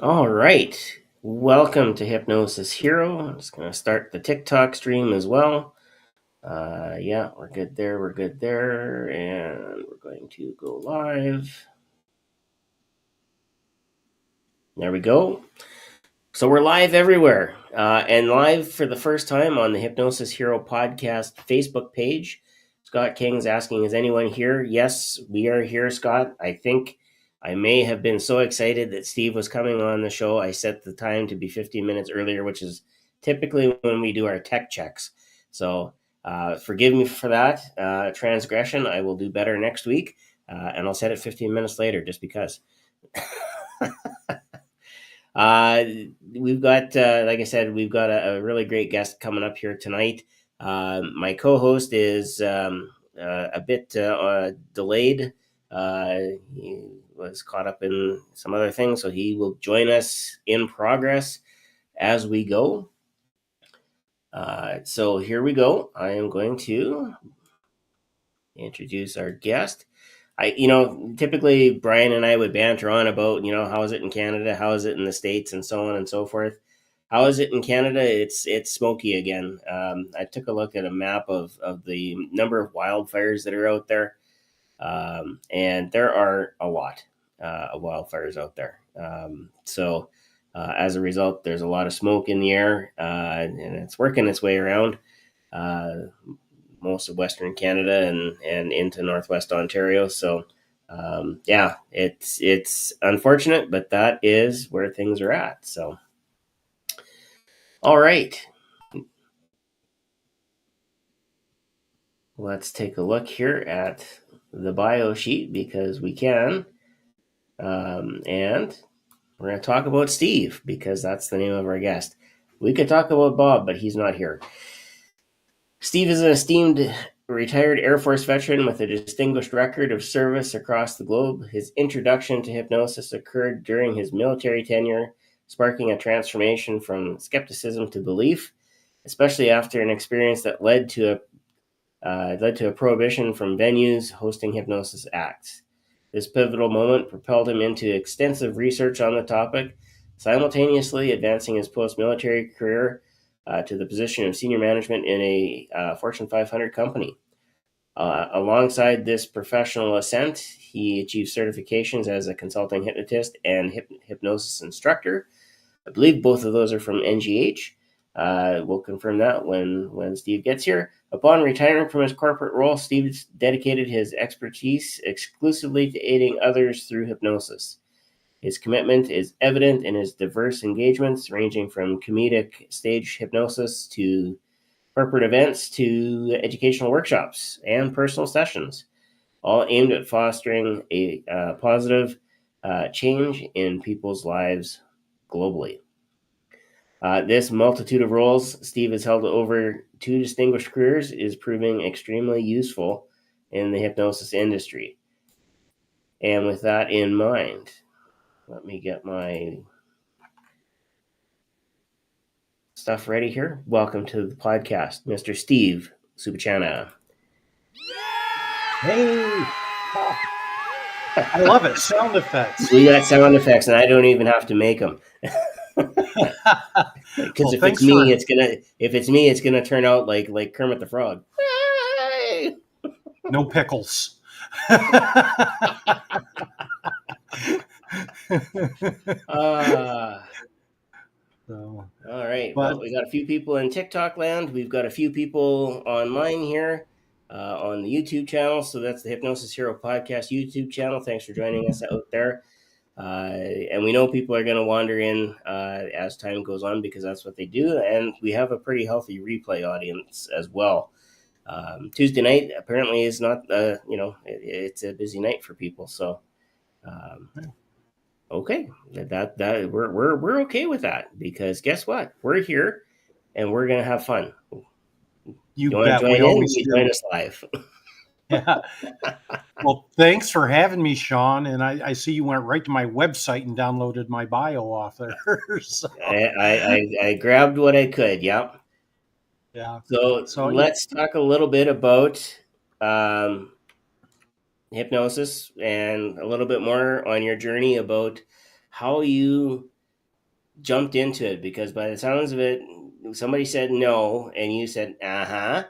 All right. Welcome to Hypnosis Hero. I'm just going to start the TikTok stream as well. Yeah, we're good there. We're good there. And we're going to go live. There we go. So we're live everywhere and live for the first time on the Hypnosis Hero podcast Facebook page. Scott King's asking, is anyone here? Yes, we are here, Scott. I think I may have been so excited that Steve was coming on the show. I set the time to be 15 minutes earlier, which is typically when we do our tech checks. So forgive me for that transgression. I will do better next week, and I'll set it 15 minutes later just because. Uh, we've got, like I said, we've got a really great guest coming up here tonight. My co-host is a bit delayed. He was caught up in some other things, so he will join us in progress as we go. So here we go. I am going to introduce our guest. Typically Brian and I would banter on about, how is it in Canada? How is it in the States? And so on and so forth. How is it in Canada? It's smoky again. I took a look at a map of the number of wildfires that are out there. And there are a lot of wildfires out there. So as a result, there's a lot of smoke in the air, and it's working its way around most of Western Canada and into Northwest Ontario. So yeah, it's unfortunate, but that is where things are at. So all right, let's take a look here at the bio sheet because we can, and we're going to talk about Steve because that's the name of our guest. We could talk about Bob, but he's not here. Steve is an esteemed retired Air Force veteran with a distinguished record of service across the globe. His introduction to hypnosis occurred during his military tenure, sparking a transformation from skepticism to belief, especially after an experience that led to a prohibition from venues hosting hypnosis acts. This pivotal moment propelled him into extensive research on the topic, simultaneously advancing his post-military career to the position of senior management in a Fortune 500 company. Alongside this professional ascent, he achieved certifications as a consulting hypnotist and hypnosis instructor. I believe both of those are from NGH. We'll confirm that when Steve gets here. Upon retiring from his corporate role, Steve dedicated his expertise exclusively to aiding others through hypnosis. His commitment is evident in his diverse engagements, ranging from comedic stage hypnosis to corporate events to educational workshops and personal sessions, all aimed at fostering a positive change in people's lives globally. This multitude of roles Steve has held over 2 distinguished careers is proving extremely useful in the hypnosis industry. And with that in mind, let me get my stuff ready here. Welcome to the podcast, Mr. Steve Supachana. Hey! I love it. Sound effects. We got sound effects, and I don't even have to make them. Because if it's me, it's gonna turn out like Kermit the Frog. No pickles. All right. Well, we got a few people in TikTok land. We've got a few people online here on the YouTube channel. So that's the Hypnosis Hero Podcast YouTube channel. Thanks for joining us out there. And we know people are going to wander in as time goes on because that's what they do. And we have a pretty healthy replay audience as well. Tuesday night apparently is not, it's a busy night for people. So, okay, that we're okay with that because guess what? We're here and we're going to have fun. You want to join in? You join us live. Yeah. Well, thanks for having me, Sean. And I see you went right to my website and downloaded my bio off there. So. I grabbed what I could. Yep. Yeah. So let's talk a little bit about hypnosis and a little bit more on your journey about how you jumped into it because by the sounds of it, somebody said no, and you said uh-huh,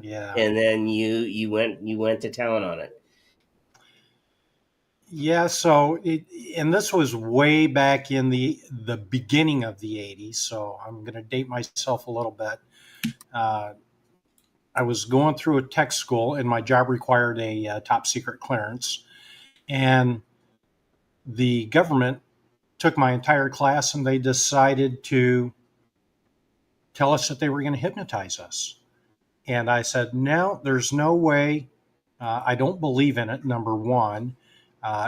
Yeah. and then you went to town on it. Yeah, so and this was way back in the beginning of the 80s, so I'm going to date myself a little bit. Uh, I was going through a tech school, and my job required a top secret clearance. And the government took my entire class, and they decided to tell us that they were going to hypnotize us. And I said, no, there's no way. I don't believe in it, number one.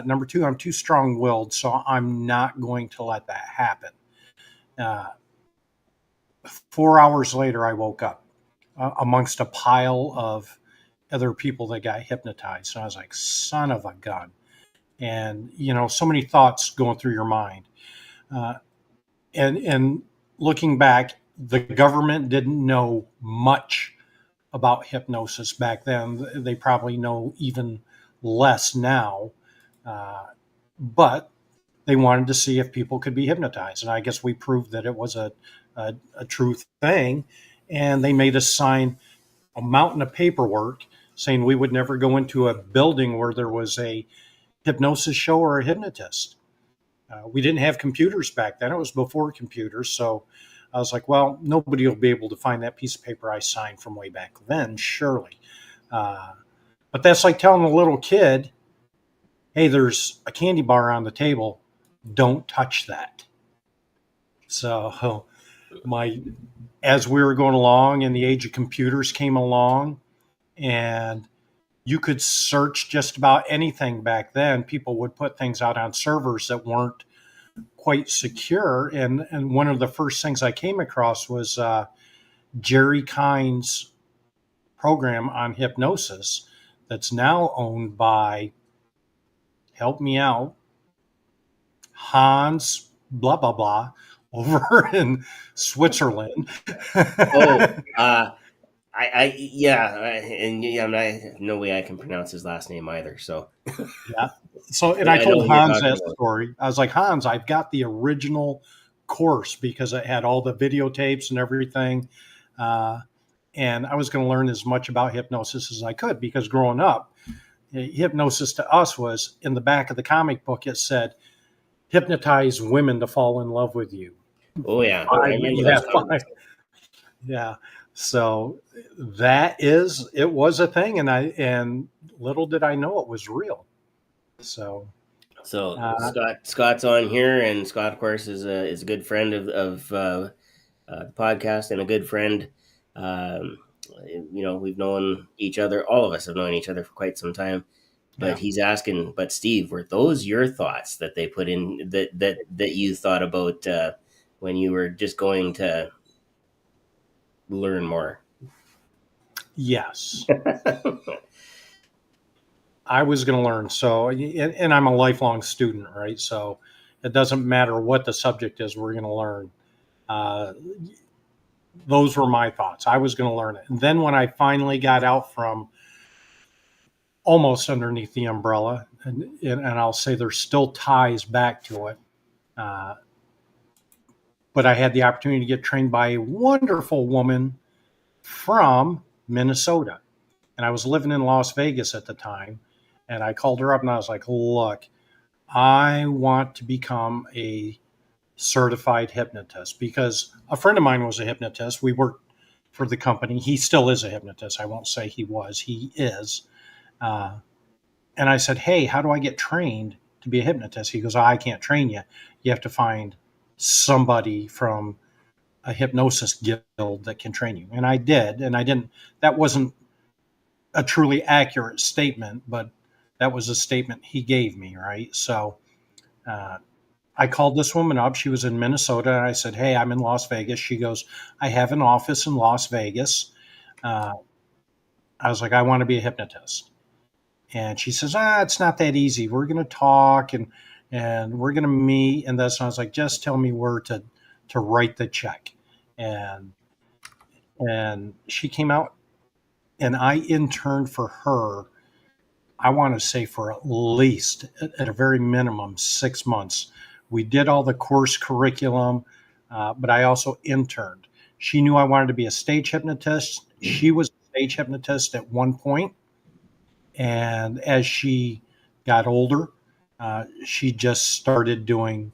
Number two, I'm too strong willed, so I'm not going to let that happen. Uh, 4 hours later, I woke up amongst a pile of other people that got hypnotized. So I was like, son of a gun. And, so many thoughts going through your mind. Uh, and looking back, the government didn't know much about hypnosis back then. They probably know even less now. Uh, but they wanted to see if people could be hypnotized. And I guess we proved that it was a true thing. And they made us sign a mountain of paperwork saying we would never go into a building where there was a hypnosis show or a hypnotist. We didn't have computers back then. It was before computers. So I was like, well, nobody will be able to find that piece of paper I signed from way back then, surely. Uh, but that's like telling a little kid, hey, there's a candy bar on the table. Don't touch that. So my as we were going along and the age of computers came along and you could search just about anything back then. People would put things out on servers that weren't quite secure. And one of the first things I came across was Jerry Kine's program on hypnosis that's now owned by, help me out, Hans blah blah blah over in Switzerland. Oh, and yeah, no way I can pronounce his last name either. So Yeah. So, and but I I know told who you're Hans talking that about. story. I was like, Hans, I've got the original course because it had all the videotapes and everything. Uh, and I was going to learn as much about hypnosis as I could because growing up, hypnosis to us was in the back of the comic book. It said, hypnotize women to fall in love with you. Oh yeah, I Five, remember yeah, those comics. five. Yeah. So it was a thing. And little did I know it was real. So, So uh, Scott's on here, and Scott, of course, is a good friend of the podcast and a good friend. Um, we've known each other. All of us have known each other for quite some time. But yeah. he's asking, but Steve, were those your thoughts that they put in that you thought about when you were just going to learn more? Yes, I was going to learn. So, and I'm a lifelong student, right? So it doesn't matter what the subject is, we're going to learn. Uh, those were my thoughts. I was going to learn it. And then when I finally got out from almost underneath the umbrella, and I'll say there's still ties back to it, uh, but I had the opportunity to get trained by a wonderful woman from Minnesota. And I was living in Las Vegas at the time. And I called her up and I was like, look, I want to become a certified hypnotist because a friend of mine was a hypnotist. We worked for the company. He still is a hypnotist. I won't say he was, he is. Uh, and I said, hey, how do I get trained to be a hypnotist? He goes, oh, I can't train you. You have to find somebody from a hypnosis guild that can train you. And I did. And I didn't, that wasn't a truly accurate statement, but that was a statement he gave me, right? So uh, I called this woman up. She was in Minnesota. And I said, hey, I'm in Las Vegas. She goes, I have an office in Las Vegas. Uh, I was like, I want to be a hypnotist. And she says, it's not that easy. We're going to talk and we're going to meet. And that's when I was like, just tell me where to write the check. And, and she came out and I interned for her. I want to say for at least, at a very minimum, 6 months, We did all the course curriculum, but I also interned. She knew I wanted to be a stage hypnotist. She was a stage hypnotist at one point, and as she got older, she just started doing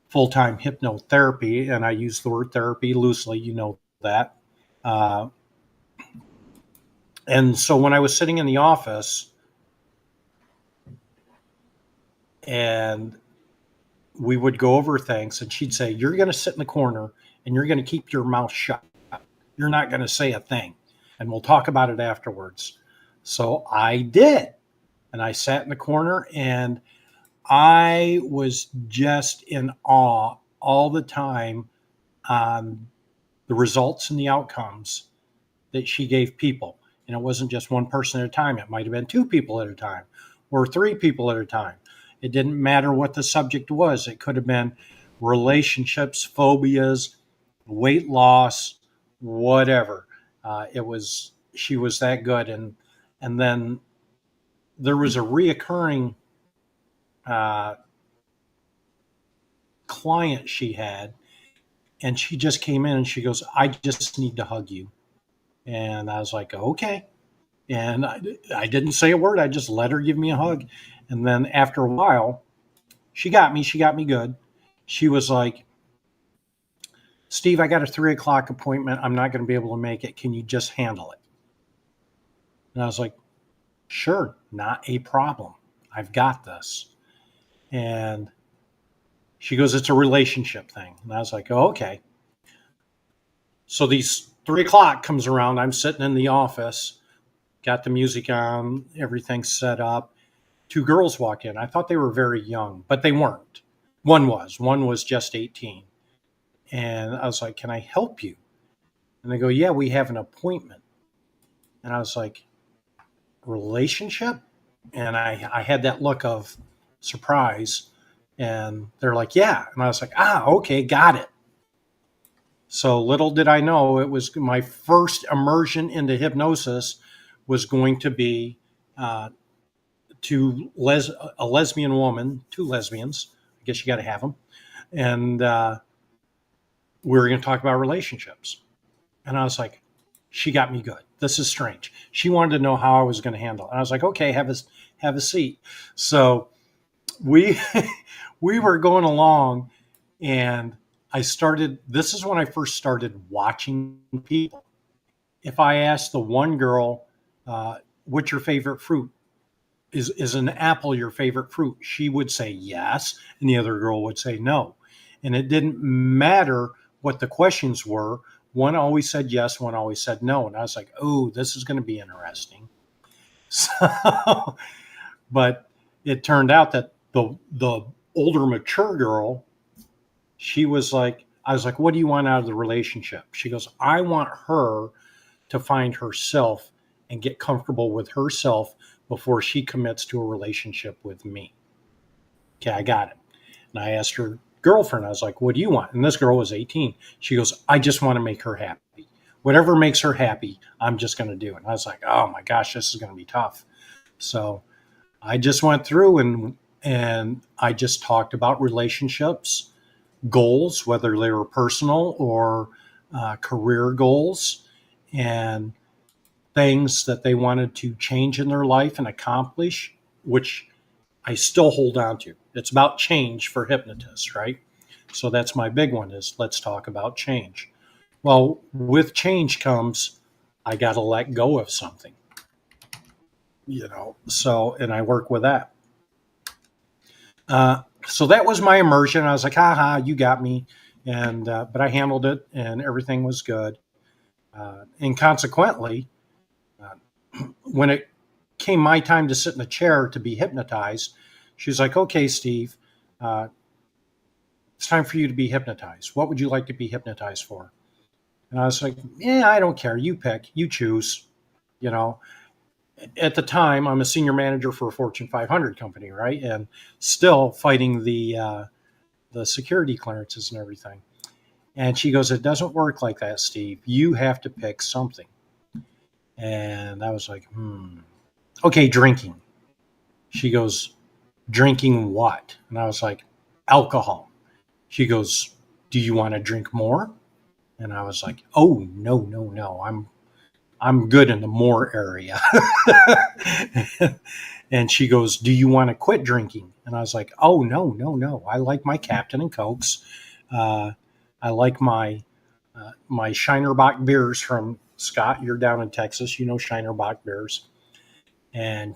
full-time hypnotherapy, and I use the word therapy loosely, you know that. Uh, and so when I was sitting in the office and we would go over things, and she'd say, "You're going to sit in the corner and you're going to keep your mouth shut. You're not going to say a thing, and we'll talk about it afterwards." So I did. And I sat in the corner, and I was just in awe all the time on the results and the outcomes that she gave people. And it wasn't just one person at a time. It might have been two people at a time or three people at a time. It didn't matter what the subject was. It could have been relationships, phobias, weight loss, whatever. She was that good. And then there was a reoccurring client she had, and she just came in and she goes, "I just need to hug you." And I was like, "Okay." And I didn't say a word. I just let her give me a hug. And then after a while, she got me good. She was like, "Steve, I got a 3 o'clock appointment. I'm not going to be able to make it. Can you just handle it?" And I was like, "Sure, not a problem. I've got this." And she goes, "It's a relationship thing." And I was like, "Oh, okay." So these 3 o'clock comes around. I'm sitting in the office, got the music on, everything set up. Two girls walk in. I thought they were very young, but they weren't. One was just 18. And I was like, "Can I help you?" And they go, "Yeah, we have an appointment." And I was like, "Relationship?" And I had that look of surprise. And they're like, "Yeah." And I was like, "Okay, got it." So little did I know, it was my first immersion into hypnosis was going to be uh, a lesbian woman, two lesbians. I guess you got to have them. And we were going to talk about relationships. And I was like, she got me good. This is strange. She wanted to know how I was going to handle it. And I was like, "Okay, have a seat." So we we were going along, and this is when I first started watching people. If I asked the one girl, "What's your favorite fruit?" Is an apple your favorite fruit? She would say yes, and the other girl would say no. And it didn't matter what the questions were. One always said yes, one always said no. And I was like, "Oh, this is going to be interesting." So, but it turned out that the older, mature girl, she was like, I was like, "What do you want out of the relationship?" She goes, "I want her to find herself and get comfortable with herself before she commits to a relationship with me." Okay, I got it. And I asked her girlfriend, I was like, "What do you want?" And this girl was 18. She goes, "I just want to make her happy. Whatever makes her happy, I'm just going to do it." And I was like, "Oh my gosh, this is going to be tough." So I just went through and I just talked about relationships, goals, whether they were personal or career goals, and things that they wanted to change in their life and accomplish, which I still hold on to. It's about change for hypnotists, right? So that's my big one, is let's talk about change. Well, with change comes, I got to let go of something, So, and I work with that. So that was my immersion. I was like, "Ha, you got me." But I handled it and everything was good. And consequently, when it came my time to sit in a chair to be hypnotized, she was like, "Okay, Steve, uh, it's time for you to be hypnotized. What would you like to be hypnotized for?" And I was like, "Yeah, I don't care. You pick, you choose." You know, at the time, I'm a senior manager for a Fortune 500 company, right? And still fighting the security clearances and everything. And she goes, "It doesn't work like that, Steve. You have to pick something." And I was like, "Okay, drinking." She goes, "Drinking what?" And I was like, alcohol. She goes, do you want to drink more? And I was like, oh, no. I'm good in the more area. And she goes, do you want to quit drinking? And I was like, oh, no. I like my Captain and Cokes. I like my Shinerbach beers from Scott. You're down in Texas. You know Shinerbach beers. And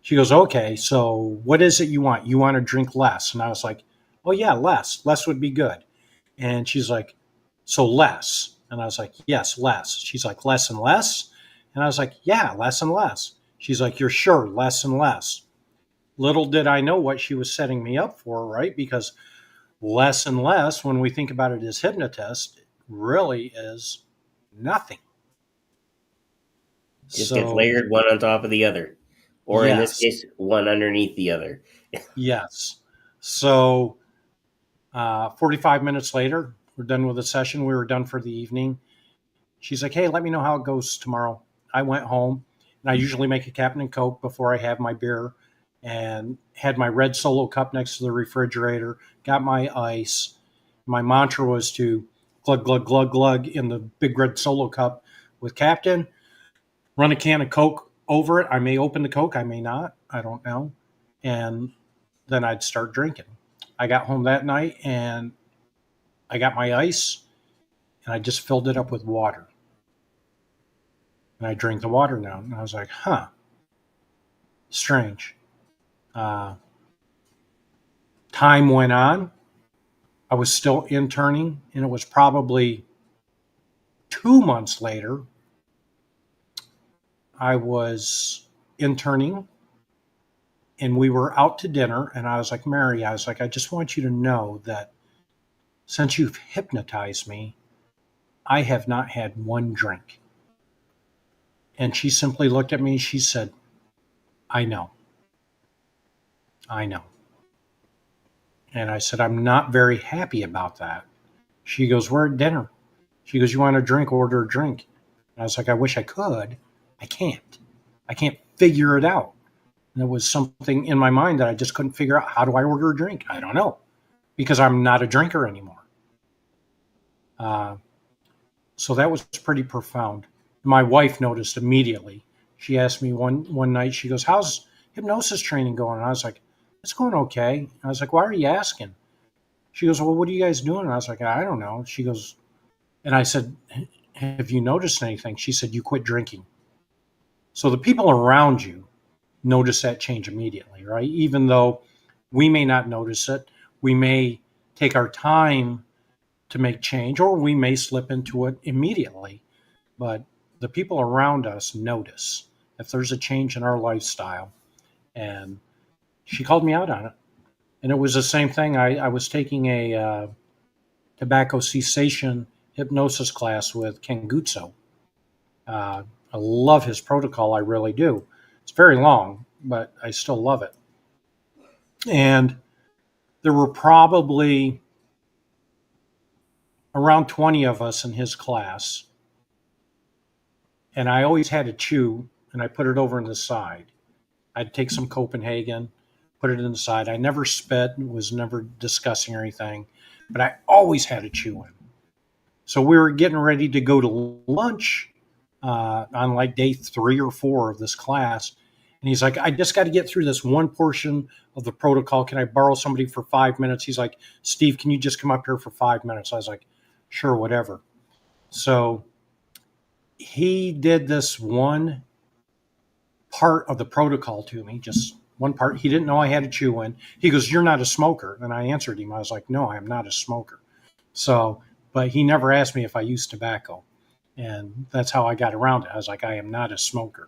she goes, okay, so what is it you want? You want to drink less? And I was like, oh, yeah, less. Less would be good. And she's like, so less. And I was like, yes, less. She's like, less and less? And I was like, yeah, less and less. She's like, you're sure, less and less. Little did I know what she was setting me up for, right? Because less and less, when we think about it as hypnotists, really is nothing. Just gets layered one on top of the other. Or in this yes, case, one underneath the other. yes. So 45 minutes later, we're done with the session. We were done for the evening. She's like, hey, let me know how it goes tomorrow. I went home, and I usually make a Captain and Coke before I have my beer, and had my red Solo cup next to the refrigerator, got my ice. My mantra was to glug, glug, glug, glug in the big red Solo cup with Captain, run a can of Coke over it. I may open the Coke, I may not. I don't know. And then I'd start drinking. I got home that night, and I got my ice, and I just filled it up with water. And I drink the water now. And I was like, huh, strange. Time went on. I was still interning, and it was probably 2 months later. I was interning, and we were out to dinner. And I was like, Mary, I was like, I just want you to know that since you've hypnotized me, I have not had one drink. And she simply looked at me. She said, I know. And I said, I'm not very happy about that. She goes, we're at dinner. She goes, you want a drink? Order a drink. And I was like, I wish I could. I can't. I can't figure it out. And there was something in my mind that I just couldn't figure out. How do I order a drink? I don't know, because I'm not a drinker anymore. So that was pretty profound. My wife noticed immediately. She asked me one night, she goes, how's hypnosis training going? And I was like, it's going okay. And I was like, why are you asking? She goes, well, what are you guys doing? And I was like, I don't know. She goes, and I said, have you noticed anything? She said, you quit drinking. So the people around you notice that change immediately, right? Even though we may not notice it, we may take our time to make change, or we may slip into it immediately. But the people around us notice if there's a change in our lifestyle. And she called me out on it. And it was the same thing. I was taking a tobacco cessation hypnosis class with Ken Guzzo. I love his protocol. I really do. It's very long, but I still love it. And there were probably around 20 of us in his class. And I always had to chew, and I put it over in the side. I'd take some Copenhagen, put it in the side. I never spit, was never discussing or anything, but I always had a chew in. So we were getting ready to go to lunch on like day 3 or 4 of this class. And he's like, I just got to get through this one portion of the protocol. Can I borrow somebody for 5 minutes? He's like, Steve, can you just come up here for 5 minutes? I was like, sure, whatever. So he did this one part of the protocol to me, just one part. He didn't know I had a chew in. He goes, you're not a smoker. And I answered him. I was like, no, I am not a smoker. So, but he never asked me if I used tobacco. And that's how I got around it. I was like, I am not a smoker.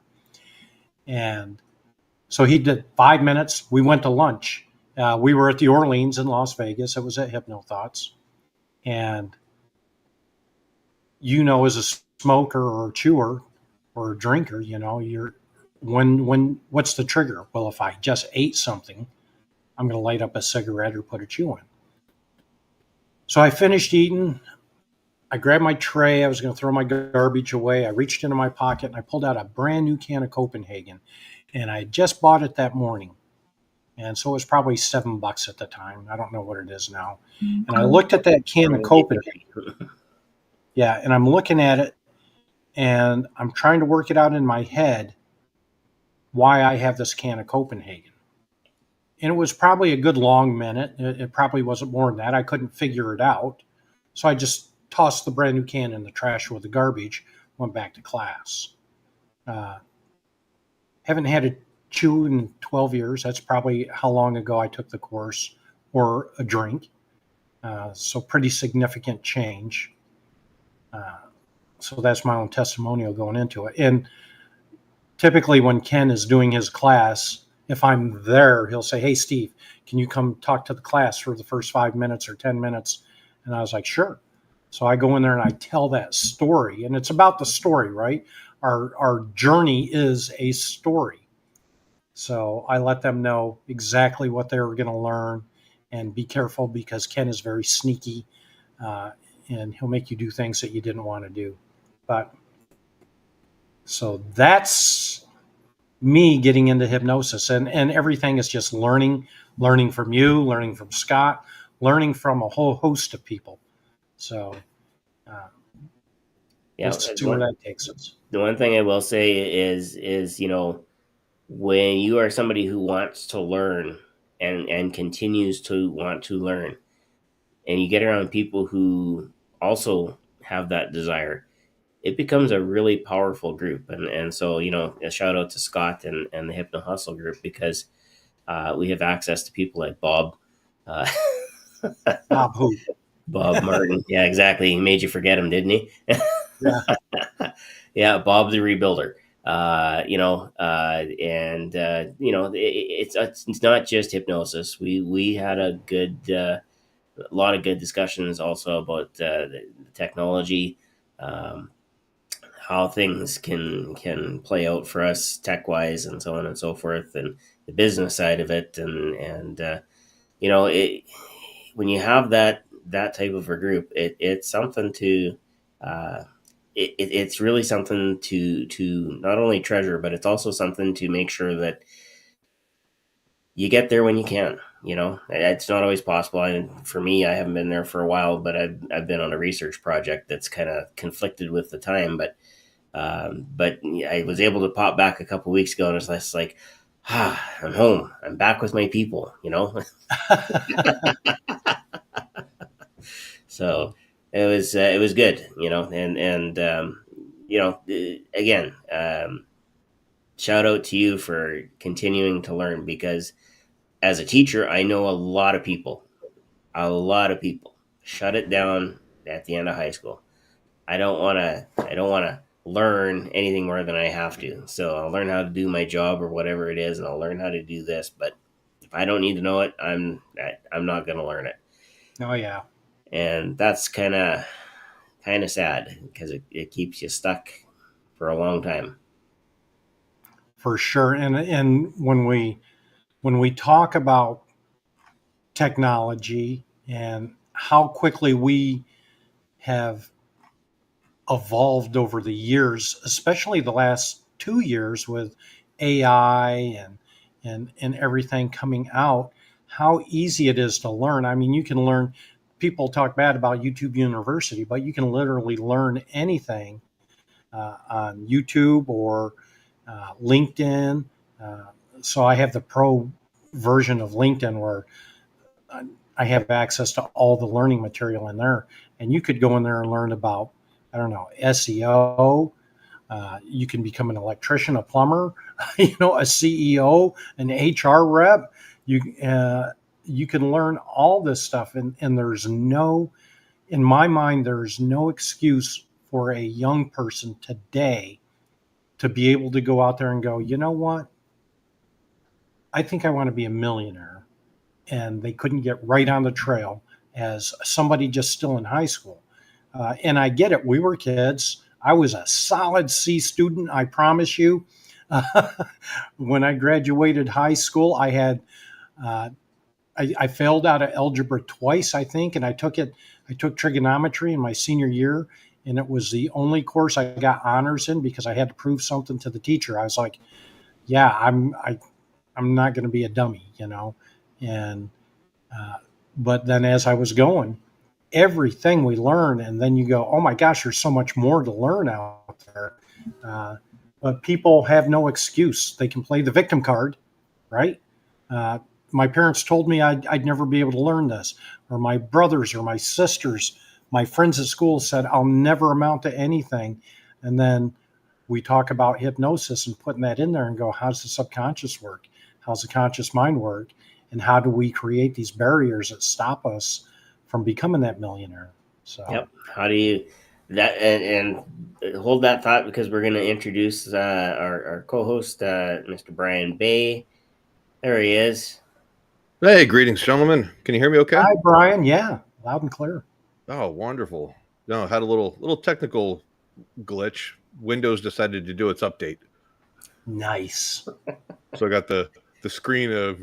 And so he did 5 minutes. We went to lunch. We were at the Orleans in Las Vegas. It was at HypnoThoughts. And as a smoker or a chewer or a drinker, you're when what's the trigger? Well, if I just ate something, I'm going to light up a cigarette or put a chew in. So I finished eating. I grabbed my tray. I was going to throw my garbage away. I reached into my pocket and I pulled out a brand new can of Copenhagen, and I just bought it that morning. And so it was probably $7 at the time. I don't know what it is now. And I looked at that can of Copenhagen. Yeah, and I'm looking at it and I'm trying to work it out in my head why I have this can of Copenhagen. And it was probably a good long minute. It probably wasn't more than that. I couldn't figure it out. So I just tossed the brand new can in the trash with the garbage, went back to class. Haven't had a chew in 12 years. That's probably how long ago I took the course, or a drink. So pretty significant change. So that's my own testimonial going into it. And typically when Ken is doing his class, if I'm there, he'll say, "Hey, Steve, can you come talk to the class for the first 5 minutes or 10 minutes?" And I was like, "Sure." So I go in there and I tell that story, and it's about the story, right? Our journey is a story. So I let them know exactly what they were going to learn, and be careful because Ken is very sneaky, and he'll make you do things that you didn't want to do. But so that's me getting into hypnosis, and everything is just learning from you, learning from Scott, learning from a whole host of people. So let's see where that takes us. The one thing I will say is when you are somebody who wants to learn and continues to want to learn, and you get around people who also have that desire, it becomes a really powerful group. And so, a shout out to Scott and the Hypno Hustle group, because we have access to people like Bob. Bob who? Bob Martin. Yeah, exactly. He made you forget him, didn't he? Yeah. Yeah, Bob the Rebuilder. It's not just hypnosis. We had a lot of good discussions also about the technology, how things can play out for us tech wise, and so on and so forth, and the business side of it, and when you have that type of a group, it's something to it's really something to not only treasure, but it's also something to make sure that you get there when you can. It's not always possible. For me, I haven't been there for a while, but I've been on a research project that's kind of conflicted with the time. But I was able to pop back a couple weeks ago, and it's just like, I'm home. I'm back with my people. So it was good. Again, shout out to you for continuing to learn, because as a teacher, I know a lot of people shut it down at the end of high school. I don't want to learn anything more than I have to. So I'll learn how to do my job or whatever it is, and I'll learn how to do this. But if I don't need to know it, I'm not going to learn it. Oh yeah. And that's kind of sad, because it keeps you stuck for a long time. For sure. And when we talk about technology and how quickly we have evolved over the years, especially the last 2 years with AI and everything coming out, how easy it is to learn. I mean, you can learn. People talk bad about YouTube University, but you can literally learn anything on YouTube or LinkedIn. So I have the pro version of LinkedIn where I have access to all the learning material in there, and you could go in there and learn about, I don't know, SEO. You can become an electrician, a plumber, a CEO, an HR rep. You can learn all this stuff, and there's no, in my mind, there's no excuse for a young person today to be able to go out there and go, you know what? I think I want to be a millionaire. And they couldn't get right on the trail as somebody just still in high school. And I get it. We were kids. I was a solid C student, I promise you. When I graduated high school, I had I failed out of algebra twice, I think, and I took trigonometry in my senior year, and it was the only course I got honors in because I had to prove something to the teacher. I was like, yeah, I'm not going to be a dummy, and but then as I was going, everything we learn, and then you go, oh my gosh, there's so much more to learn out there. Uh, but people have no excuse. They can play the victim card, right? Uh, my parents told me I'd never be able to learn this, or my brothers or my sisters, my friends at school said I'll never amount to anything. And then we talk about hypnosis and putting that in there and go, how's the subconscious work? How's the conscious mind work? And how do we create these barriers that stop us from becoming that millionaire? So, Yep. How do you that and hold that thought, because we're going to introduce our co-host, Mr. Brian Bay. There he is. Hey, greetings, gentlemen. Can you hear me okay? hi, Brian. Yeah, loud and clear. Oh, wonderful. No, I had a little technical glitch. Windows decided to do its update. Nice. So I got the screen of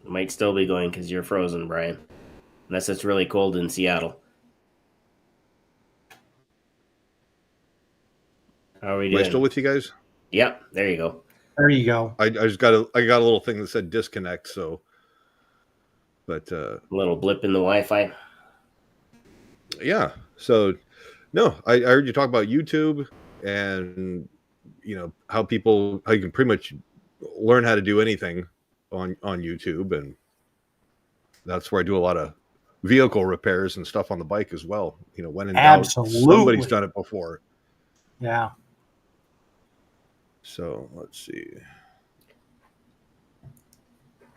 It might still be going because you're frozen, Brian. Unless it's really cold in Seattle. How are we Am doing? I still with you guys? Yep, there you go. There you go. I just got a little thing that said disconnect, so but A little blip in the Wi-Fi. yeah. So no, I heard you talk about YouTube and how you can pretty much learn how to do anything on YouTube, and that's where I do a lot of vehicle repairs and stuff on the bike as well. When in doubt, Absolutely. somebody's done it before. Yeah. So let's see.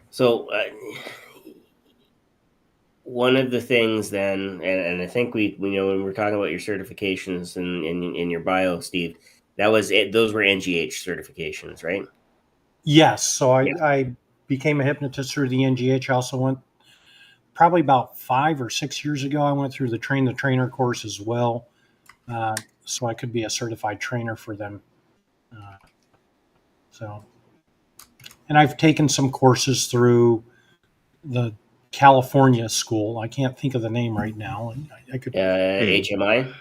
So one of the things then, and I think we when we're talking about your certifications in your bio, Steve, that was it. Those were NGH certifications, right? Yes. So Yeah. I became a hypnotist through the NGH. I also went probably about 5 or 6 years ago. I went through the train the trainer course as well, so I could be a certified trainer for them. So, and I've taken some courses through the California school. I can't think of the name right now. I could HMI.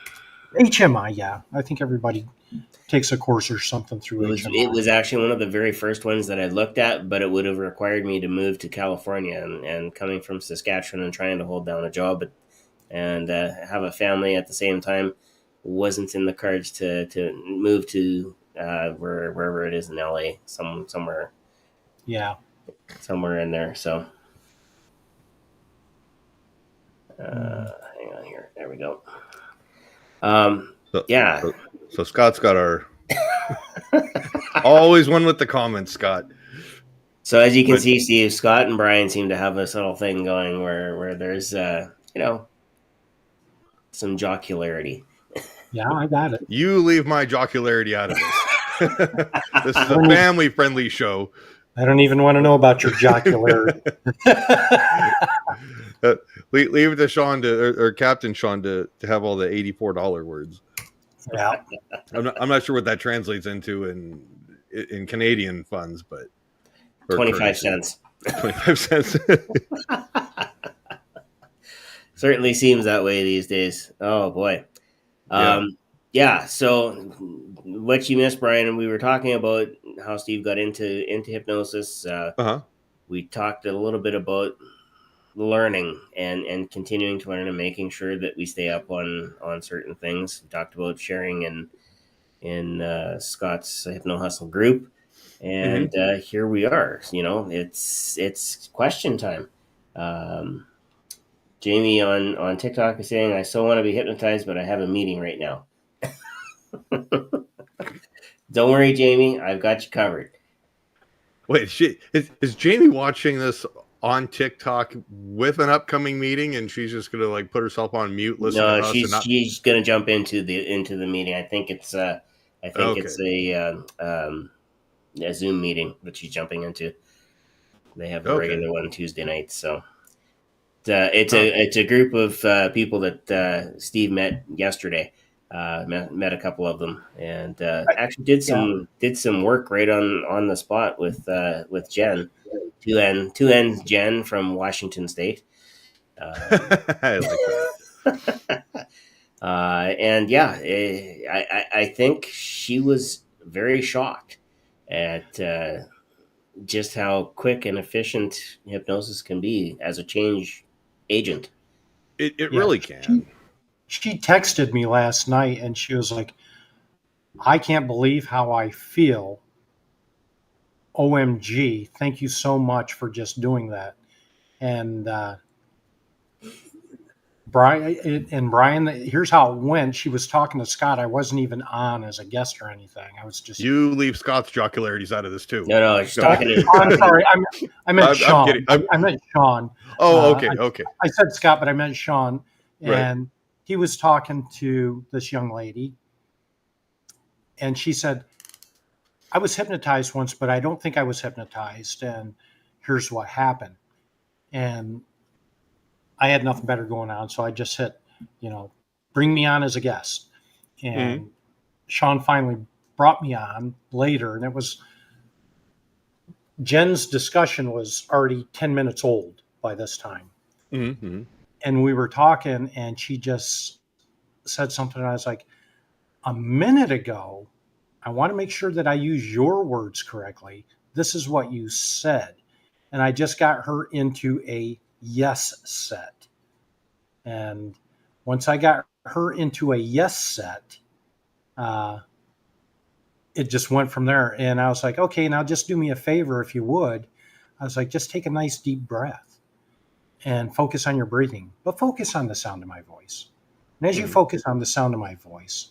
HMI. Yeah, I think everybody takes a course or something through HMI. It was actually one of the very first ones that I looked at, but it would have required me to move to California, and coming from Saskatchewan and trying to hold down a job and have a family at the same time wasn't in the cards to move to wherever it is in LA, somewhere in there. So hang on here. There we go. Yeah. So Scott's got our always one with the comments, Scott. So as you can see, Steve, Scott and Brian seem to have this little thing going where there's some jocularity. Yeah, I got it. You leave my jocularity out of this. This is a family-friendly show. I don't even want to know about your jocularity. Leave it to Shawn or Captain Shawn to have all the $84 words. Yeah, I'm not sure what that translates into in Canadian funds, but 25 cents. 25 cents. Certainly seems that way these days. Oh boy. Yeah. So what you missed, Brian, and we were talking about how Steve got into hypnosis. We talked a little bit about learning and continuing to learn and making sure that we stay up on certain things. We talked about sharing in Scott's Hypno Hustle group, and here we are. It's question time. Jamie on TikTok is saying, I so want to be hypnotized, but I have a meeting right now. Don't worry, Jamie. I've got you covered. Wait, is Jamie watching this on TikTok with an upcoming meeting, and she's just gonna like put herself on mute, listen to us? No, she's gonna jump into the meeting. I think it's it's a Zoom meeting that she's jumping into. They have a regular one Tuesday nights, so it's a group of people that Steve met yesterday. Met a couple of them, and actually did some work right on the spot with Jen, two ends Jen from Washington State. I like that. And yeah, I think she was very shocked at just how quick and efficient hypnosis can be as a change agent. It Yeah. really can. She texted me last night and she was like, I can't believe how I feel. OMG. Thank you so much for just doing that. And Brian, here's how it went. She was talking to Scott. I wasn't even on as a guest or anything. I was just. You leave Scott's jocularities out of this too. No, she's talking to. I'm sorry. I meant Sean. I'm kidding. I meant Sean. Oh, okay. I said Scott, but I meant Sean. And Right. he was talking to this young lady. And she said, I was hypnotized once, but I don't think I was hypnotized. And here's what happened. And I had nothing better going on. So I just hit, bring me on as a guest. And Sean finally brought me on later. And it was, Jen's discussion was already 10 minutes old by this time. Mm-hmm. And we were talking and she just said something. And I was like, a minute ago, I want to make sure that I use your words correctly. This is what you said. And I just got her into a yes set. And once I got her into a yes set, it just went from there. And I was like, okay, now just do me a favor if you would. I was like, just take a nice deep breath and focus on your breathing, but focus on the sound of my voice. And as you focus on the sound of my voice,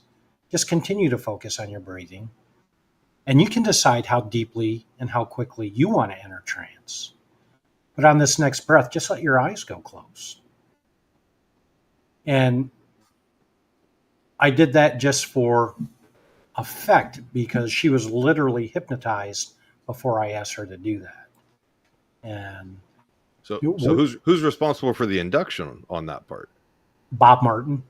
just continue to focus on your breathing. And you can decide how deeply and how quickly you want to enter trance. But on this next breath, just let your eyes go closed. And I did that just for effect because she was literally hypnotized before I asked her to do that. And So who's responsible for the induction on that part? Bob Martin.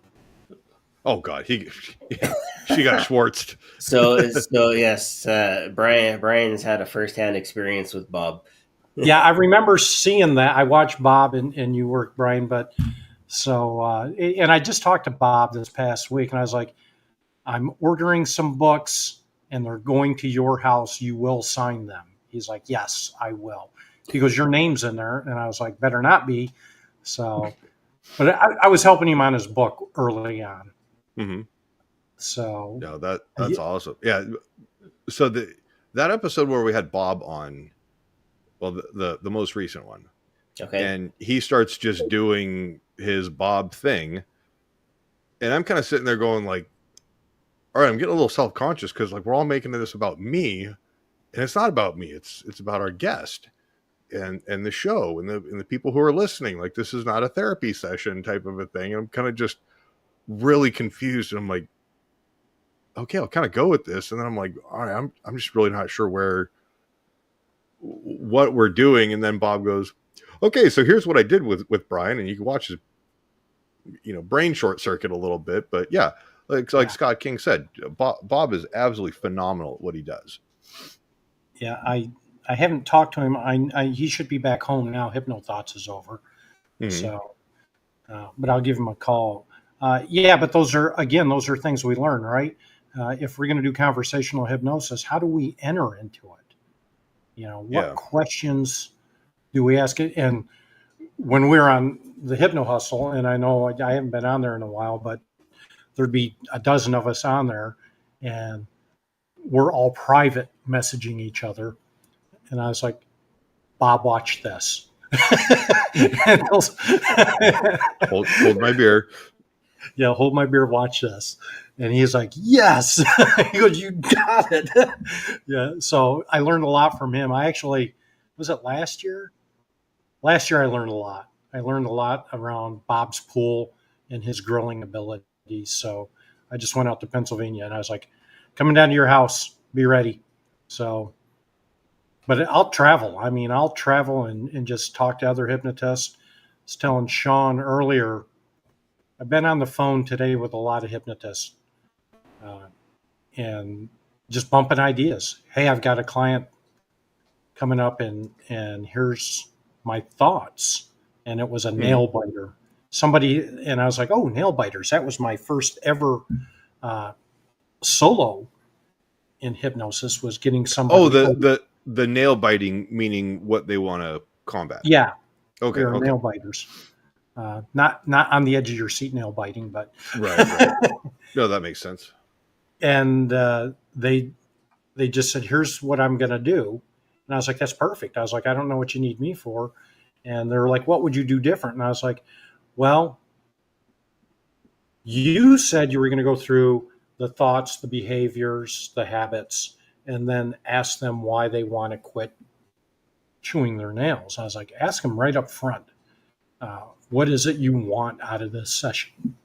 Oh God, she got schwartzed. So yes, Brian's had a firsthand experience with Bob. Yeah, I remember seeing that. I watched Bob and you work, Brian, but so and I just talked to Bob this past week, and I was like, I'm ordering some books, and they're going to your house. You will sign them. He's like, yes, I will. He goes, your name's in there, and I was like, better not be. So, but I was helping him on his book early on. Mm-hmm. So yeah, that's awesome. Yeah, so that episode where we had Bob on, well, the most recent one, okay, and he starts just doing his Bob thing, and I'm kind of sitting there going like, all right, I'm getting a little self-conscious because like we're all making this about me, and it's not about me. It's about our guest and the show and the people who are listening. Like this is not a therapy session type of a thing. And I'm kind of just really confused, and I'm like, okay, I'll kind of go with this. And then I'm like, all right, I'm just really not sure what we're doing. And then Bob goes, okay, so here's what I did with Brian, and you can watch his, brain short circuit a little bit. But yeah, like Scott King said, Bob is absolutely phenomenal at what he does. Yeah, I haven't talked to him. He should be back home now. Hypnothoughts is over. Mm-hmm. So, but I'll give him a call. But those are things we learn, right? If we're going to do conversational hypnosis, how do we enter into it? What questions do we ask it? And when we're on the Hypno Hustle, and I know I haven't been on there in a while, but there'd be a dozen of us on there, and we're all private messaging each other. And I was like, Bob, watch this. hold my beer. Yeah, hold my beer, watch this. And he's like, yes. He goes, you got it. Yeah, so I learned a lot from him. I actually, was it last year? Last year I learned a lot. I learned a lot around Bob's pool and his grilling abilities. So I just went out to Pennsylvania, and I was like, coming down to your house, be ready. So, but I'll travel. I mean, I'll travel and just talk to other hypnotists. I was telling Sean earlier, I've been on the phone today with a lot of hypnotists and just bumping ideas. Hey, I've got a client coming up and here's my thoughts. And it was a nail biter. Somebody, and I was like, oh, nail biters. That was my first ever solo. in hypnosis was getting somebody. Oh, the nail biting, meaning what they want to combat. Yeah. Okay. They're Okay. nail biters. Not on the edge of your seat nail biting, but Right. No, that makes sense. and they just said, "Here's what I'm going to do," and I was like, "That's perfect." I was like, "I don't know what you need me for," and they're like, "What would you do different?" And I was like, "Well, you said you were going to go through the thoughts, the behaviors, the habits, and then ask them why they want to quit chewing their nails." I was like, "Ask them right up front. What is it you want out of this session?"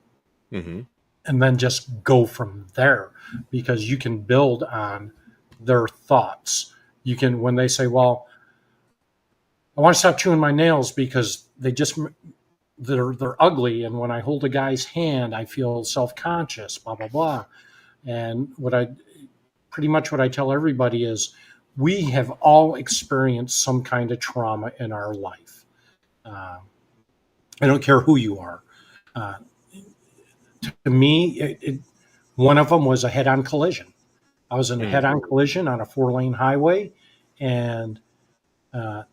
Mm-hmm. And then just go from there, because you can build on their thoughts. You can, when they say, "Well, I want to stop chewing my nails because they're ugly, and when I hold a guy's hand, I feel self-conscious, blah blah blah." And what I tell everybody is, we have all experienced some kind of trauma in our life. Uh, I don't care who you are. Uh, to me, one of them was a head-on collision. I was in a head-on collision on a 4-lane highway, and now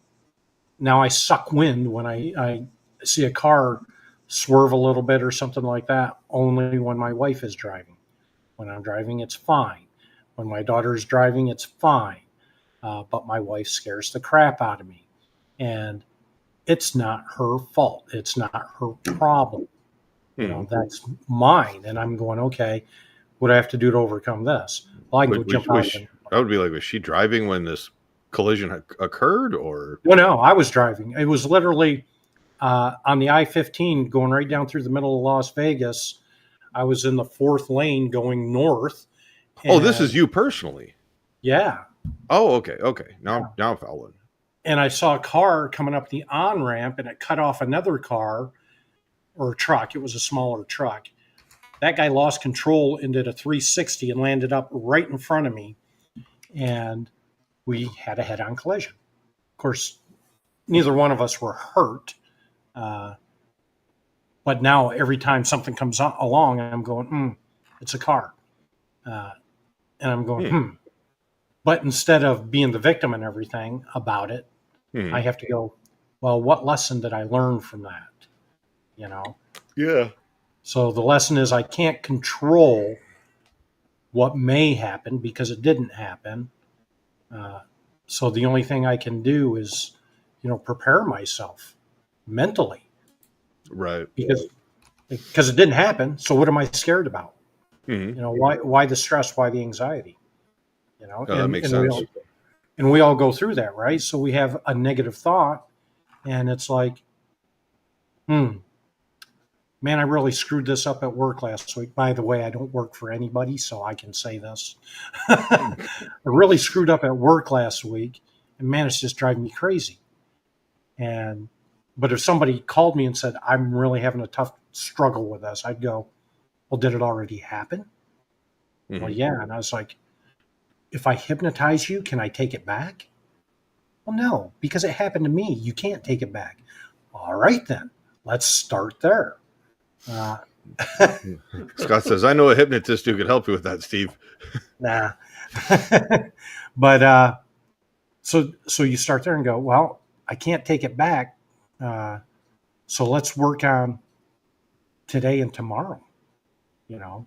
I suck wind when I see a car swerve a little bit or something like that, only when my wife is driving. When I'm driving, it's fine. When my daughter's driving, it's fine. But my wife scares the crap out of me. And it's not her fault. It's not her problem. You know, that's mine. And I'm going, okay, what do I have to do to overcome this? Well, I can go jump out of it. That would be like, was she driving when this collision occurred, or? Well, no, I was driving. It was literally on the I-15 going right down through the middle of Las Vegas. I was in the 4th lane going north. Oh, this is you personally? Yeah. Oh, okay. Now I'm following. And I saw a car coming up the on-ramp, and it cut off another car or a truck. It was a smaller truck. That guy lost control and did a 360 and landed up right in front of me. And we had a head-on collision. Of course, neither one of us were hurt. But now every time something comes along, I'm going, it's a car. And I'm going, But instead of being the victim and everything about it, I have to go, well, what lesson did I learn from that? You know? Yeah. So the lesson is, I can't control what may happen because it didn't happen. So the only thing I can do is, prepare myself mentally. Right. Because it didn't happen. So what am I scared about? Why the stress? Why the anxiety? That makes sense. We all go through that, right? So we have a negative thought, and it's like, man, I really screwed this up at work last week. By the way, I don't work for anybody, so I can say this. I really screwed up at work last week, and man, it's just driving me crazy. But if somebody called me and said, I'm really having a tough struggle with this, I'd go, well, did it already happen? Well, yeah. And I was like, if I hypnotize you, can I take it back? Well, no, because it happened to me. You can't take it back. All right, then. Let's start there. Scott says, I know a hypnotist who could help you with that, Steve. Nah. But so you start there and go, well, I can't take it back. So let's work on today and tomorrow. I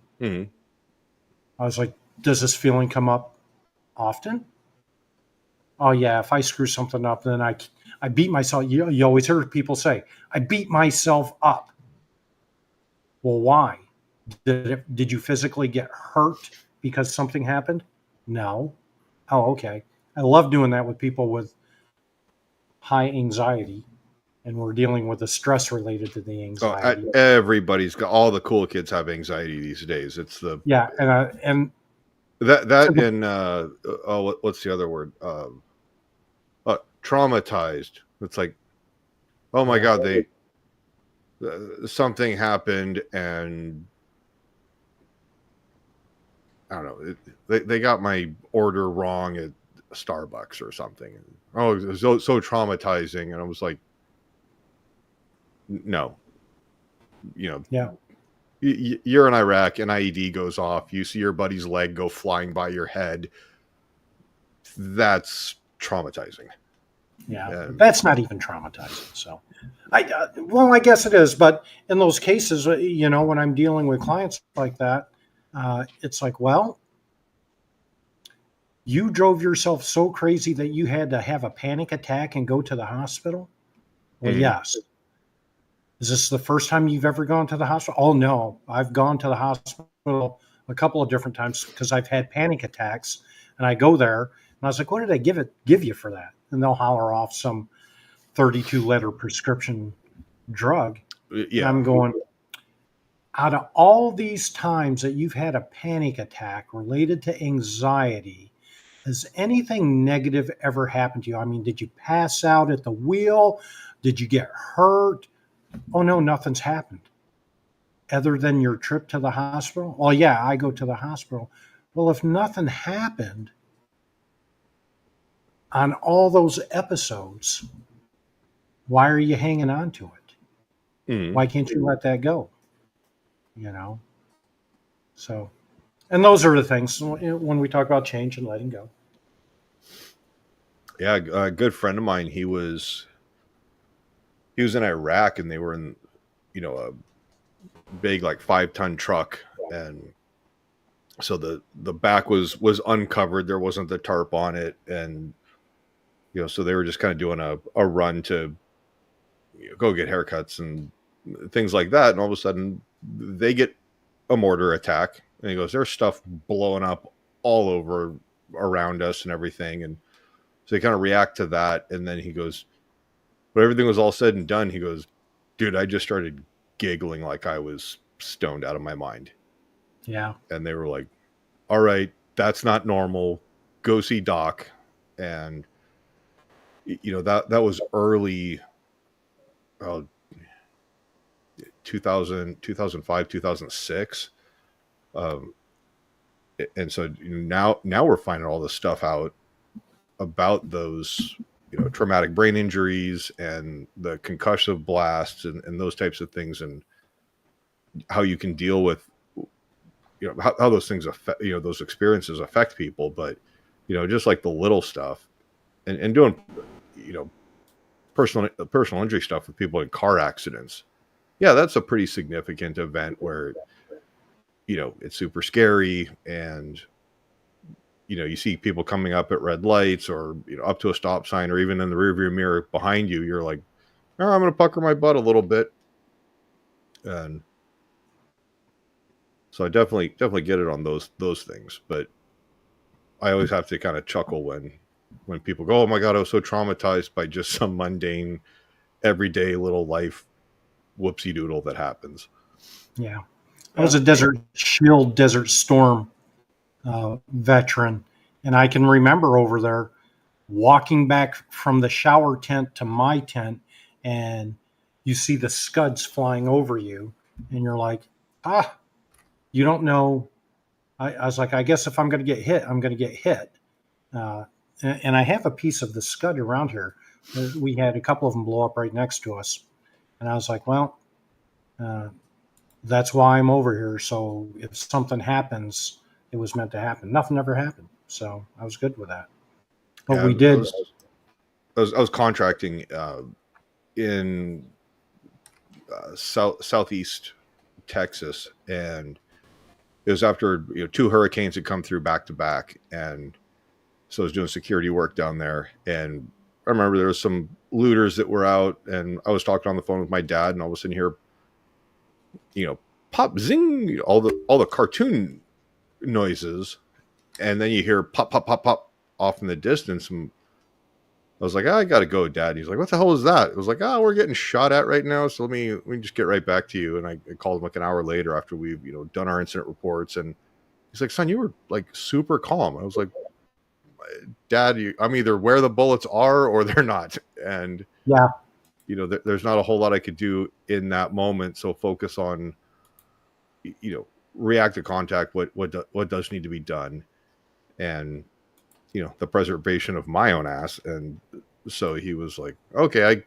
was like, does this feeling come up often? Oh yeah, if I screw something up, then I beat myself. You always hear people say, I beat myself up. Well, why? Did you physically get hurt because something happened? No. Oh, okay. I love doing that with people with high anxiety, and we're dealing with the stress related to the anxiety. Everybody's got, all the cool kids have anxiety these days. It's the and what's the other word? Traumatized. It's like, oh my God, something happened, and I don't know. They got my order wrong at Starbucks or something. Oh, it was so traumatizing, and I was like, no, yeah. you're in Iraq, an IED goes off. You see your buddy's leg go flying by your head. That's traumatizing. Yeah, that's not even traumatizing. So, I guess it is. But in those cases, when I'm dealing with clients like that, it's like, well, you drove yourself so crazy that you had to have a panic attack and go to the hospital. Well, yes. Is this the first time you've ever gone to the hospital? Oh, no. I've gone to the hospital a couple of different times because I've had panic attacks, and I go there and I was like, what did I give you for that? And they'll holler off some 32-letter prescription drug. Yeah. And I'm going, out of all these times that you've had a panic attack related to anxiety, has anything negative ever happened to you? I mean, did you pass out at the wheel? Did you get hurt? Oh, no, nothing's happened. Other than your trip to the hospital? Well, yeah, I go to the hospital. Well, if nothing happened on all those episodes, why are you hanging on to it? Why can't you let that go? So, and those are the things when we talk about change and letting go. Yeah, a good friend of mine, he was in Iraq, and they were in, a big, like 5-ton truck, and so the back was uncovered. There wasn't the tarp on it, and so they were just kind of doing a run to go get haircuts and things like that, and all of a sudden they get a mortar attack, and he goes, there's stuff blowing up all over around us and everything, and so they kind of react to that, and then he goes, when everything was all said and done, he goes, dude, I just started giggling like I was stoned out of my mind. Yeah. And they were like, all right, that's not normal. Go see Doc. And, that was early 2005, 2006. And so now we're finding all this stuff out about those, traumatic brain injuries and the concussive blasts and those types of things, and how you can deal with, how those things affect, those experiences affect people. But, just like the little stuff and doing, personal injury stuff with people in car accidents. Yeah, that's a pretty significant event where, it's super scary, and, you see people coming up at red lights or, up to a stop sign, or even in the rearview mirror behind you. You're like, oh, I'm going to pucker my butt a little bit. And so I definitely get it on those things. But I always have to kind of chuckle when people go, oh my God, I was so traumatized by just some mundane, everyday little life whoopsie doodle that happens. Yeah. I was a Desert Shield, Desert Storm veteran. And I can remember over there walking back from the shower tent to my tent, and you see the scuds flying over you, and you're like, you don't know. I was like, I guess if I'm going to get hit, I'm going to get hit. And I have a piece of the scud around here. We had a couple of them blow up right next to us. And I was like, well, that's why I'm over here. So if something happens, it was meant to happen. Nothing ever happened. So I was good with that. But we did. I was contracting in southeast Texas, and it was after 2 hurricanes had come through back to back, and so I was doing security work down there. And I remember there was some looters that were out, and I was talking on the phone with my dad, and all of a sudden hear, pop, zing, all the cartoon noises, and then you hear pop, pop, pop, pop off in the distance. And I was like, I gotta go, Dad. He's like, what the hell is that? It was like, we're getting shot at right now, so let me just get right back to you. And I called him like an hour later after we've done our incident reports, and he's like, son, you were like super calm. I was like, Dad, I'm either where the bullets are or they're not. And yeah, there's not a whole lot I could do in that moment. So focus on, react to contact, what does need to be done, and the preservation of my own ass. And so he was like, okay,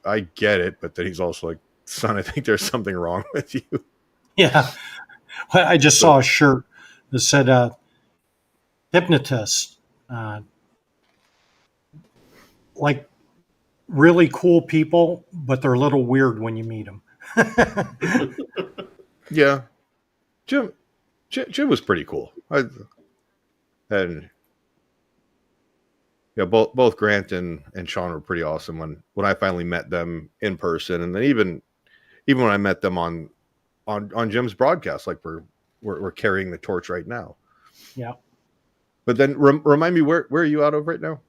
I get it. But then he's also like, son, I think there's something wrong with you. Yeah. I just saw a shirt that said hypnotist, like really cool people, but they're a little weird when you meet them. Yeah, Jim, Jim was pretty cool. And yeah, both Grant and Sean were pretty awesome when I finally met them in person, and then even when I met them on Jim's broadcast, like we're carrying the torch right now. Yeah. But then remind me, where are you out of right now?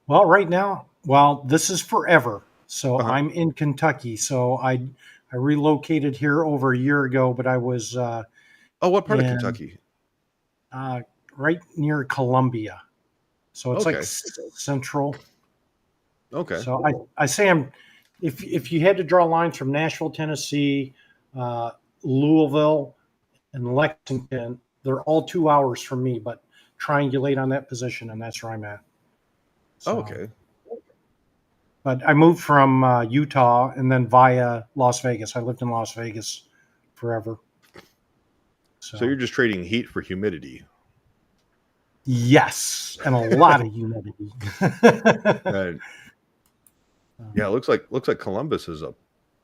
Well, right now, well, this is forever. So Uh-huh. I'm in Kentucky. So I relocated here over a year ago, but I was Oh, what part of in Kentucky? right near Columbia. So it's like Okay. central. Okay. So I say if you had to draw lines from Nashville, Tennessee, uh, Louisville, and Lexington, they're all 2 hours from me, but triangulate on that position, and that's where I'm at. Oh, So, okay. but I moved from Utah and then via Las Vegas. I lived in Las Vegas forever. So you're just trading heat for humidity. Yes, and a lot of humidity. And yeah, it looks like Columbus is a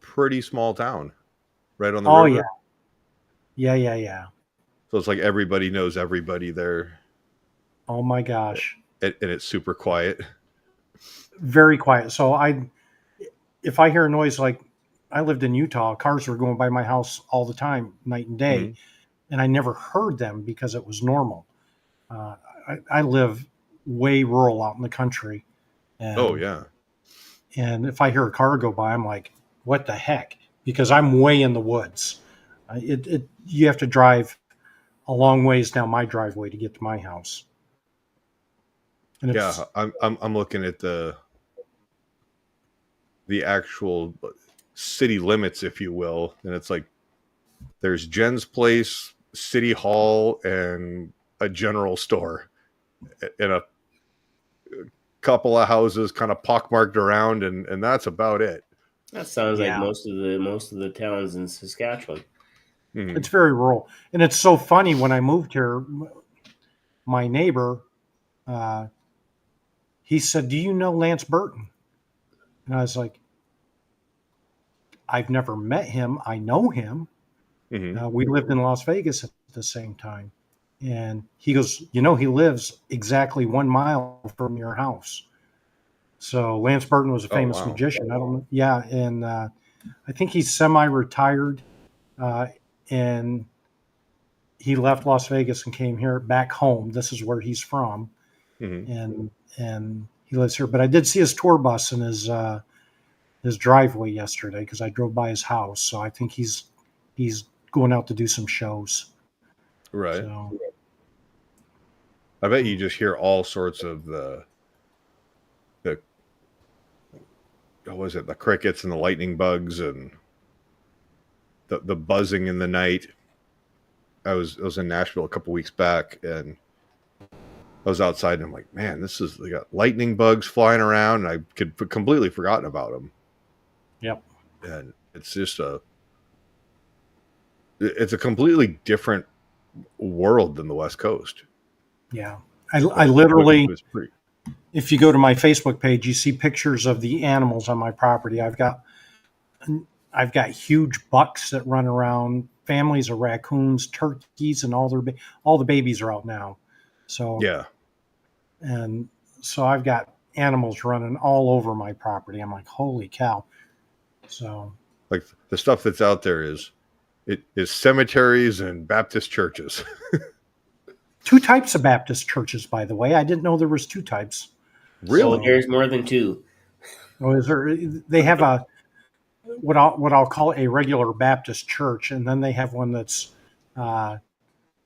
pretty small town, right on the Oh river. yeah. So it's like everybody knows everybody there, Oh my gosh, and it's super quiet. very quiet. So if I hear a noise like I lived in Utah, cars were going by my house all the time, night and day, Mhm. and I never heard them because it was normal. Uh, I live way rural out in the country, Oh and yeah. if I hear a car go by, I'm like, "What the heck?" Because I'm way in the woods. You have to drive a long ways down my driveway to get to my house, and Yeah, I'm looking at the actual city limits, if you will, and it's like there's Jen's place, City Hall, and a general store, and a couple of houses kind of pockmarked around, and that's about it. That sounds like yeah, most of the towns in Saskatchewan. Mhm. it's very rural. And it's so funny when I moved here, my neighbor, uh, he said, "Do you know Lance Burton?" And I was like, "I've never met him. I know him. Mhm. We lived in Las Vegas at the same time." And he goes, he lives exactly 1 mile from your house. So Lance Burton was a Oh famous wow. magician. I don't know. Yeah. And I think he's semi-retired. Uh, and he left Las Vegas and came here back home. This is where he's from. Mhm. And he lives here. But I did see his tour bus in his driveway yesterday because I drove by his house. So I think he's going out to do some shows. Right. So I bet you just hear all sorts of the what was it, the crickets and the lightning bugs and the buzzing in the night. I was in Nashville a couple weeks back, and I was outside, and I'm like, man, they got lightning bugs flying around, and I could completely forgotten about them. yep. And it's just it's a completely different world than the West Coast. Yeah. I But it literally, was pretty. if you go to my Facebook page, you see pictures of the animals on my property. I've got huge bucks that run around, families of raccoons, turkeys, and all the babies are out now. So Yeah, and so I've got animals running all over my property. I'm like, holy cow! So like the stuff that's out there it is cemeteries and Baptist churches. two types of Baptist churches, by the way. I didn't know there was two types. Oh, Really? So there's more than two. is there? They have a what I'll call a regular Baptist church, and then they have one that's uh,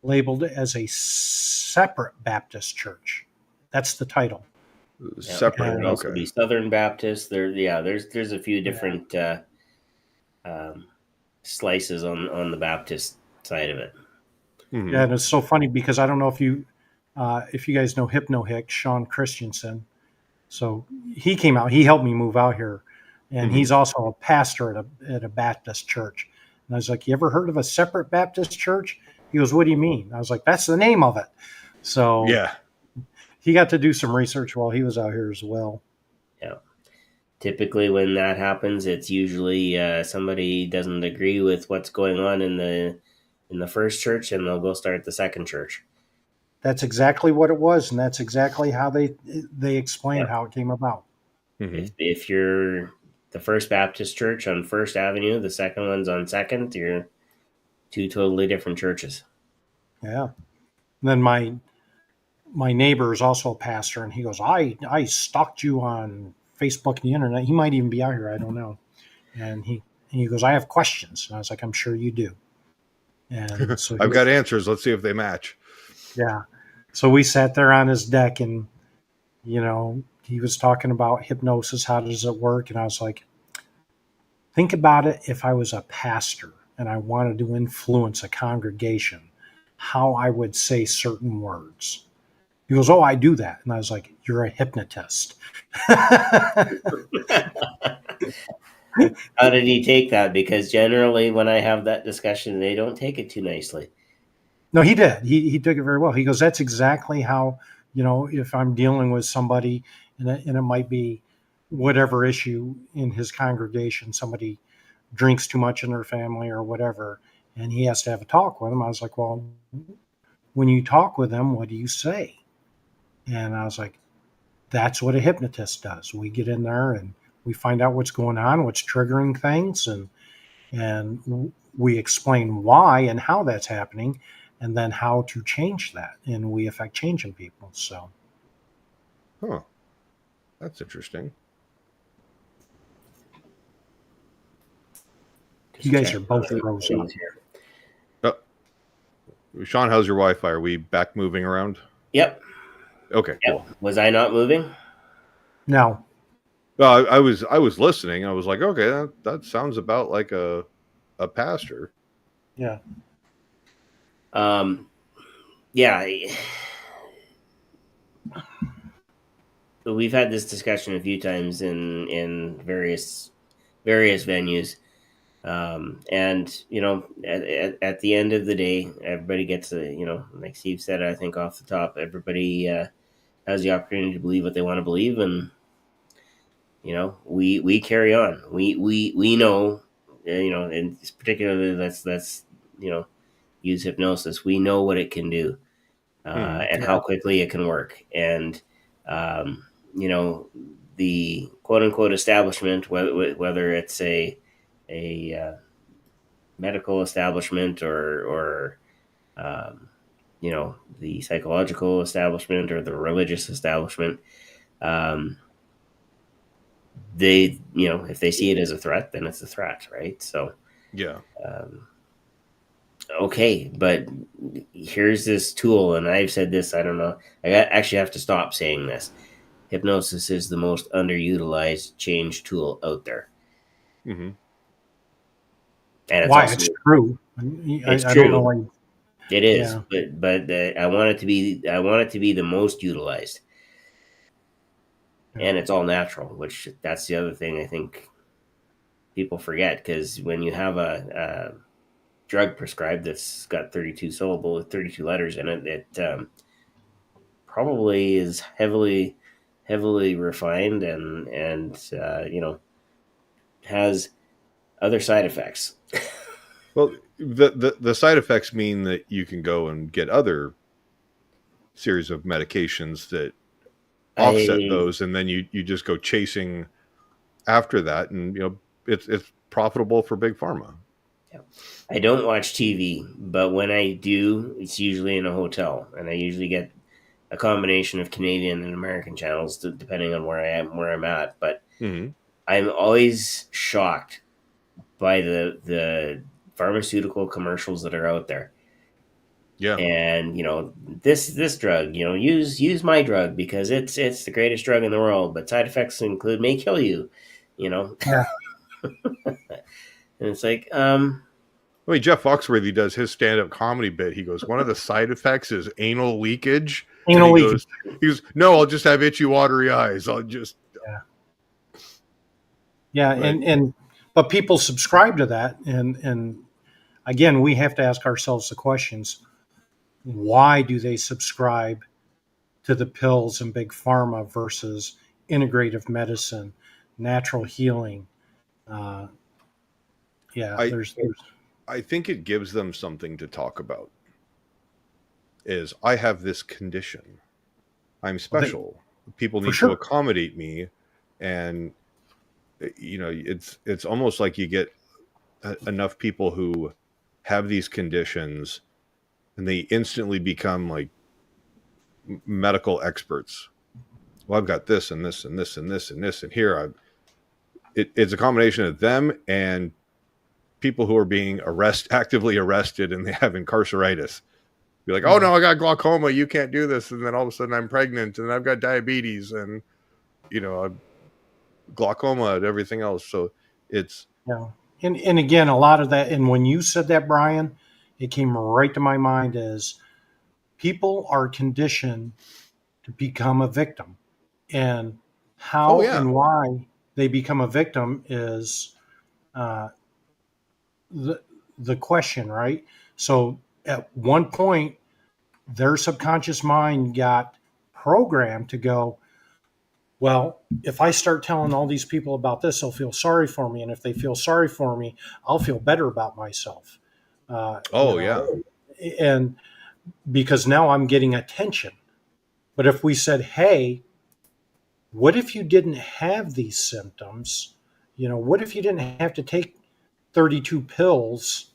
labeled as a separate Baptist church. That's the title. Yeah, Separate. there would And also Okay. be Southern Baptist. There's a few yeah, different um, slices on the Baptist side of it. Hmm. yeah, and it's so funny because I don't know if you guys know Shawn Christensen. So he came out. He helped me move out here, and Hmm. he's also a pastor at a Baptist church. And I was like, you ever heard of a separate Baptist church? He goes, what do you mean? I was like, that's the name of it. So Yeah. he got to do some research while he was out here as well. Yeah. Typically, when that happens, it's usually somebody doesn't agree with what's going on in the first church, and they'll go start the second church. That's exactly what it was, and that's exactly how they explained how it came about. Mm-hmm. If you're the First Baptist Church on First Avenue, the second one's on Second, you're two totally different churches. Yeah. And then my neighbor is also a pastor, and he goes, I stalked you on Facebook and the internet. He might even be out here. I don't know. And he goes, I have questions. And I was like, I'm sure you do. And so I've got answers. Let's see if they match. Yeah. So we sat there on his deck, and, he was talking about hypnosis. How does it work? And I was like, think about it. If I was a pastor and I wanted to influence a congregation, how I would say certain words. He goes, oh, I do that. And I was like, you're a hypnotist. How did he take that? Because generally when I have that discussion, they don't take it too nicely. No, he did. He took it very well. He goes, that's exactly how, if I'm dealing with somebody and it might be whatever issue in his congregation, somebody drinks too much in their family or whatever, and he has to have a talk with them. I was like, well, when you talk with them, what do you say? And I was like, that's what a hypnotist does. We get in there and we find out what's going on, what's triggering things, and we explain why and how that's happening, and then how to change that. And we affect changing people. So, That's interesting. You guys are both pros here. Shawn, how's your Wi-Fi? Are we back moving around? Yep. Okay. Yep. Cool. Was I not moving? No. Well, I was listening. I was like, okay, that sounds about like a pastor. Yeah. Yeah. We've had this discussion a few times in various venues. And at the end of the day, everybody gets like Steve said, I think off the top, everybody has the opportunity to believe what they want to believe, and we carry on. We know, and particularly let's use hypnosis. We know what it can do, and how quickly it can work, and the quote unquote establishment, whether it's a medical establishment or the psychological establishment or the religious establishment, they if they see it as a threat, then it's a threat, right? So yeah. Okay, but here's this tool, and I've said this, I don't know, actually have to stop saying this. Hypnosis is the most underutilized change tool out there. Mm-hmm. And why? It's true. It's I true. don't know why. It is, but I want it to be the most utilized, and it's all natural. Which that's the other thing I think people forget, because when you have a drug prescribed that's got 32 letters in it, it probably is heavily refined and has other side effects. Well, the side effects mean that you can go and get other series of medications that offset those, and then you just go chasing after that, and it's profitable for big pharma. Yeah. I don't watch TV, but when I do, it's usually in a hotel, and I usually get a combination of Canadian and American channels, depending on where I'm at. But I'm always shocked by the pharmaceutical commercials that are out there. Yeah. And this drug, use my drug because it's the greatest drug in the world, but side effects may kill you, Yeah. And it's like Jeff Foxworthy does his stand-up comedy bit. He goes, one of the side effects is anal leakage. Anal leakage. He goes, no, I'll just have itchy, watery eyes. I'll just yeah. Right. But people subscribe to that, and again, we have to ask ourselves the questions: why do they subscribe to the pills and big pharma versus integrative medicine, natural healing? Uh, yeah, I there's I think it gives them something to talk about. Is I have this condition. I'm special. People for need to sure. accommodate me, and it's almost like you get enough people who have these conditions, and they instantly become like medical experts. Well, I've got this and this and this and this and this, and here it's a combination of them and people who are being actively arrested, and they have incarceritis. Be like, oh no, I got glaucoma. You can't do this. And then all of a sudden I'm pregnant and I've got diabetes and, glaucoma and everything else. So it's, Yeah. And again, a lot of that, and when you said that, Brian, it came right to my mind as people are conditioned to become a victim. And oh how yeah. and why they become a victim is uh, the question, right? So at one point, their subconscious mind got programmed to go, well, if I start telling all these people about this, they'll feel sorry for me. And if they feel sorry for me, I'll feel better about myself. Oh yeah. And because now I'm getting attention. But if we said, hey, what if you didn't have these symptoms? What if you didn't have to take 32 pills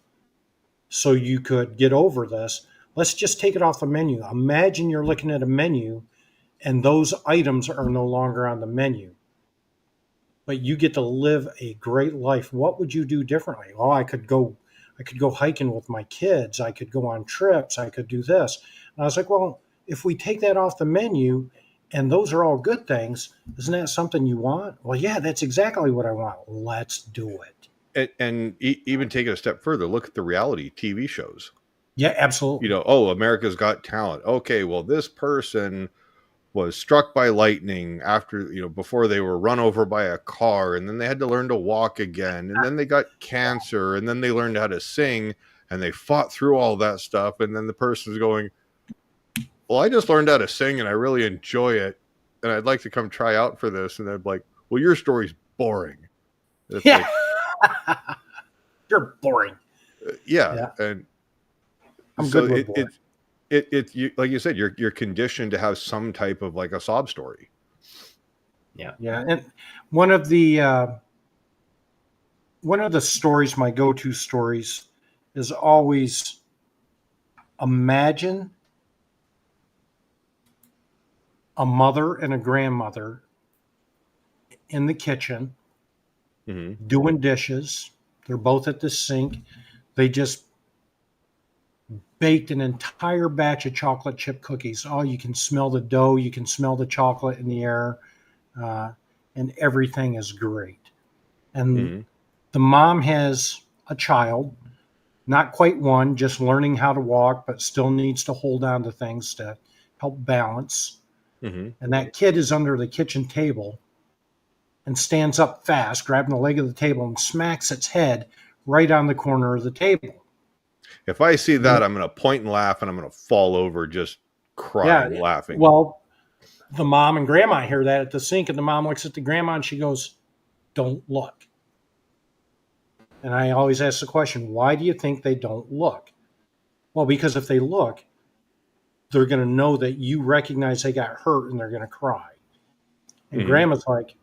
so you could get over this? Let's just take it off the menu. Imagine you're looking at a menu and those items are no longer on the menu, but you get to live a great life. What would you do differently? Oh, I could go hiking with my kids. I could go on trips. I could do this. And I was like, well, if we take that off the menu and those are all good things, isn't that something you want? Well, yeah, that's exactly what I want. Let's do it. And even take it a step further, look at the reality TV shows. Yeah, absolutely. Oh, America's Got Talent. Okay, well, this person was struck by lightning after, before they were run over by a car, and then they had to learn to walk again, and then they got cancer, and then they learned how to sing, and they fought through all that stuff, and then the person's going, well, I just learned how to sing and I really enjoy it, and I'd like to come try out for this. And they're like, well, your story's boring. It's Yeah. like, You're boring. yeah. And I'm so good with boring. you, like you said, you're conditioned to have some type of like a sob story. Yeah. And one of the stories, my go-to stories, is always imagine a mother and a grandmother in the kitchen doing dishes. They're both at the sink. They just baked an entire batch of chocolate chip cookies. Oh, you can smell the dough. You can smell the chocolate in the air. And everything is great. And the mom has a child, not quite one, just learning how to walk, but still needs to hold on to things to help balance. And that kid is under the kitchen table and stands up fast, grabbing the leg of the table and smacks its head right on the corner of the table. If I see that, I'm going to point and laugh, and I'm going to fall over just crying, laughing. Well, the mom and grandma hear that at the sink, and the mom looks at the grandma and she goes, don't look. And I always ask the question, why do you think they don't look? Well, because if they look, they're going to know that you recognize they got hurt and they're going to cry. And grandma's like,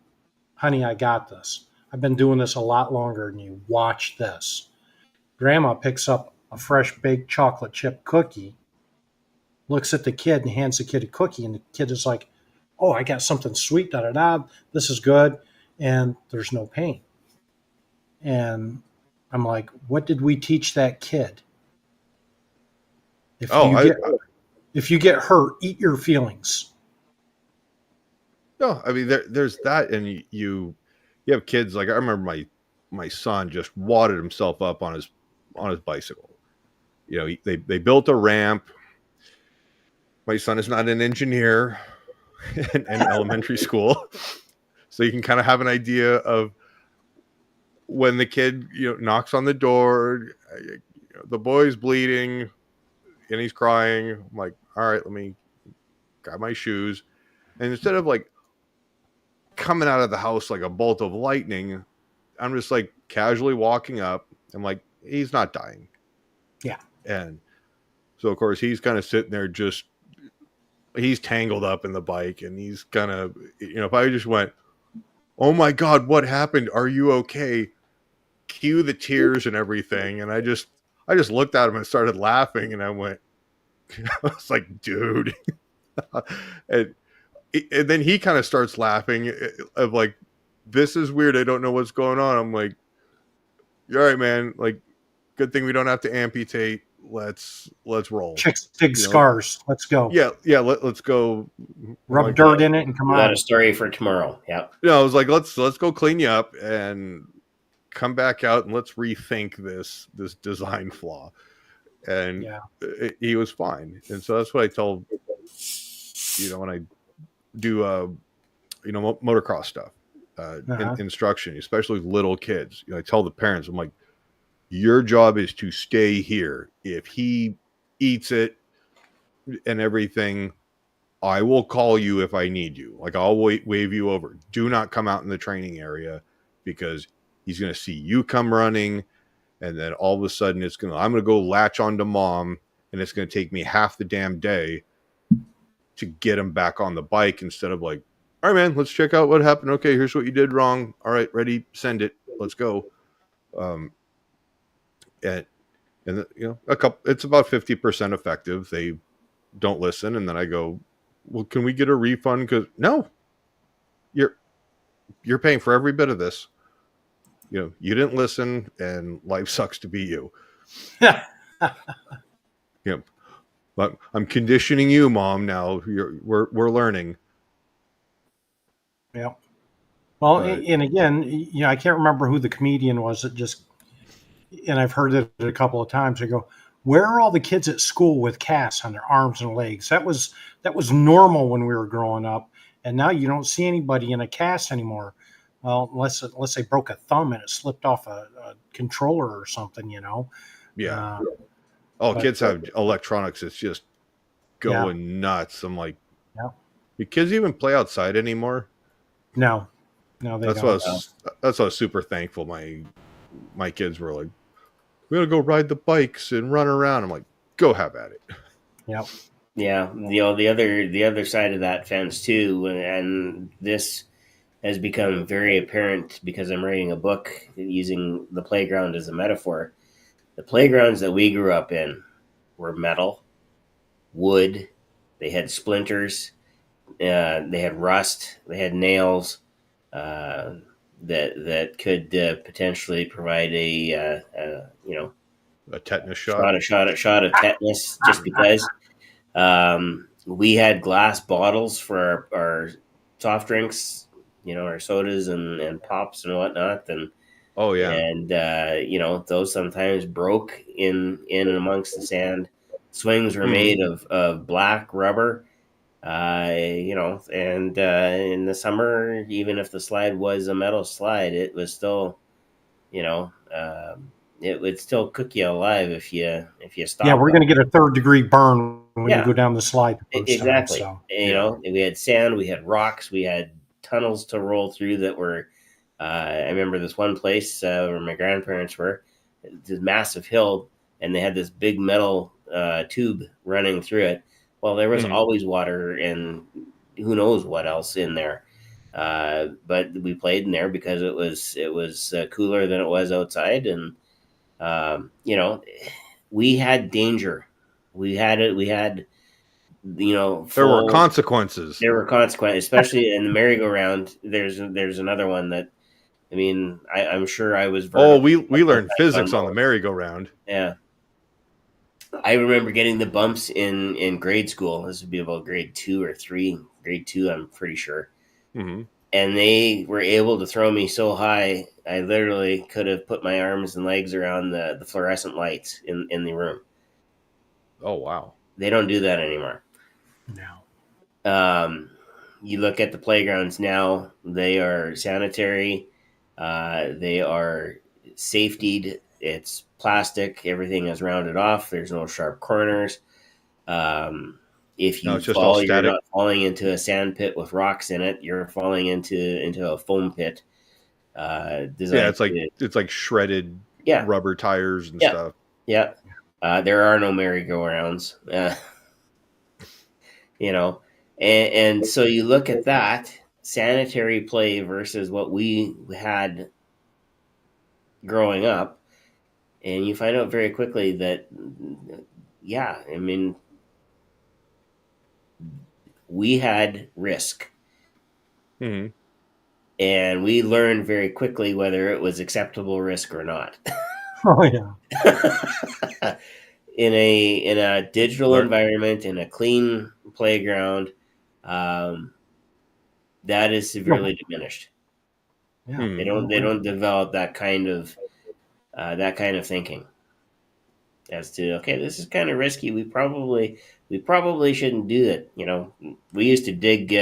honey, I got this. I've been doing this a lot longer than you. Watch this. Grandma picks up a fresh baked chocolate chip cookie, looks at the kid and hands the kid a cookie. And the kid is like, oh, I got something sweet, da-da-da. This is good. And there's no pain. And I'm like, what did we teach that kid? If you get hurt, eat your feelings. No, I mean there's that, and you have kids like I remember my son just wadded himself up on his bicycle. They built a ramp. My son is not an engineer in elementary school, so you can kind of have an idea of when the kid knocks on the door. the boy's bleeding and he's crying. I'm like, all right, let me grab my shoes. And instead of like coming out of the house like a bolt of lightning, I'm just like casually walking up. I'm like, he's not dying. Yeah. And so, of course, he's kind of sitting there he's tangled up in the bike and he's kind of, if I just went, oh my God, what happened? Are you okay? Cue the tears and everything. And I just looked at him and started laughing and I went, I was like, dude. and, and then he kind of starts laughing of like, this is weird. I don't know what's going on. I'm like, you're all right, man. Like, good thing we don't have to amputate. Let's roll. Chicks dig scars. Let's go. Yeah. Let's go. Rub like, dirt in it and come We got on. a story for tomorrow. Yep. I was like, let's go clean you up and come back out and let's rethink this design flaw. And he was fine. And so that's what I tell, when I do, motocross stuff, instruction, especially with little kids. I tell the parents, I'm like, your job is to stay here. If he eats it and everything, I will call you if I need you. Like, I'll wave you over. Do not come out in the training area because he's going to see you come running. And then all of a sudden I'm going to go latch onto mom and it's going to take me half the damn day to get him back on the bike instead of like, all right, man, let's check out what happened. Okay, here's what you did wrong. All right, ready, send it. Let's go. And it's about 50% effective. They don't listen. And then I go, well, can we get a refund? Because no, you're paying for every bit of this. You didn't listen and life sucks to be you. But I'm conditioning you, mom. Now we're learning. Yeah. Well, and again, I can't remember who the comedian was that and I've heard it a couple of times. I go, where are all the kids at school with casts on their arms and legs? That was normal when we were growing up. And now you don't see anybody in a cast anymore. Well, unless they broke a thumb and it slipped off a controller or something, Yeah. Kids have electronics. It's just going nuts. I'm like, do kids even play outside anymore? No, they don't. That's why I was super thankful. My kids were like, we're going to go ride the bikes and run around. I'm like, go have at it. Yep. Yeah. The other side of that fence too, and this has become very apparent because I'm writing a book using the playground as a metaphor. The playgrounds that we grew up in were metal, wood, they had splinters, they had rust, they had nails that could potentially provide a tetanus shot. A shot of tetanus just because. We had glass bottles for our soft drinks, our sodas and pops and whatnot, and those sometimes broke in and amongst the sand. Swings were made of black rubber, and in the summer, even if the slide was a metal slide, it was still, it would still cook you alive if you stopped. Yeah, we're going to get a 3rd-degree burn when you go down the slide. Exactly. Time, so. We had sand, we had rocks, we had tunnels to roll through that were. I remember this one place where my grandparents were. This massive hill, and they had this big metal tube running through it. Well, there was always water and who knows what else in there. But we played in there because it was cooler than it was outside, and we had danger. We had it. We had, there were consequences. There were consequences, especially in the merry-go-round. There's another one that, I'm sure I was. We learned physics on the merry-go-round. Yeah. I remember getting the bumps in grade school. This would be about grade 2 or 3. Grade 2, I'm pretty sure. Mm-hmm. And they were able to throw me so high, I literally could have put my arms and legs around the fluorescent lights in the room. Oh, wow. They don't do that anymore. No. You look at the playgrounds now, they are sanitary. They are safetied it's plastic. Everything is rounded off. There's no sharp corners. If No, you it's just all fall, you're static. not falling into a sand pit with rocks in it. You're falling into a foam pit. Yeah, Designed to, it's like shredded yeah, rubber tires and yeah, stuff. yeah. There are no merry-go-rounds. You know, and so you look at that sanitary play versus what we had growing up, and you find out very quickly that, yeah, I mean, we had risk, Hmm. and we learned very quickly whether it was acceptable risk or not. Oh yeah. In a digital Right. environment, in a clean playground, um, that is severely diminished. Yeah. Hmm. They don't develop that kind of thinking as to, okay, this is kind of risky. We probably shouldn't do it. We used to dig.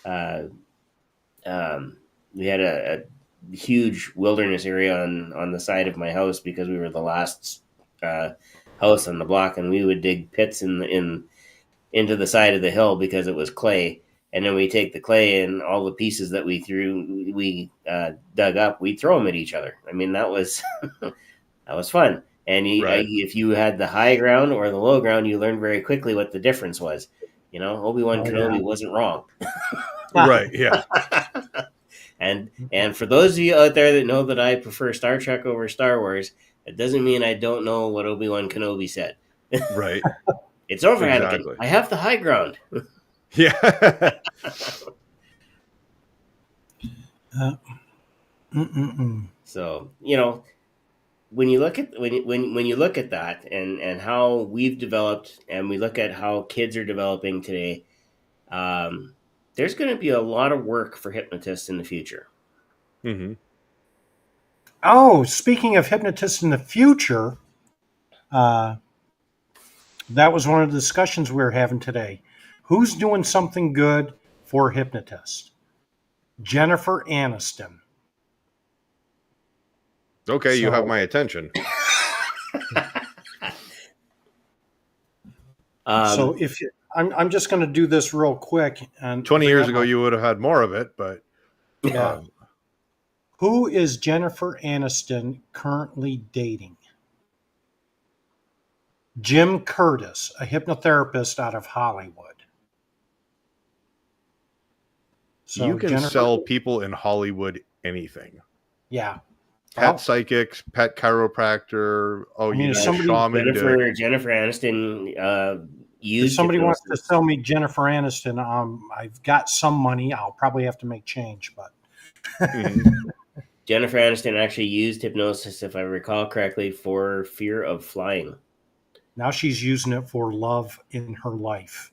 Uh, um, we had a huge wilderness area on the side of my house because we were the last house on the block, and we would dig pits in into the side of the hill because it was clay. And then we take the clay and all the pieces that we dug up, we'd throw them at each other. I mean, that was that was fun. And Right. if you had the high ground or the low ground, you learned very quickly what the difference was. Obi-Wan Oh Kenobi wasn't wrong. Right. Yeah. And for those of you out there that know that I prefer Star Trek over Star Wars, it doesn't mean I don't know what Obi-Wan Kenobi said. Right. It's over, Anakin. Exactly. I have the high ground. Yeah. So when you look at when you look at that and how we've developed, and we look at how kids are developing today, there's going to be a lot of work for hypnotists in the future. Hmm. Oh, speaking of hypnotists in the future, uh, that was one of the discussions we were having today. Who's doing something good for hypnotists? Jennifer Aniston. Okay, you have So, my attention. so if you, I'm just going to do this real quick and 20 bring years up ago, my- you would have had more of it, but yeah. Who is Jennifer Aniston currently dating? Jim Curtis, a hypnotherapist out of Hollywood. So you can Jennifer, sell people in Hollywood anything. yeah. Pet Well, psychics, pet chiropractor. Oh, I mean, you if need a somebody- shaman. Jennifer Aniston if used somebody wants to hypnosis. sell me Jennifer Aniston, I've got some money. I'll probably have to make change, but Mhm. Jennifer Aniston actually used hypnosis, if I recall correctly, for fear of flying. now she's using it for love in her life.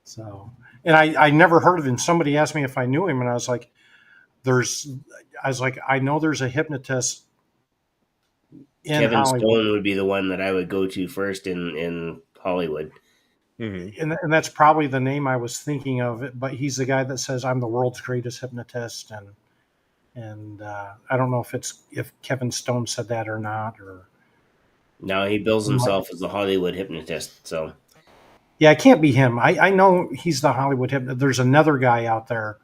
So, and I never heard of him. Somebody asked me if I knew him, and I was like, I know there's a hypnotist in Kevin Hollywood, Stone would be the one that I would go to first in Hollywood. Mhm. and that's probably the name I was thinking of. But he's the guy that says I'm the world's greatest hypnotist, and I don't know if Kevin Stone said that or not, or Now he bills himself as a Hollywood hypnotist. So yeah, it can't be him. I know he's the Hollywood hypnotist. There's another guy out there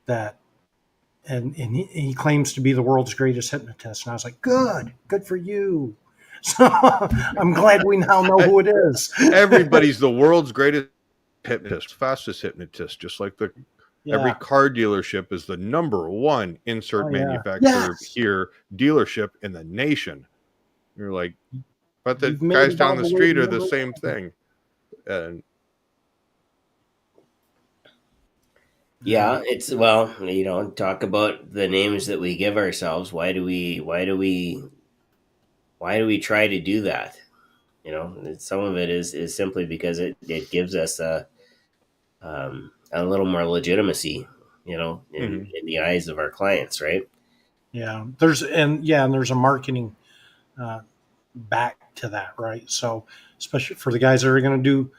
that. And he claims to be the world's greatest hypnotist. And I was like, good for you. So I'm glad we now know who it is. Everybody's the world's greatest hypnotist, fastest hypnotist, just like every Yeah. car dealership is the number one insert Oh, yeah. manufacturer Yes. here dealership in the nation. You're like, but the You've made guys it down all the the way street to are the number same one. thing. And yeah, it's talk about the names that we give ourselves. Why do we try to do that? Some of it is simply because it gives us a little more legitimacy, in the eyes of our clients, right? Yeah. There's a marketing back to that, right? So especially for the guys that are going to do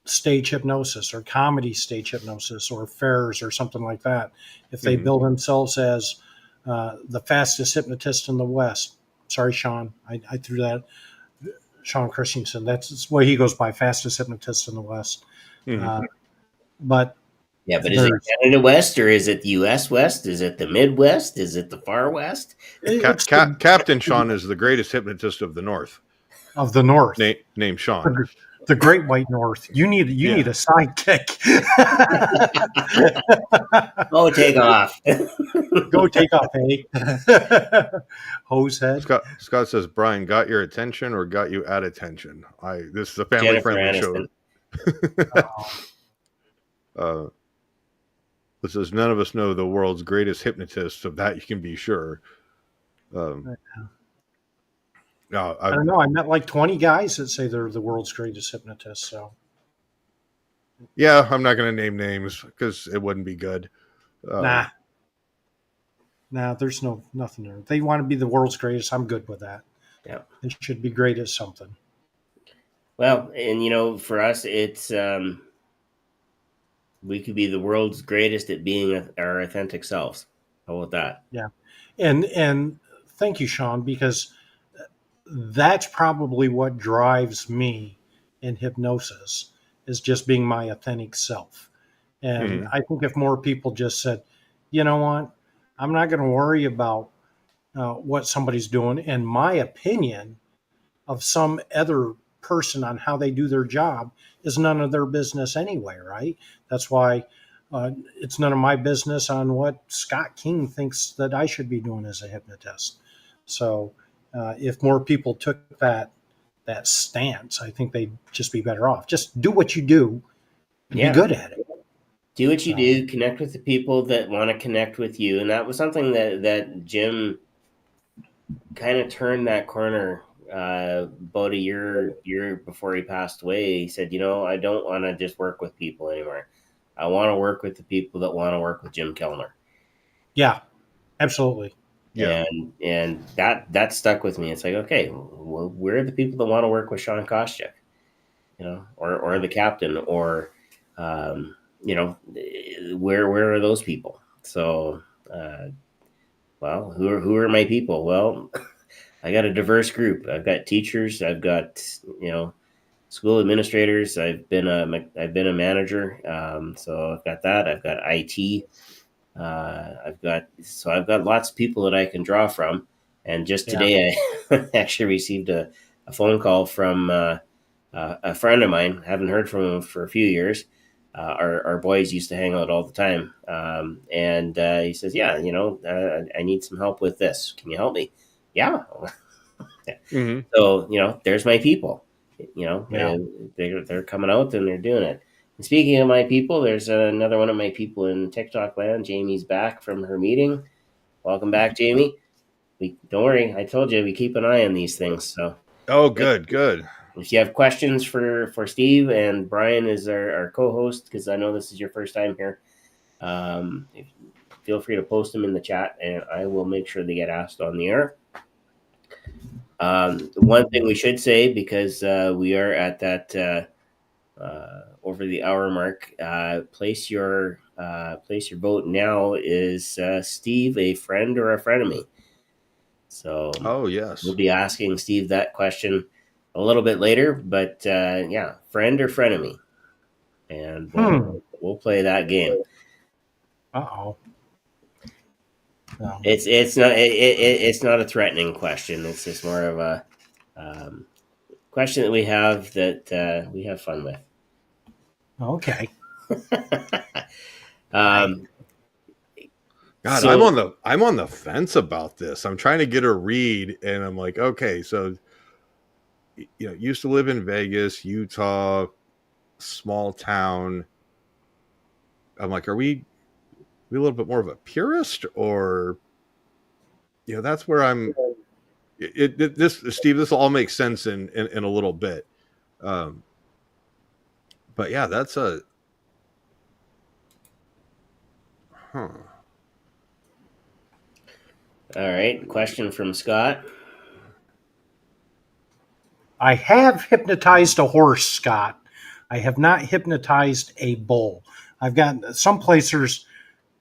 stage hypnosis or comedy stage hypnosis or fairs or something like that, if they bill themselves as the fastest hypnotist in the West. Sorry, Sean, I threw that. Sean Christensen, that's what he goes by, fastest hypnotist in the West. But yeah, but is it Canada West or is it the U.S. West? Is it the Midwest? Is it the Far West? Captain Shawn is the greatest hypnotist of the North. Of the North, named Shawn. The Great White North. You need a sidekick. Go take off. Go take off, eh? Hosehead. Scott says, Brian, got your attention or got you at attention? This is a family-friendly show. It says, none of us know the world's greatest hypnotist, of that you can be sure. I don't know. I met like 20 guys that say they're the world's greatest hypnotist. So, yeah, I'm not going to name names because it wouldn't be good. Nah, there's nothing there. They want to be the world's greatest. I'm good with that. Yeah, they should be great at something. Well, and for us, it's we could be the world's greatest at being our authentic selves. How about that? Yeah, and thank you, Sean, because that's probably what drives me in hypnosis, is just being my authentic self. And I think if more people just said, you know what, I'm not going to worry about what somebody's doing, and my opinion of some other person on how they do their job is none of their business anyway, right? That's why it's none of my business on what Scott King thinks that I should be doing as a hypnotist. So if more people took that stance, I think they'd just be better off. Just do what you do and be good at it. Do what you do, connect with the people that want to connect with you. And that was something that Jim kind of turned that corner about a year before he passed away. He said, I don't want to just work with people anymore. I want to work with the people that want to work with Jim Kellner. Yeah, absolutely. Yeah. And that stuck with me. It's like, okay, well, where are the people that want to work with Shawn Kostiuk, or the captain, or, where are those people? So, well, who are my people? Well, I got a diverse group. I've got teachers. I've got, school administrators. I've been a manager. So I've got that. I've got IT. I've got lots of people that I can draw from. And just today, I actually received a phone call from a friend of mine. Haven't heard from him for a few years. Our boys used to hang out all the time. And he says, yeah, I need some help with this. Can you help me? Yeah. So, there's my people, they're coming out and they're doing it. And speaking of my people, there's another one of my people in TikTok land. Jamie's back from her meeting. Welcome back, Jamie. Don't worry. I told you we keep an eye on these things. So, good. If you have questions for Steve, and Brian is our co-host, because I know this is your first time here, feel free to post them in the chat, and I will make sure they get asked on the air. One thing we should say, because we are at that over the hour mark, place your vote now. Is Steve a friend or a frenemy? So, yes, we'll be asking Steve that question a little bit later, but friend or frenemy, and we'll play that game. No. It's not a threatening question. It's just more of a question that we have that we have fun with. Okay. God, so, I'm on the fence about this. I'm trying to get a read, and I'm like, okay, so used to live in Vegas, Utah, small town. I'm like, are we a little bit more of a purist, or that's where I'm. Steve, this will all make sense in a little bit. But yeah, that's a. All right. Question from Scott. I have hypnotized a horse, Scott, I have not hypnotized a bull. I've got some places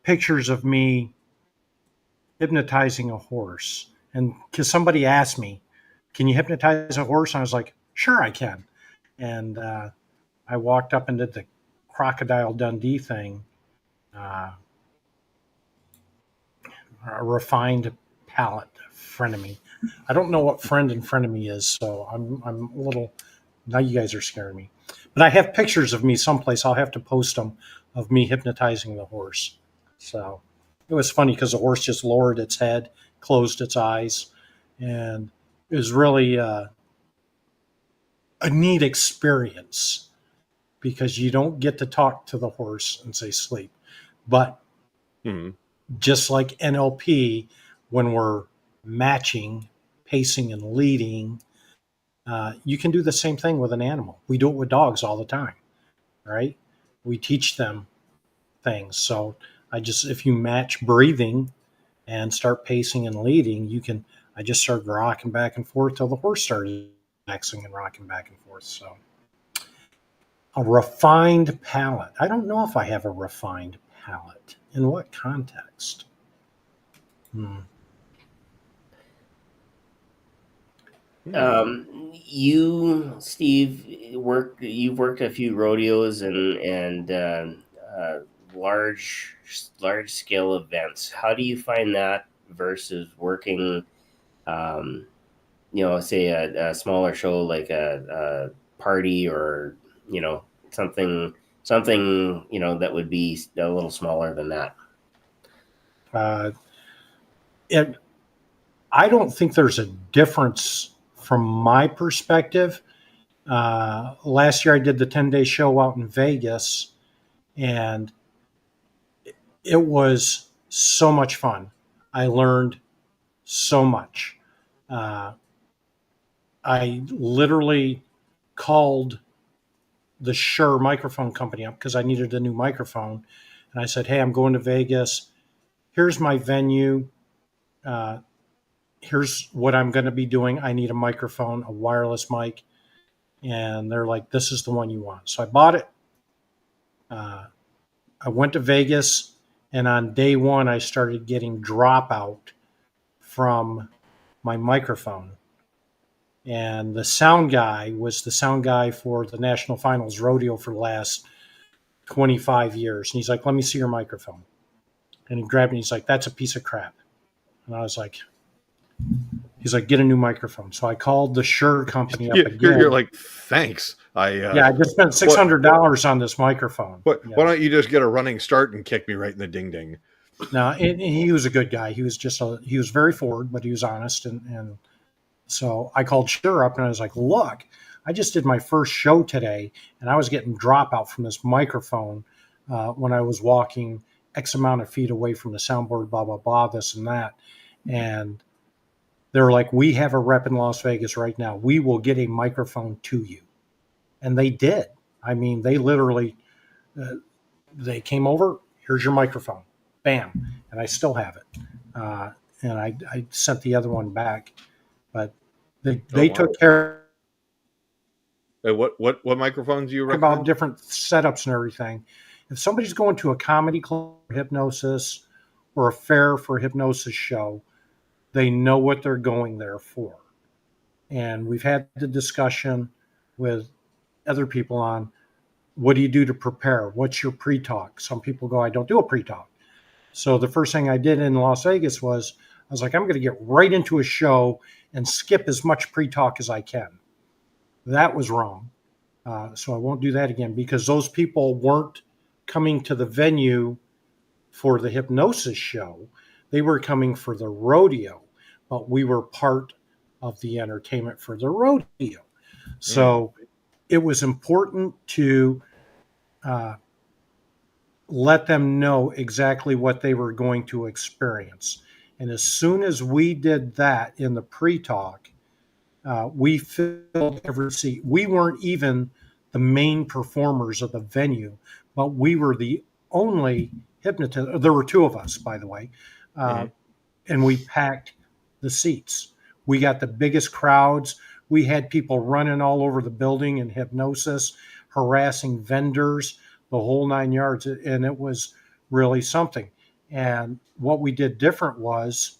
pictures of me hypnotizing a horse. And because somebody asked me, can you hypnotize a horse? And I was like, sure, I can. And I walked up and did the Crocodile Dundee thing, a refined palate frenemy. I don't know what friend and frenemy is, so I'm a little, now you guys are scaring me. But I have pictures of me someplace. I'll have to post them of me hypnotizing the horse. So it was funny because the horse just lowered its head, closed its eyes, and it was really a neat experience because you don't get to talk to the horse and say sleep. But just like NLP, when we're matching, pacing, and leading, you can do the same thing with an animal. We do it with dogs all the time, right? We teach them things. So if you match breathing and start pacing and leading, I just started rocking back and forth till the horse started relaxing and rocking back and forth. So a refined palate. I don't know if I have a refined palate. In what context? You, Steve, you've worked a few rodeos and large scale events. How do you find that versus working, say a smaller show like a party or something that would be a little smaller than that? I don't think there's a difference from my perspective. Last year I did the 10-day show out in Vegas, and it was so much fun. I learned so much. I literally called the Shure microphone company up because I needed a new microphone. And I said, hey, I'm going to Vegas. Here's my venue. Here's what I'm going to be doing. I need a microphone, a wireless mic. And they're like, this is the one you want. So I bought it. I went to Vegas, and on day one, I started getting dropout from my microphone. And the sound guy was the sound guy for the National Finals Rodeo for the last 25 years. And he's like, let me see your microphone. And he grabbed me. He's like, that's a piece of crap. And I was like, he's like, get a new microphone. So I called the Shure company up again. You're like, thanks. I just spent $600 on this microphone. Why don't you just get a running start and kick me right in the ding ding? No, and he was a good guy. He was he was very forward, but he was honest. And so I called Shure up and I was like, look, I just did my first show today and I was getting dropout from this microphone when I was walking X amount of feet away from the soundboard, blah, blah, blah, this and that. And they're like, we have a rep in Las Vegas right now. We will get a microphone to you. And they did. I mean, they literally, they came over, here's your microphone. Bam. And I still have it. And I sent the other one back. But they took care what microphones do you recommend? About different setups and everything. If somebody's going to a comedy club for hypnosis or a fair for a hypnosis show, they know what they're going there for. And we've had the discussion with other people on what do you do to prepare? What's your pre-talk? Some people go, I don't do a pre-talk. So the first thing I did in Las Vegas was, I was like, I'm going to get right into a show and skip as much pre-talk as I can. That was wrong. So I won't do that again because those people weren't coming to the venue for the hypnosis show. They were coming for the rodeo, but we were part of the entertainment for the rodeo. So it was important to let them know exactly what they were going to experience. And as soon as we did that in the pre-talk, we filled every seat. We weren't even the main performers of the venue, but we were the only hypnotist. There were two of us, by the way, and we packed the seats. We got the biggest crowds. We had people running all over the building in hypnosis harassing vendors, the whole 9 yards. And it was really something. And what we did different was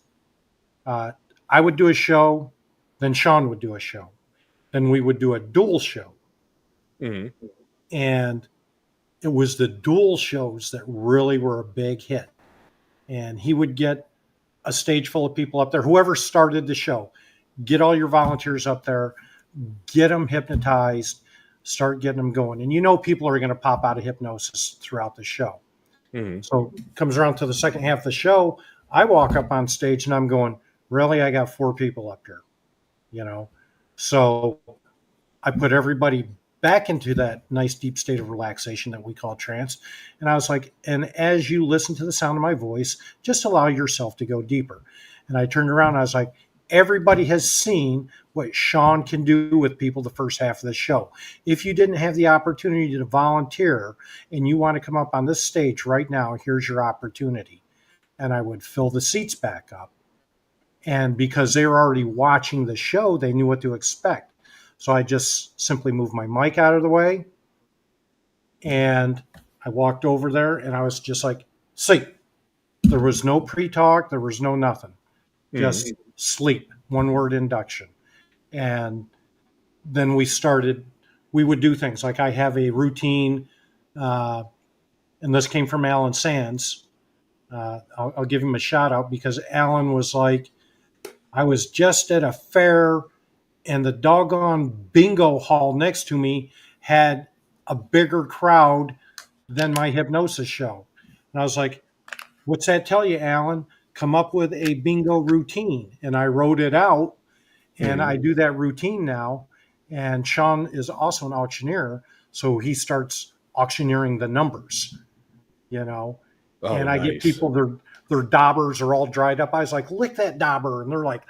I would do a show, then Shawn would do a show. Then we would do a dual show. Mm-hmm. And it was the dual shows that really were a big hit. And he would get a stage full of people up there, whoever started the show, get all your volunteers up there, get them hypnotized, start getting them going. And you know people are going to pop out of hypnosis throughout the show. Mm-hmm. So it comes around to the second half of the show, I walk up on stage and I'm going, really? I got 4 people up here, you know? So I put everybody back into that nice deep state of relaxation that we call trance. And I was like, and as you listen to the sound of my voice, just allow yourself to go deeper. And I turned around and I was like, everybody has seen what Shawn can do with people the first half of the show. If you didn't have the opportunity to volunteer and you want to come up on this stage right now, here's your opportunity. And I would fill the seats back up. And because they were already watching the show, they knew what to expect. So I just simply moved my mic out of the way and I walked over there and I was just like, sleep. There was no pre-talk. There was no nothing. Just sleep. One word induction. And then we would do things like I have a routine, and this came from Alan Sands. I'll give him a shout out because Alan was like, I was just at a fair and the doggone bingo hall next to me had a bigger crowd than my hypnosis show. And I was like, what's that tell you, Alan? Come up with a bingo routine. And I wrote it out, and I do that routine now. And Shawn is also an auctioneer, so he starts auctioneering the numbers, you know. Oh, and I get people, their daubers are all dried up. I was like, lick that dauber. And they're like,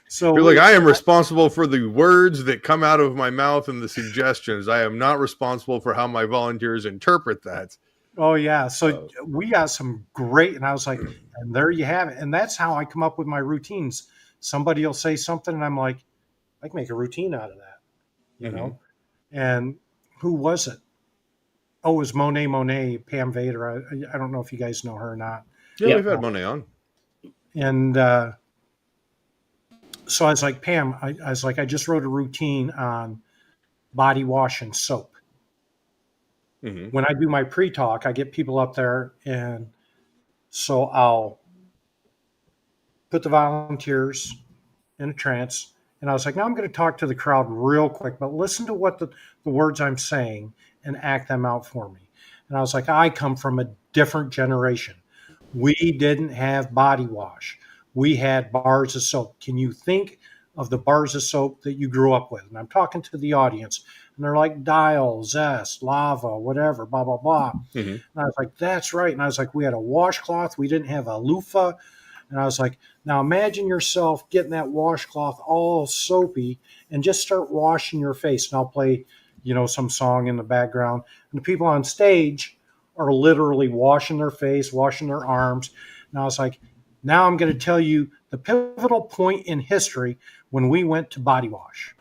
so you're like, I am responsible for the words that come out of my mouth and the suggestions. I am not responsible for how my volunteers interpret that. Oh yeah. So we got some great, and I was like, and there you have it. And that's how I come up with my routines. Somebody will say something and I'm like, I can make a routine out of that, you know? And who was it? Oh, it was Monet, Pam Vader. I don't know if you guys know her or not. Yeah, we've had Monet on. And so I was like, Pam, I was like, I just wrote a routine on body wash and soap. When I do my pre-talk, I get people up there, and so I'll put the volunteers in a trance. And I was like, now I'm going to talk to the crowd real quick, but listen to what the words I'm saying and act them out for me. And I was like, I come from a different generation. We didn't have body wash. We had bars of soap. Can you think of the bars of soap that you grew up with? And I'm talking to the audience, and they're like Dial, Zest, Lava, whatever, blah, blah, blah. And I was like, that's right. And I was like, we had a washcloth. We didn't have a loofah. And I was like, now imagine yourself getting that washcloth all soapy and just start washing your face. And I'll play, you know, some song in the background. And the people on stage are literally washing their face, washing their arms. And I was like, now I'm going to tell you the pivotal point in history when we went to body wash.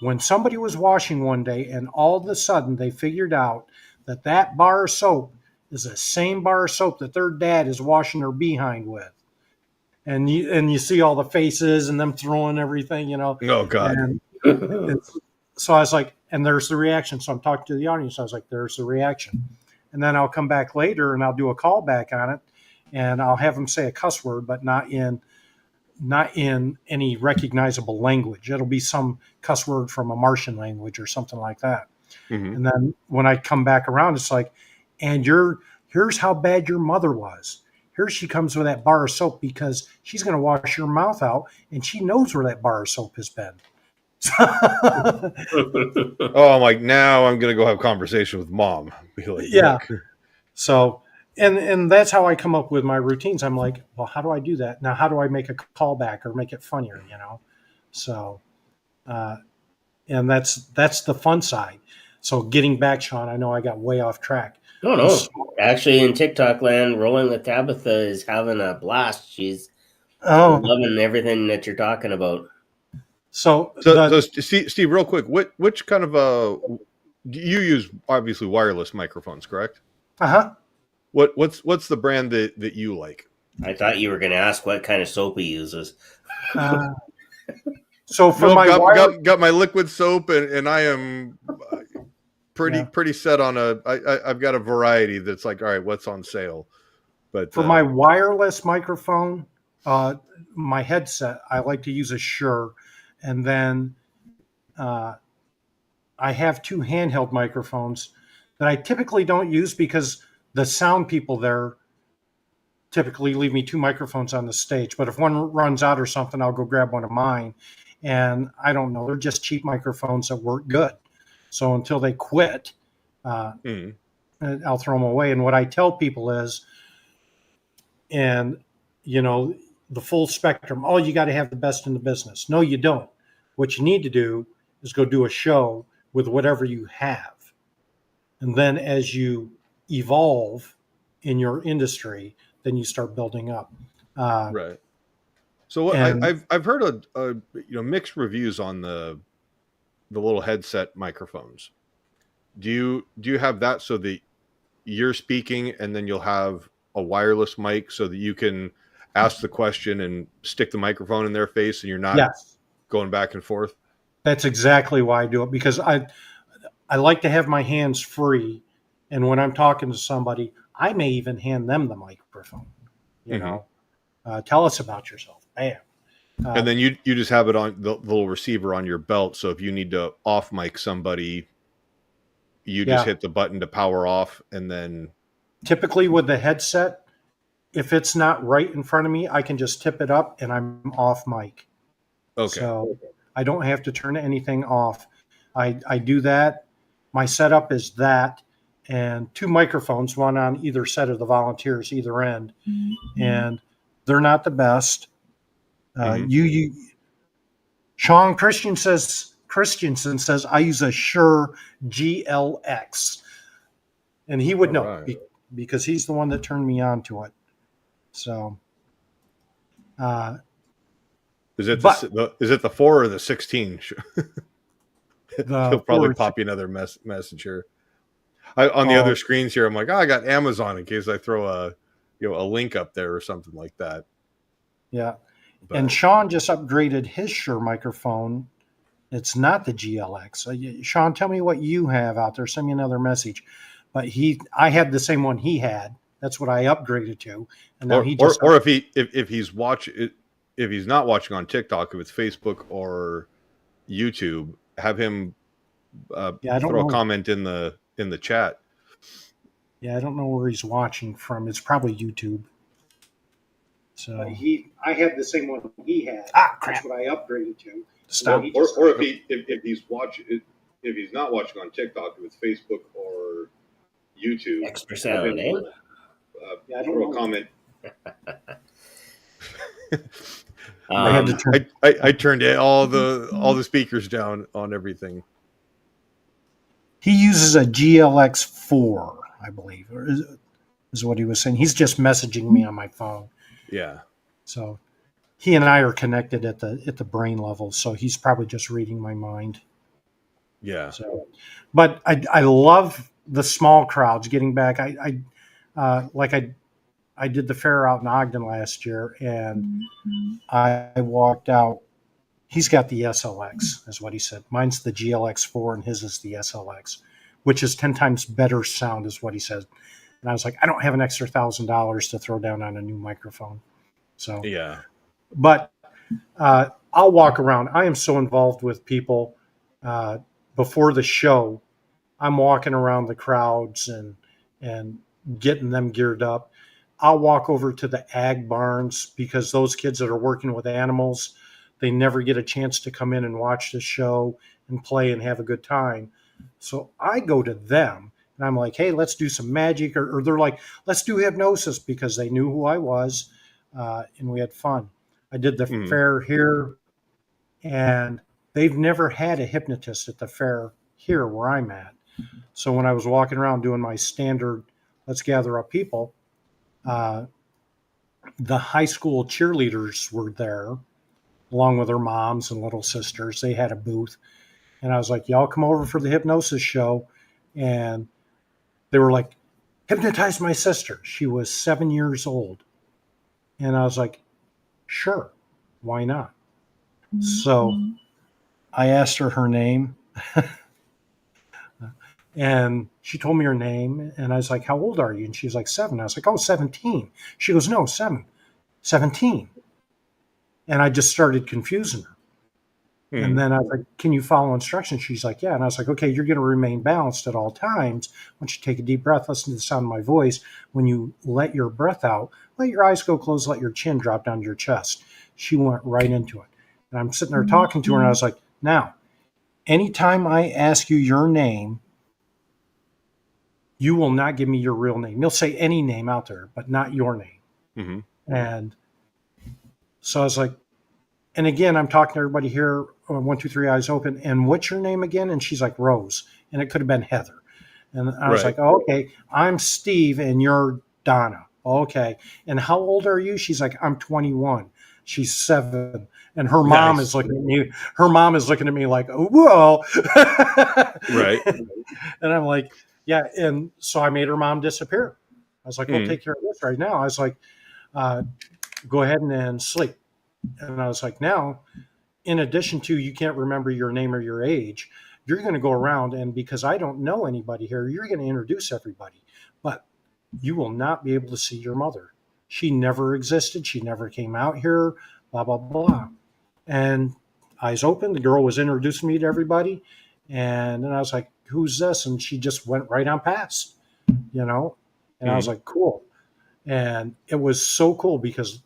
When somebody was washing one day and all of a sudden they figured out that that bar of soap is the same bar of soap that their dad is washing their behind with. And you see all the faces and them throwing everything, you know. Oh, God. And so I was like, and there's the reaction. So I'm talking to the audience. I was like, there's the reaction. And then I'll come back later and I'll do a callback on it. And I'll have them say a cuss word, but not in any recognizable language. It'll be some cuss word from a Martian language or something like that. And then when I come back around, it's like, and here's how bad your mother was. Here she comes with that bar of soap because she's going to wash your mouth out, and she knows where that bar of soap has been. Oh, I'm like, now I'm going to go have a conversation with mom. Be like, yeah. So, and that's how I come up with my routines. I'm like, well, how do I do that? Now, how do I make a callback or make it funnier, you know? So, and that's the fun side. So getting back, Shawn, I know I got way off track. No. Actually, in TikTok land, Rolling with Tabitha is having a blast. She's loving everything that you're talking about. So Steve, real quick, which kind of you use obviously wireless microphones, correct? What's the brand that you like? I thought you were going to ask what kind of soap he uses. So for got my liquid soap, and I am pretty set on I've got a variety that's like, all right, what's on sale? But for my wireless microphone, my headset, I like to use a Shure, and then I have two handheld microphones that I typically don't use because the sound people there typically leave me two microphones on the stage. But if one runs out or something, I'll go grab one of mine. And I don't know, they're just cheap microphones that work good. So until they quit, I'll throw them away. And what I tell people is, and the full spectrum, oh, you got to have the best in the business. No, you don't. What you need to do is go do a show with whatever you have. And then as you evolve in your industry, then you start building up. Right. So I've heard mixed reviews on the little headset microphones. Do you have that so that you're speaking and then you'll have a wireless mic so that you can ask the question and stick the microphone in their face and you're not going back and forth? That's exactly why I do it, because I like to have my hands free, and when I'm talking to somebody, I may even hand them the microphone. Tell us about yourself. Bam. And then you just have it on the little receiver on your belt, so if you need to off mic somebody, you just hit the button to power off, and then typically with the headset, if it's not right in front of me, I can just tip it up and I'm off mic. Okay. So I don't have to turn anything off. I do that. My setup is that, and two microphones, one on either set of the volunteers, either end. And they're not the best. Shawn Christensen says I use a Shure GLX, and he would know because he's the one that turned me on to it. So, is it the 4 or the 16? He'll probably pop you another message here. On the other screens here, I'm like, I got Amazon in case I throw a link up there or something like that. Yeah. And Shawn just upgraded his Shure microphone. It's not the GLX. Shawn, tell me what you have out there. Send me another message. But I had the same one he had. That's what I upgraded to. And now if he's not watching on TikTok, if it's Facebook or YouTube, have him throw a comment in the chat. Yeah, I don't know where he's watching from. It's probably YouTube. So I had the same one he had. Crap. That's what I upgraded to. Stop. Or if he's not watching on TikTok, if it's Facebook or YouTube, extra sound, throw a comment. I had to turn. I turned all the speakers down on everything. He uses a GLX 4, I believe, or is what he was saying. He's just messaging me on my phone. Yeah. So he and I are connected at the brain level, so he's probably just reading my mind. Yeah. So, but I love the small crowds. Getting back, I did the fair out in Ogden last year, and I walked out. He's got the SLX, is what he said. Mine's the GLX4, and his is the SLX, which is 10 times better sound, is what he said. And I was like, I don't have an extra $1,000 to throw down on a new microphone. So yeah. But I'll walk around. I am so involved with people. Before the show, I'm walking around the crowds and getting them geared up. I'll walk over to the ag barns because those kids that are working with animals, they never get a chance to come in and watch the show and play and have a good time. So I go to them and I'm like, hey, let's do some magic. Or they're like, let's do hypnosis, because they knew who I was, and we had fun. I did the fair here, and they've never had a hypnotist at the fair here where I'm at. So when I was walking around doing my standard, let's gather up people, the high school cheerleaders were there. along with her moms and little sisters. They had a booth. And I was like, y'all come over for the hypnosis show. And they were like, hypnotize my sister. She was 7 years old. And I was like, sure, why not? So I asked her name. And she told me her name. And I was like, how old are you? And she's like, 7. I was like, oh, 17. She goes, no, 7. 17. And I just started confusing her. And then I was like, can you follow instructions? She's like, yeah. And I was like, okay, you're going to remain balanced at all times. Once you take a deep breath, listen to the sound of my voice. When you let your breath out, let your eyes go closed, let your chin drop down to your chest. She went right into it. And I'm sitting there talking to her, and I was like, now, anytime I ask you your name, you will not give me your real name. You'll say any name out there, but not your name. Mm-hmm. And so I was like, and again, I'm talking to everybody here, 1, 2, 3, eyes open. And what's your name again? And she's like, Rose. And it could have been Heather. And I was like, oh, okay, I'm Steve and you're Donna. Okay. And how old are you? She's like, I'm 21. She's 7. And her mom is looking at me. Her mom is looking at me like, oh, whoa. Right. And I'm like, yeah. And so I made her mom disappear. I was like, we'll take care of this right now. I was like, go ahead and sleep. And I was like, now, in addition to you can't remember your name or your age, you're going to go around, and because I don't know anybody here, you're going to introduce everybody. But you will not be able to see your mother. She never existed. She never came out here, blah, blah, blah. And eyes open, the girl was introducing me to everybody. And then I was like, who's this? And she just went right on past, you know? And I was like, cool. And it was so cool because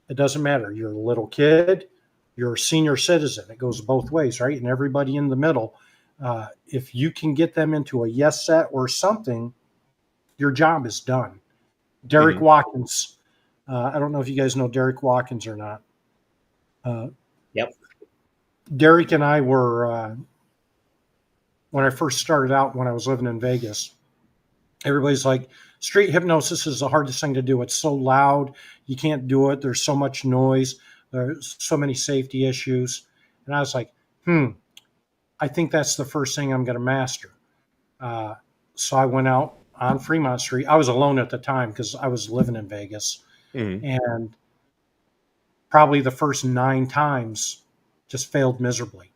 it doesn't matter. You're a little kid, you're a senior citizen. It goes both ways, right? And everybody in the middle, if you can get them into a yes set or something, your job is done. Derek Watkins. I don't know if you guys know Derek Watkins or not. Yep. Derek and I were, when I first started out, when I was living in Vegas, everybody's like, street hypnosis is the hardest thing to do. It's so loud. You can't do it. There's so much noise. There's so many safety issues. And I was like, I think that's the first thing I'm going to master. So I went out on Fremont Street. I was alone at the time because I was living in Vegas. And probably the first 9 times just failed miserably.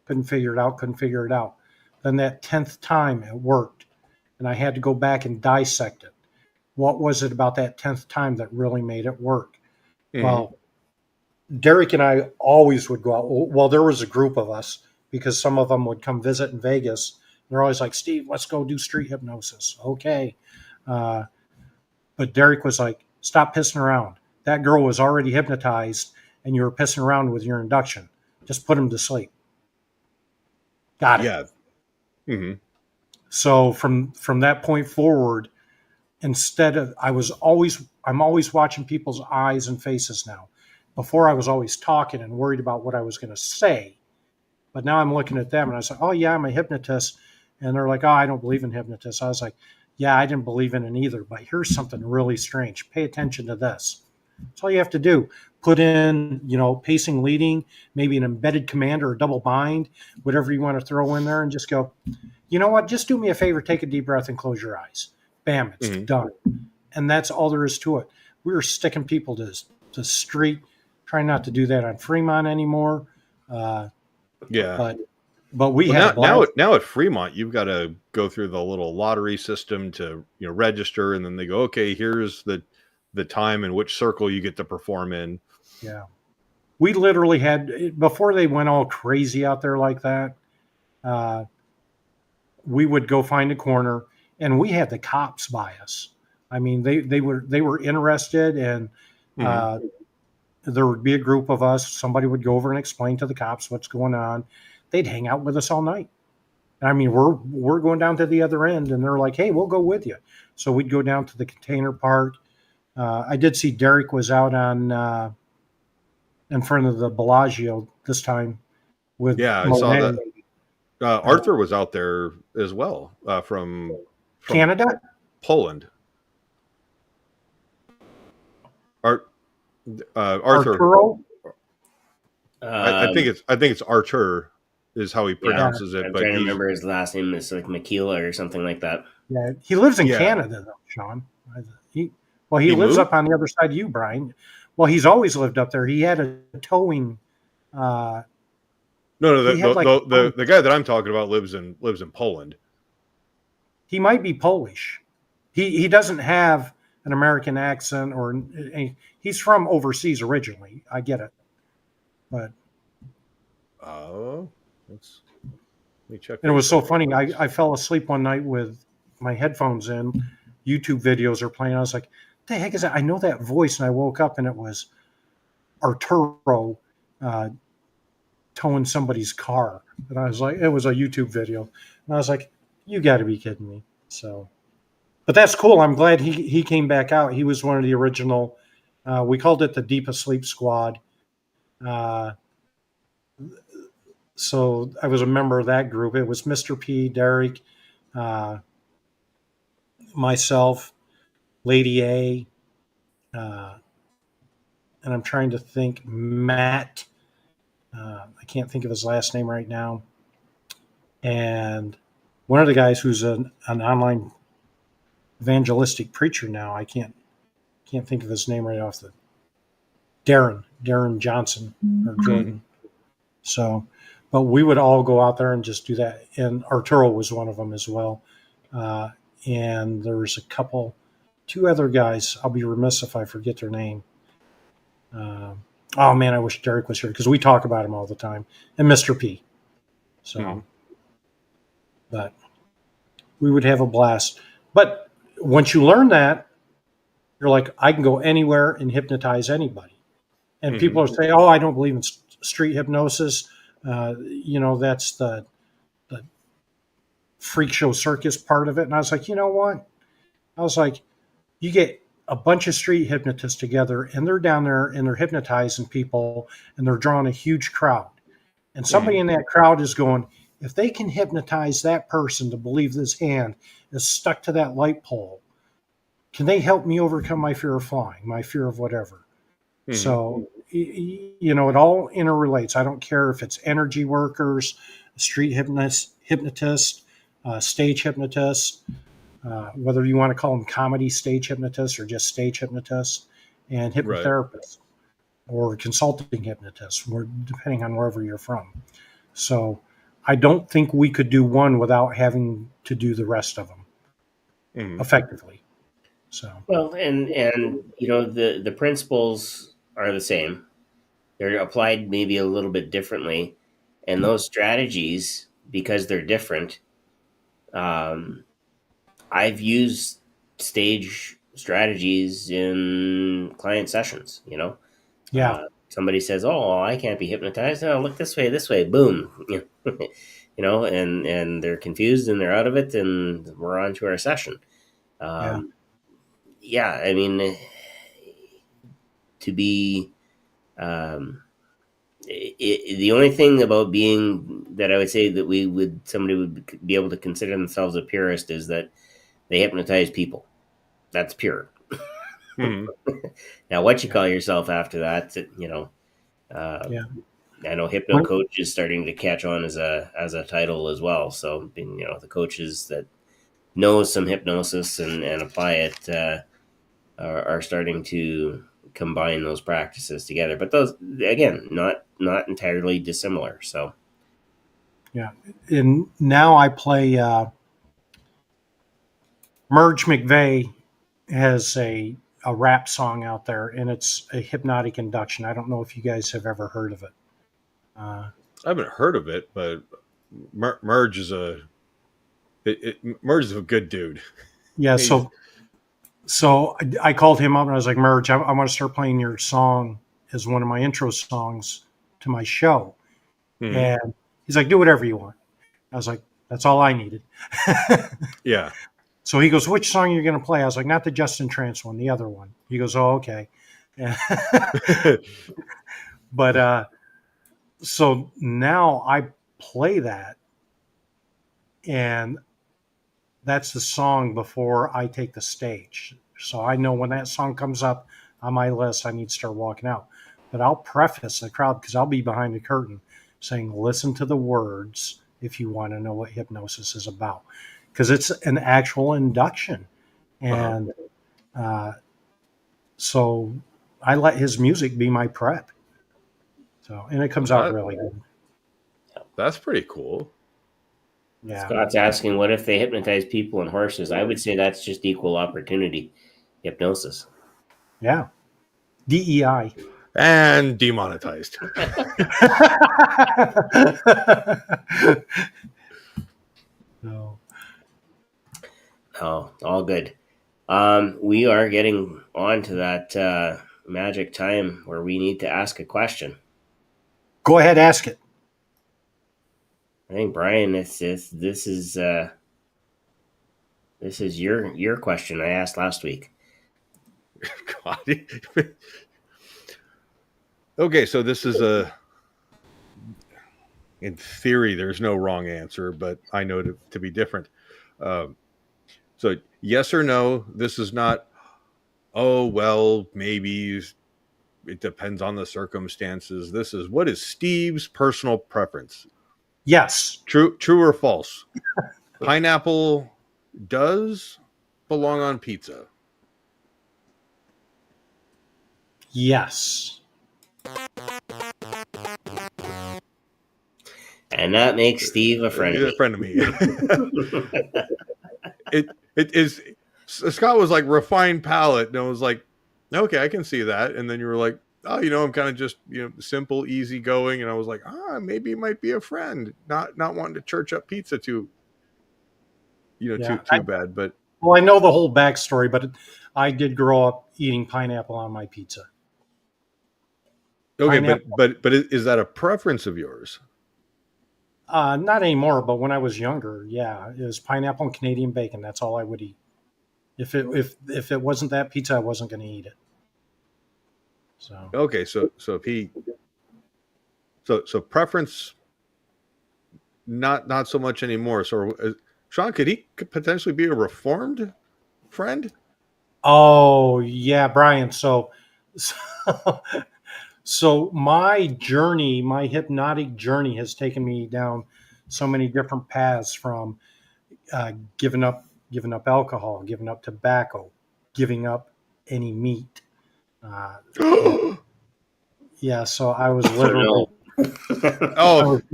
Couldn't figure it out. Then that 10th time it worked. And I had to go back and dissect it. What was it about that 10th time that really made it work? Well, Derek and I always would go out. Well, there was a group of us because some of them would come visit in Vegas. They're always like, Steve, let's go do street hypnosis. Okay. But Derek was like, stop pissing around. That girl was already hypnotized and you were pissing around with your induction. Just put him to sleep. Got it. Yeah. So from that point forward, instead of, I'm always watching people's eyes and faces now. Before I was always talking and worried about what I was going to say, but now I'm looking at them and I was like, oh yeah, I'm a hypnotist. And they're like, oh, I don't believe in hypnotists. I was like, yeah, I didn't believe in it either, but here's something really strange. Pay attention to this. That's all you have to do. Put in, pacing, leading, maybe an embedded command or a double bind, whatever you want to throw in there, and just go, you know what? Just do me a favor, take a deep breath and close your eyes. Bam, it's done. And that's all there is to it. We were sticking people to the street, trying not to do that on Fremont anymore. Yeah. But we had now at Fremont, you've got to go through the little lottery system to register, and then they go, okay, here's the time and which circle you get to perform in. Yeah. We literally had, before they went all crazy out there like that, we would go find a corner and we had the cops by us. I mean, they were interested, and there would be a group of us. Somebody would go over and explain to the cops what's going on. They'd hang out with us all night. I mean, we're going down to the other end, and they're like, hey, we'll go with you. So we'd go down to the container park. I did see Derek was out on in front of the Bellagio this time with I saw that. Arthur was out there as well from Canada, Poland. Arthur. Arturo? I think it's Archer is how he Yeah, pronounces it, I'm but trying to he's remember his last name. It's like Makila or something like that. Yeah, he lives in Yeah. Canada, though, Sean. He he He lives moved? up on the other side of you, Brian. Well, he's always lived up there. He had a towing. Uh, No, he had like a towing. the guy that I'm talking about lives in Poland. He might be Polish. He doesn't have an American accent, or he's from overseas originally. I get it, but Oh, let me check. and it was so funny. I fell asleep one night with my headphones in. YouTube videos are playing. I was like, "The heck is that?" I know that voice, and I woke up and it was Arturo uh, towing somebody's car. And I was like, it was a YouTube video. And I was like, you got to be kidding me. So, but that's cool. I'm glad he came back out. He was one of the original. We called it the Deep Asleep Squad. Uh, so I was a member of that group. It was Mr. P, Derek, uh, myself, Lady A, uh, and I'm trying to think Matt. I can't think of his last name right now. And one of the guys who's an online evangelistic preacher now, I can't think of his name right off the Darren Johnson or Jordan. So, but we would all go out there and just do that. And Arturo was one of them as well. And there was two other guys. I'll be remiss if I forget their name. Oh man, I wish Derek was here because we talk about him all the time. And Mr. P. So, but we would have a blast. But once you learn that, you're like, I can go anywhere and hypnotize anybody. And people are saying, "Oh, I don't believe in street hypnosis. That's the freak show circus part of it." And I was like, you know what? I was like, you get a bunch of street hypnotists together, and they're down there and they're hypnotizing people, and they're drawing a huge crowd. And somebody in that crowd is going, if they can hypnotize that person to believe this hand is stuck to that light pole, can they help me overcome my fear of flying, my fear of whatever? So, it all interrelates. I don't care if it's energy workers, street hypnotists, stage hypnotists, whether you want to call them comedy stage hypnotists or just stage hypnotists, and hypnotherapists or consulting hypnotists, depending on wherever you're from. So I don't think we could do one without having to do the rest of them effectively. So well, and the principles are the same. They're applied maybe a little bit differently, and those strategies, because they're different. I've used stage strategies in client sessions. Somebody says, "Oh, I can't be hypnotized. Oh, look this way, boom." And they're confused and they're out of it, and we're on to our session. I mean, to be the only thing about being that I would say that somebody would be able to consider themselves a purist is that they hypnotize people. That's pure. Now, what you call yourself after that, I know hypno coach is starting to catch on as a title as well. So, the coaches that know some hypnosis and apply it are starting to combine those practices together. But those, again, not entirely dissimilar. So, and now I play. Merge McVeigh has a rap song out there, and it's a hypnotic induction. I don't know if you guys have ever heard of it. I haven't heard of it, but Merge is Merge is a good dude. Yeah, so I called him up and I was like, Merge, I want to start playing your song as one of my intro songs to my show. And he's like, do whatever you want. I was like, that's all I needed. Yeah. So he goes, which song are you going to play? I was like, not the Justin Trance one, the other one. He goes, oh, okay. But so now I play that, and that's the song before I take the stage. So I know when that song comes up on my list, I need to start walking out. but I'll preface the crowd because I'll be behind the curtain saying, listen to the words if you want to know what hypnosis is about, because it's an actual induction. And so I let his music be my prep. So, and it comes out really good. That's pretty cool. Yeah. Scott's asking, what if they hypnotize people and horses? I would say that's just equal opportunity hypnosis. Yeah. DEI. And demonetized. No. Oh, all good. We are getting on to that magic time where we need to ask a question. Go ahead, ask it. I think Brian, this is your question I asked last week. God. Okay, so this is in theory, there's no wrong answer, but I know to be different. So yes or no, this is not, oh, well, maybe it depends on the circumstances. This is, what is Steve's personal preference? Yes. True or false? Pineapple does belong on pizza. Yes. And that makes Steve a friend A friend of me. It is. Scott was like refined palate, and I was like, okay, I can see that. And then you were like, oh, I'm kind of just simple, easy going, and I was like, maybe it might be a friend, not wanting to church up pizza too bad. But well, I know the whole backstory, but I did grow up eating pineapple on my pizza. Okay, pineapple. but is that a preference of yours? Not anymore, but when I was younger, yeah, it was pineapple and Canadian bacon. That's all I would eat. If it wasn't that pizza, I wasn't going to eat it. So okay, so if he, so preference, not so much anymore. So Shawn, could he potentially be a reformed friend? Oh yeah, Brian. So my journey, my hypnotic journey, has taken me down so many different paths, from giving up alcohol, giving up tobacco, giving up any meat. Yeah, so I was literally.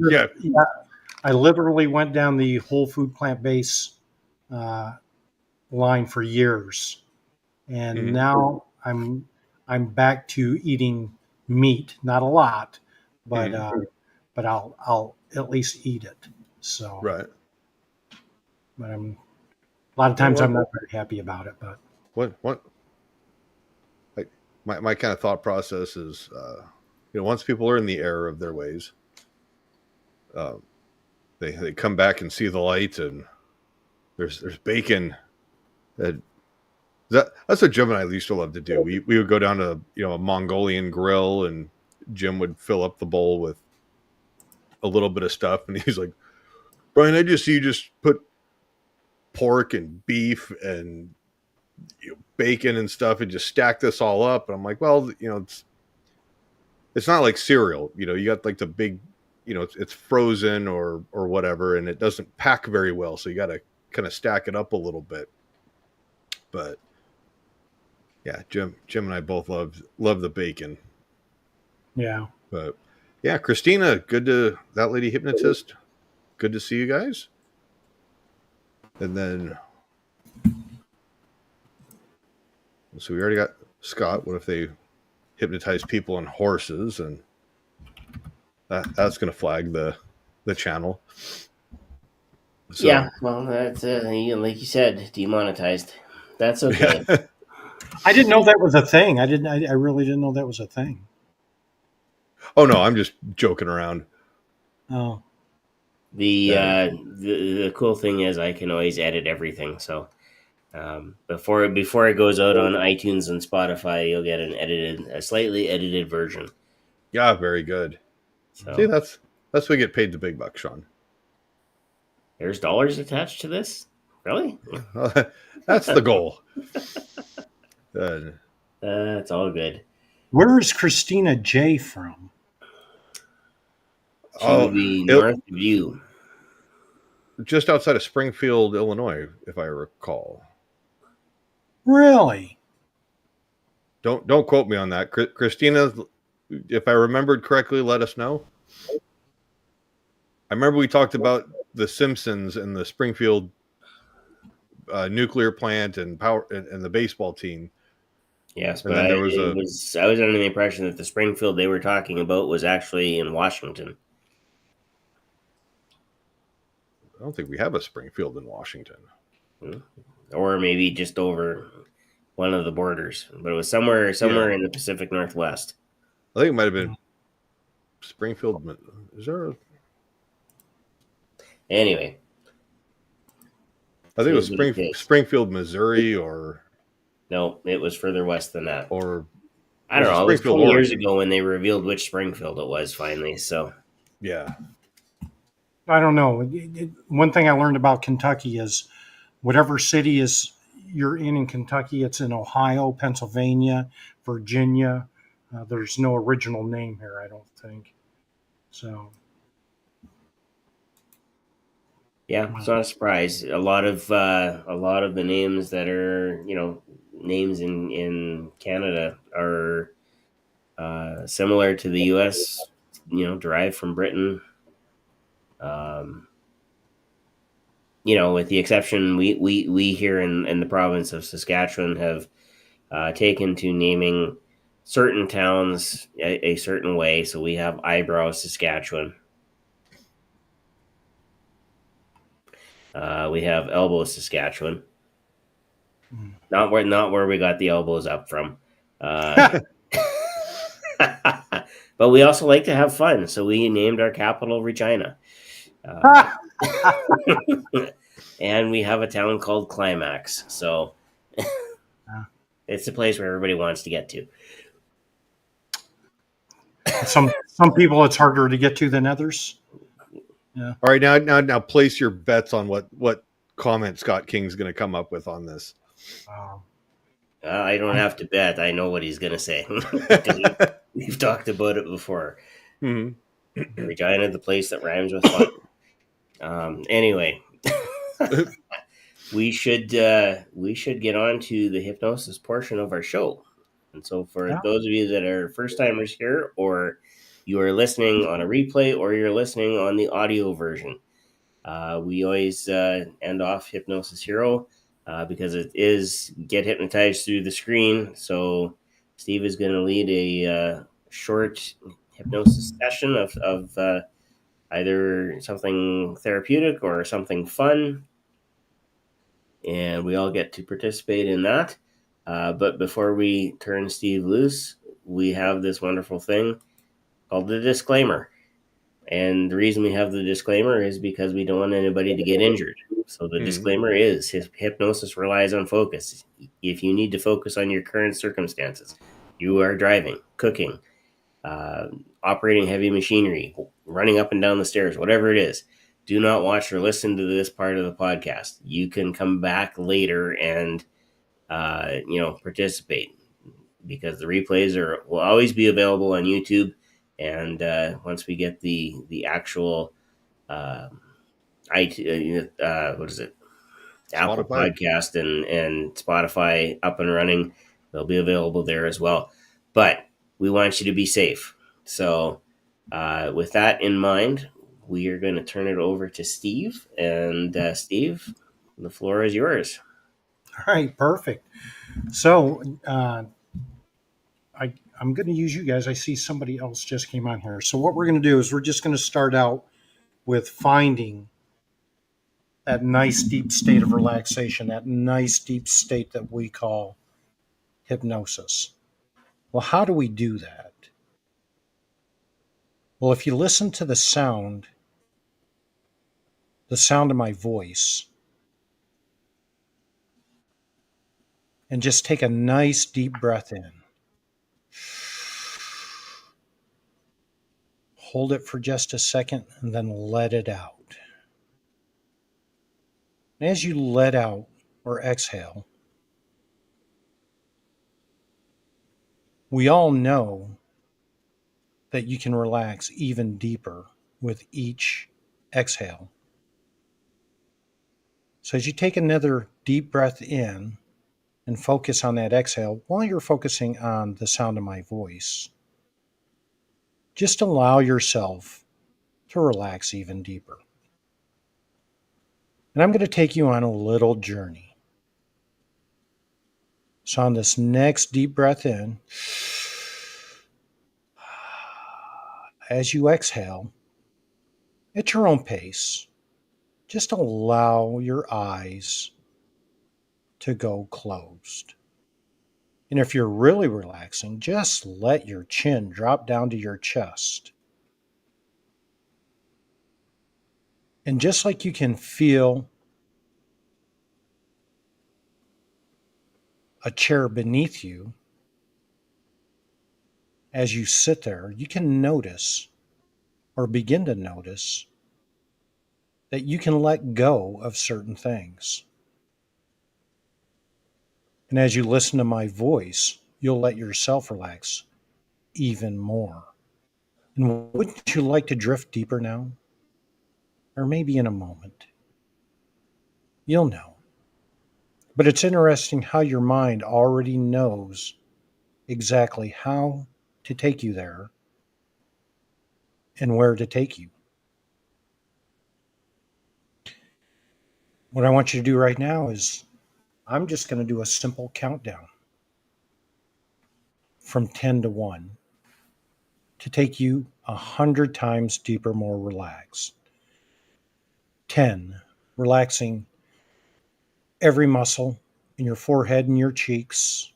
Yeah. I literally went down the whole food plant-based line for years, and now I'm back to eating meat. Not a lot, but but I'll at least eat it. So Right. But a lot of times I'm not very happy about it. But what like my kind of thought process is, once people are in the error of their ways, they come back and see the light, and there's bacon. That's what Jim and I used to love to do. We would go down to a Mongolian grill, and Jim would fill up the bowl with a little bit of stuff, and he's like, Brian, I just see you just put pork and beef and bacon and stuff and just stack this all up. And I'm like, well, it's not like cereal. You got like the big, it's frozen or whatever, and it doesn't pack very well. So you got to kind of stack it up a little bit. But yeah, Jim and I both love the bacon. yeah. But yeah, Christina, that lady hypnotist. Good to see you guys. And then, so we already got Scott. What if they hypnotize people and horses? And that's going to flag the channel. So, yeah, well, that's like you said, demonetized. That's okay. Yeah. I didn't know that was a thing. I really didn't know that was a thing. Oh no, I'm just joking around. Oh. The cool thing is I can always edit everything. So before it goes out on iTunes and Spotify, you'll get a slightly edited version. Yeah, very good. So, see, that's we get paid the big bucks, Shawn. There's dollars attached to this? Really? That's the goal. That's all good. Where is Christina J from? She would Oh, be north of you. just outside of Springfield, Illinois, if I recall. Really? Don't quote me on that. Christina, if I remembered correctly, let us know. I remember we talked about the Simpsons and the Springfield nuclear plant and power and the baseball team. Yes, And but then I there was was under the impression that the Springfield they were talking about was actually in Washington. I don't think we have a Springfield in Washington. Or maybe just over one of the borders, but it was somewhere in the Pacific Northwest. I think it might have been Springfield. Is there a... Anyway, I think it was what it is. Springfield, Missouri, or No, it was further west than that. or I don't was it know. It was Springfield, 20 years Oregon? ago when they revealed which Springfield it was finally. So Yeah. I don't know. One thing I learned about Kentucky is whatever city is you're in Kentucky, it's in Ohio, Pennsylvania, Virginia. There's no original name here, I don't think. So yeah, it's not a surprise. A lot of the names that are names in Canada are similar to the U.S. Derived from Britain. With the exception, we here in the province of Saskatchewan have taken to naming certain towns a certain way. So we have Eyebrow, Saskatchewan. We have Elbow, Saskatchewan. Not where we got the elbows up from. But we also like to have fun, so we named our capital Regina. And we have a town called Climax. So it's a place where everybody wants to get to. some people it's harder to get to than others. Yeah. All right, now place your bets on what comment Scott King's going to come up with on this. I don't have to bet. I know what he's going to say. We've talked about it before. Mm-hmm. Regina, the place that rhymes with fun. Anyway, we should get on to the hypnosis portion of our show. And so, for those of you that are first timers here, or you are listening on a replay, or you're listening on the audio version, we always end off Hypnosis Hero because it is get hypnotized through the screen. So Steve is going to lead a short hypnosis session of either something therapeutic or something fun, and we all get to participate in that. But before we turn Steve loose, we have this wonderful thing called the disclaimer. And the reason we have the disclaimer is because we don't want anybody to get injured. So the disclaimer is hypnosis relies on focus. If you need to focus on your current circumstances, you are driving, cooking, operating heavy machinery, running up and down the stairs, whatever it is, do not watch or listen to this part of the podcast. You can come back later and participate, because the replays will always be available on YouTube. And once we get the actual what is it, Apple Podcast and Spotify up and running, they'll be available there as well. But we want you to be safe. So with that in mind, we are going to turn it over to Steve. And Steve, the floor is yours. All right, perfect. So I'm going to use you guys. I see somebody else just came on here. So what we're going to do is we're just going to start out with finding that nice deep state of relaxation, that nice deep state that we call hypnosis. Well, how do we do that? Well, if you listen to the sound of my voice, and just take a nice deep breath in. Hold it for just a second and then let it out. And as you let out or exhale, We all know that you can relax even deeper with each exhale. So as you take another deep breath in and focus on that exhale while you're focusing on the sound of my voice, just allow yourself to relax even deeper. And I'm going to take you on a little journey. So on this next deep breath in, as you exhale, at your own pace, just allow your eyes to go closed. And if you're really relaxing, just let your chin drop down to your chest. And just like you can feel a chair beneath you as you sit there, you can notice or begin to notice that you can let go of certain things. And as you listen to my voice, you'll let yourself relax even more. And wouldn't you like to drift deeper now? Or maybe in a moment. You'll know. But it's interesting how your mind already knows exactly how to take you there and where to take you. What I want you to do right now is I'm just going to do a simple countdown from 10 to 1 to take you 100 times deeper, more relaxed. 10, relaxing every muscle in your forehead and your cheeks.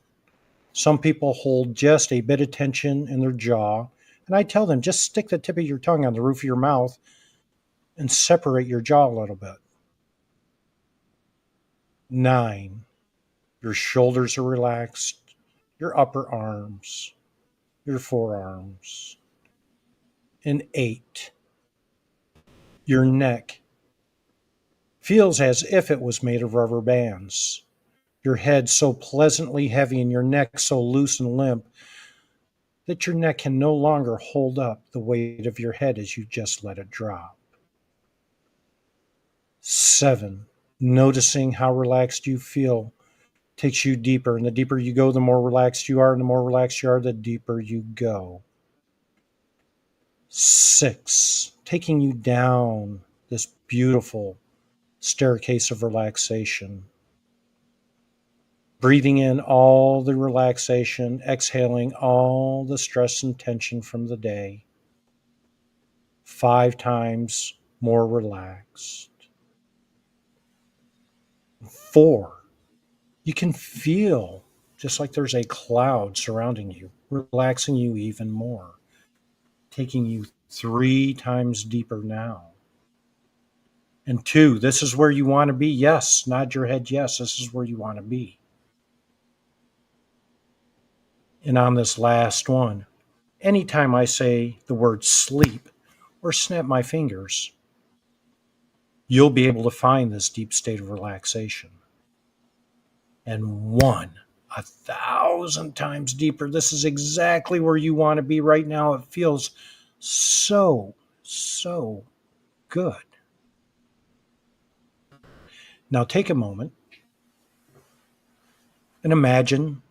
Some people hold just a bit of tension in their jaw, and I tell them just stick the tip of your tongue on the roof of your mouth and separate your jaw a little bit. 9, your shoulders are relaxed, your upper arms, your forearms. And 8, your neck feels as if it was made of rubber bands. Your head so pleasantly heavy and your neck so loose and limp that your neck can no longer hold up the weight of your head as you just let it drop. 7, noticing how relaxed you feel takes you deeper, and the deeper you go, the more relaxed you are, and the more relaxed you are, the deeper you go. 6, taking you down this beautiful staircase of relaxation. Breathing in all the relaxation, exhaling all the stress and tension from the day. 5 times more relaxed. 4, you can feel just like there's a cloud surrounding you, relaxing you even more, taking you 3 times deeper now. And 2, this is where you want to be. Yes, nod your head. Yes, this is where you want to be. And on this last one, anytime I say the word sleep or snap my fingers, you'll be able to find this deep state of relaxation. And 1, 1,000 times deeper. This is exactly where you want to be right now. It feels so, so good. Now take a moment and imagine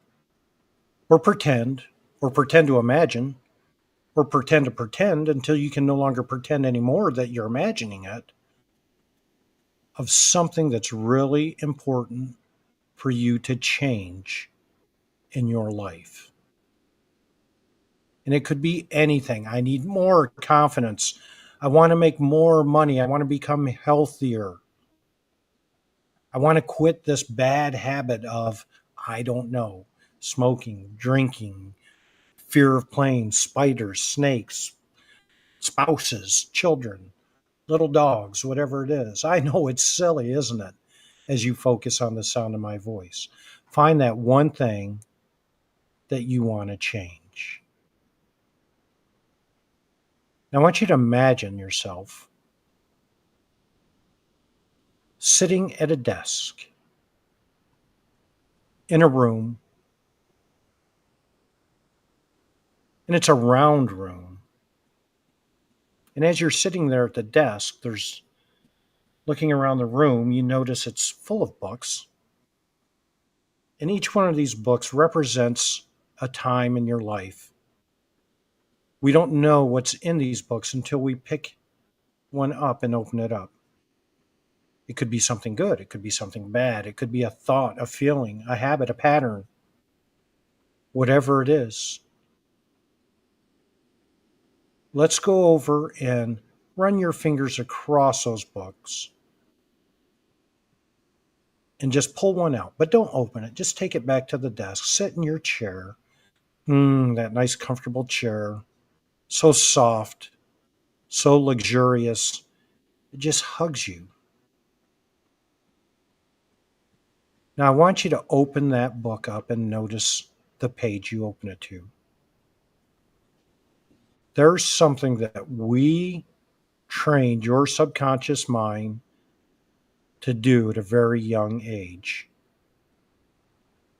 or pretend to imagine or pretend to pretend until you can no longer pretend anymore that you're imagining it, of something that's really important for you to change in your life. And it could be anything. I need more confidence. I want to make more money. I want to become healthier. I want to quit this bad habit of, I don't know, smoking, drinking, fear of planes, spiders, snakes, spouses, children, little dogs, whatever it is. I know it's silly, isn't it? As you focus on the sound of my voice, find that one thing that you want to change. Now, I want you to imagine yourself sitting at a desk in a room And it's a round room. And as you're sitting there at the desk, there's looking around the room, you notice it's full of books. And each one of these books represents a time in your life. We don't know what's in these books until we pick one up and open it up. It could be something good. It could be something bad. It could be a thought, a feeling, a habit, a pattern, whatever it is. Let's go over and run your fingers across those books and just pull one out. But don't open it. Just take it back to the desk. Sit in your chair. That nice, comfortable chair. So soft, so luxurious. It just hugs you. Now, I want you to open that book up and notice the page you open it to. There's something that we trained your subconscious mind to do at a very young age.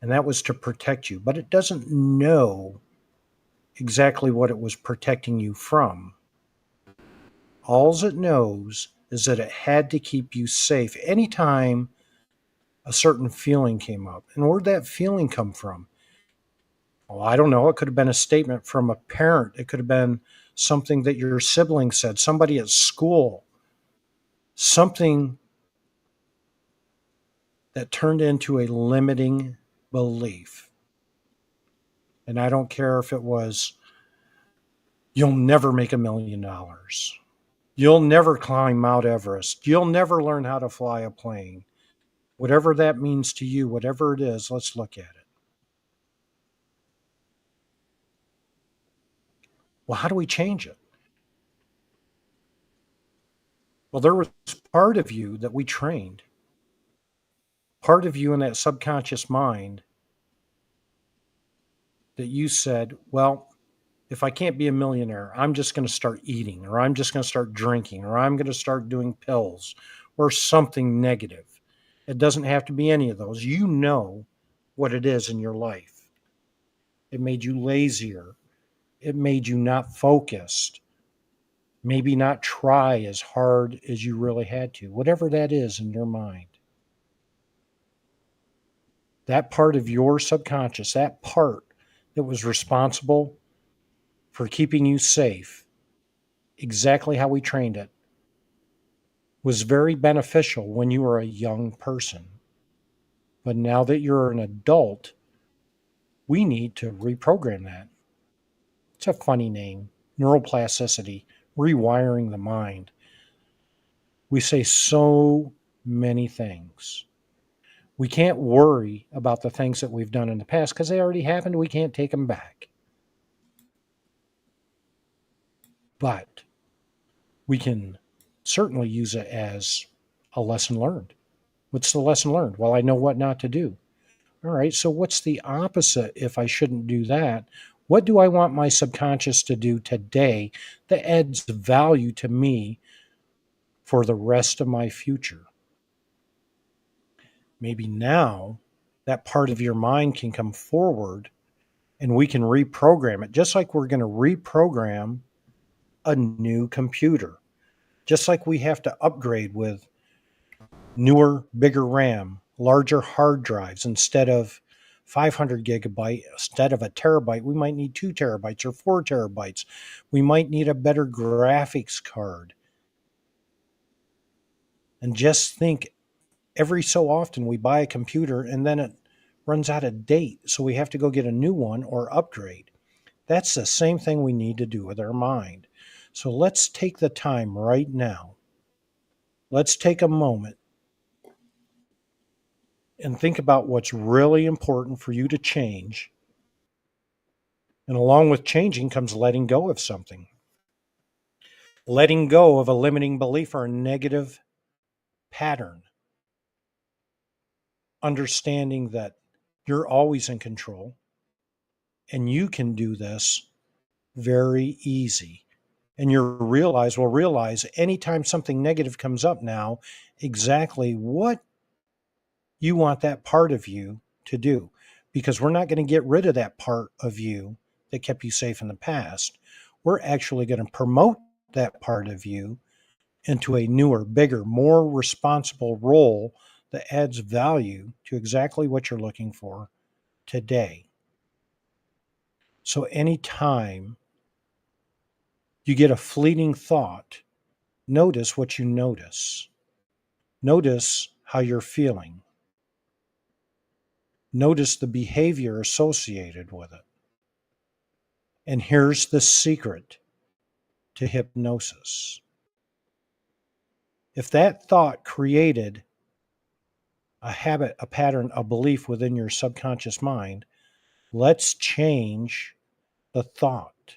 And that was to protect you. But it doesn't know exactly what it was protecting you from. All it knows is that it had to keep you safe anytime a certain feeling came up. And where'd that feeling come from? Well, I don't know. It could have been a statement from a parent. It could have been something that your sibling said, somebody at school, something that turned into a limiting belief. And I don't care if it was, you'll never make $1 million. You'll never climb Mount Everest. You'll never learn how to fly a plane. Whatever that means to you, whatever it is, let's look at it. Well, how do we change it? Well, there was part of you that we trained, part of you in that subconscious mind that you said, well, if I can't be a millionaire, I'm just going to start eating, or I'm just going to start drinking, or I'm going to start doing pills or something negative. It doesn't have to be any of those. You know what it is in your life. It made you lazier. It made you not focused. Maybe not try as hard as you really had to, whatever that is in your mind. That part of your subconscious, that part that was responsible for keeping you safe, exactly how we trained it, was very beneficial when you were a young person. But now that you're an adult, we need to reprogram that. It's a funny name, neuroplasticity, rewiring the mind. We say so many things. We can't worry about the things that we've done in the past because they already happened. We can't take them back. But we can certainly use it as a lesson learned. What's the lesson learned? Well, I know what not to do. All right, so what's the opposite if I shouldn't do that? What do I want my subconscious to do today that adds value to me for the rest of my future? Maybe now that part of your mind can come forward and we can reprogram it, just like we're going to reprogram a new computer, just like we have to upgrade with newer, bigger RAM, larger hard drives. Instead of 500 gigabyte, instead of a terabyte, we might need 2 terabytes or 4 terabytes. We might need a better graphics card. And just think, every so often we buy a computer and then it runs out of date. So we have to go get a new one or upgrade. That's the same thing we need to do with our mind. So let's take the time right now. Let's take a moment and think about what's really important for you to change. And along with changing comes letting go of something. Letting go of a limiting belief or a negative pattern. Understanding that you're always in control and you can do this very easy. And you will realize anytime something negative comes up now, exactly what you want that part of you to do. Because we're not going to get rid of that part of you that kept you safe in the past. We're actually going to promote that part of you into a newer, bigger, more responsible role that adds value to exactly what you're looking for today. So anytime you get a fleeting thought, notice what you notice. Notice how you're feeling. Notice the behavior associated with it. And here's the secret to hypnosis. If that thought created a habit, a pattern, a belief within your subconscious mind, let's change the thought.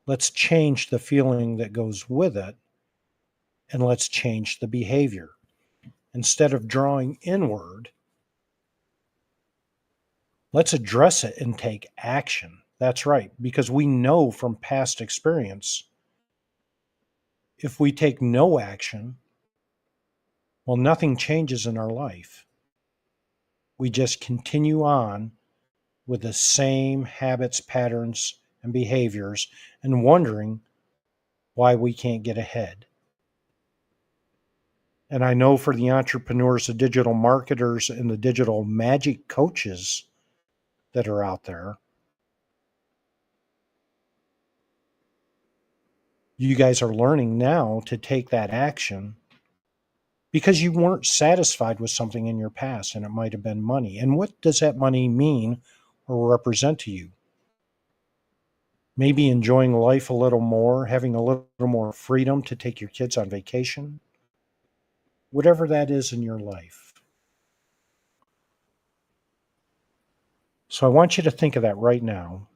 Let's change the feeling that goes with it, and let's change the behavior. Instead of drawing inward, let's address it and take action. That's right, because we know from past experience, if we take no action, well, nothing changes in our life. We just continue on with the same habits, patterns, and behaviors and wondering why we can't get ahead. And I know for the entrepreneurs, the digital marketers, and the digital magic coaches that are out there, you guys are learning now to take that action because you weren't satisfied with something in your past, and it might have been money. And what does that money mean or represent to you? Maybe enjoying life a little more, having a little more freedom to take your kids on vacation, whatever that is in your life. So I want you to think of that right now.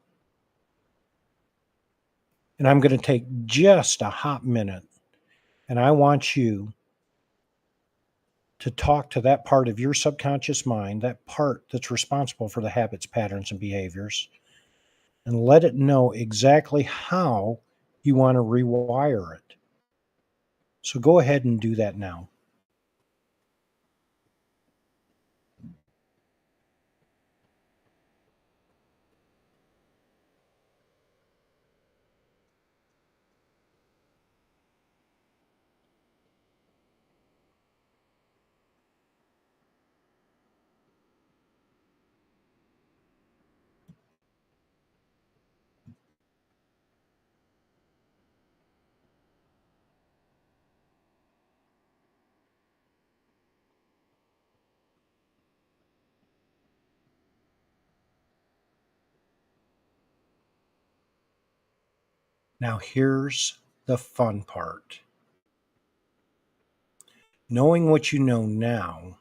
And I'm going to take just a hot minute, and I want you to talk to that part of your subconscious mind, that part that's responsible for the habits, patterns, and behaviors, and let it know exactly how you want to rewire it. So go ahead and do that now. Now here's the fun part. Knowing what you know now,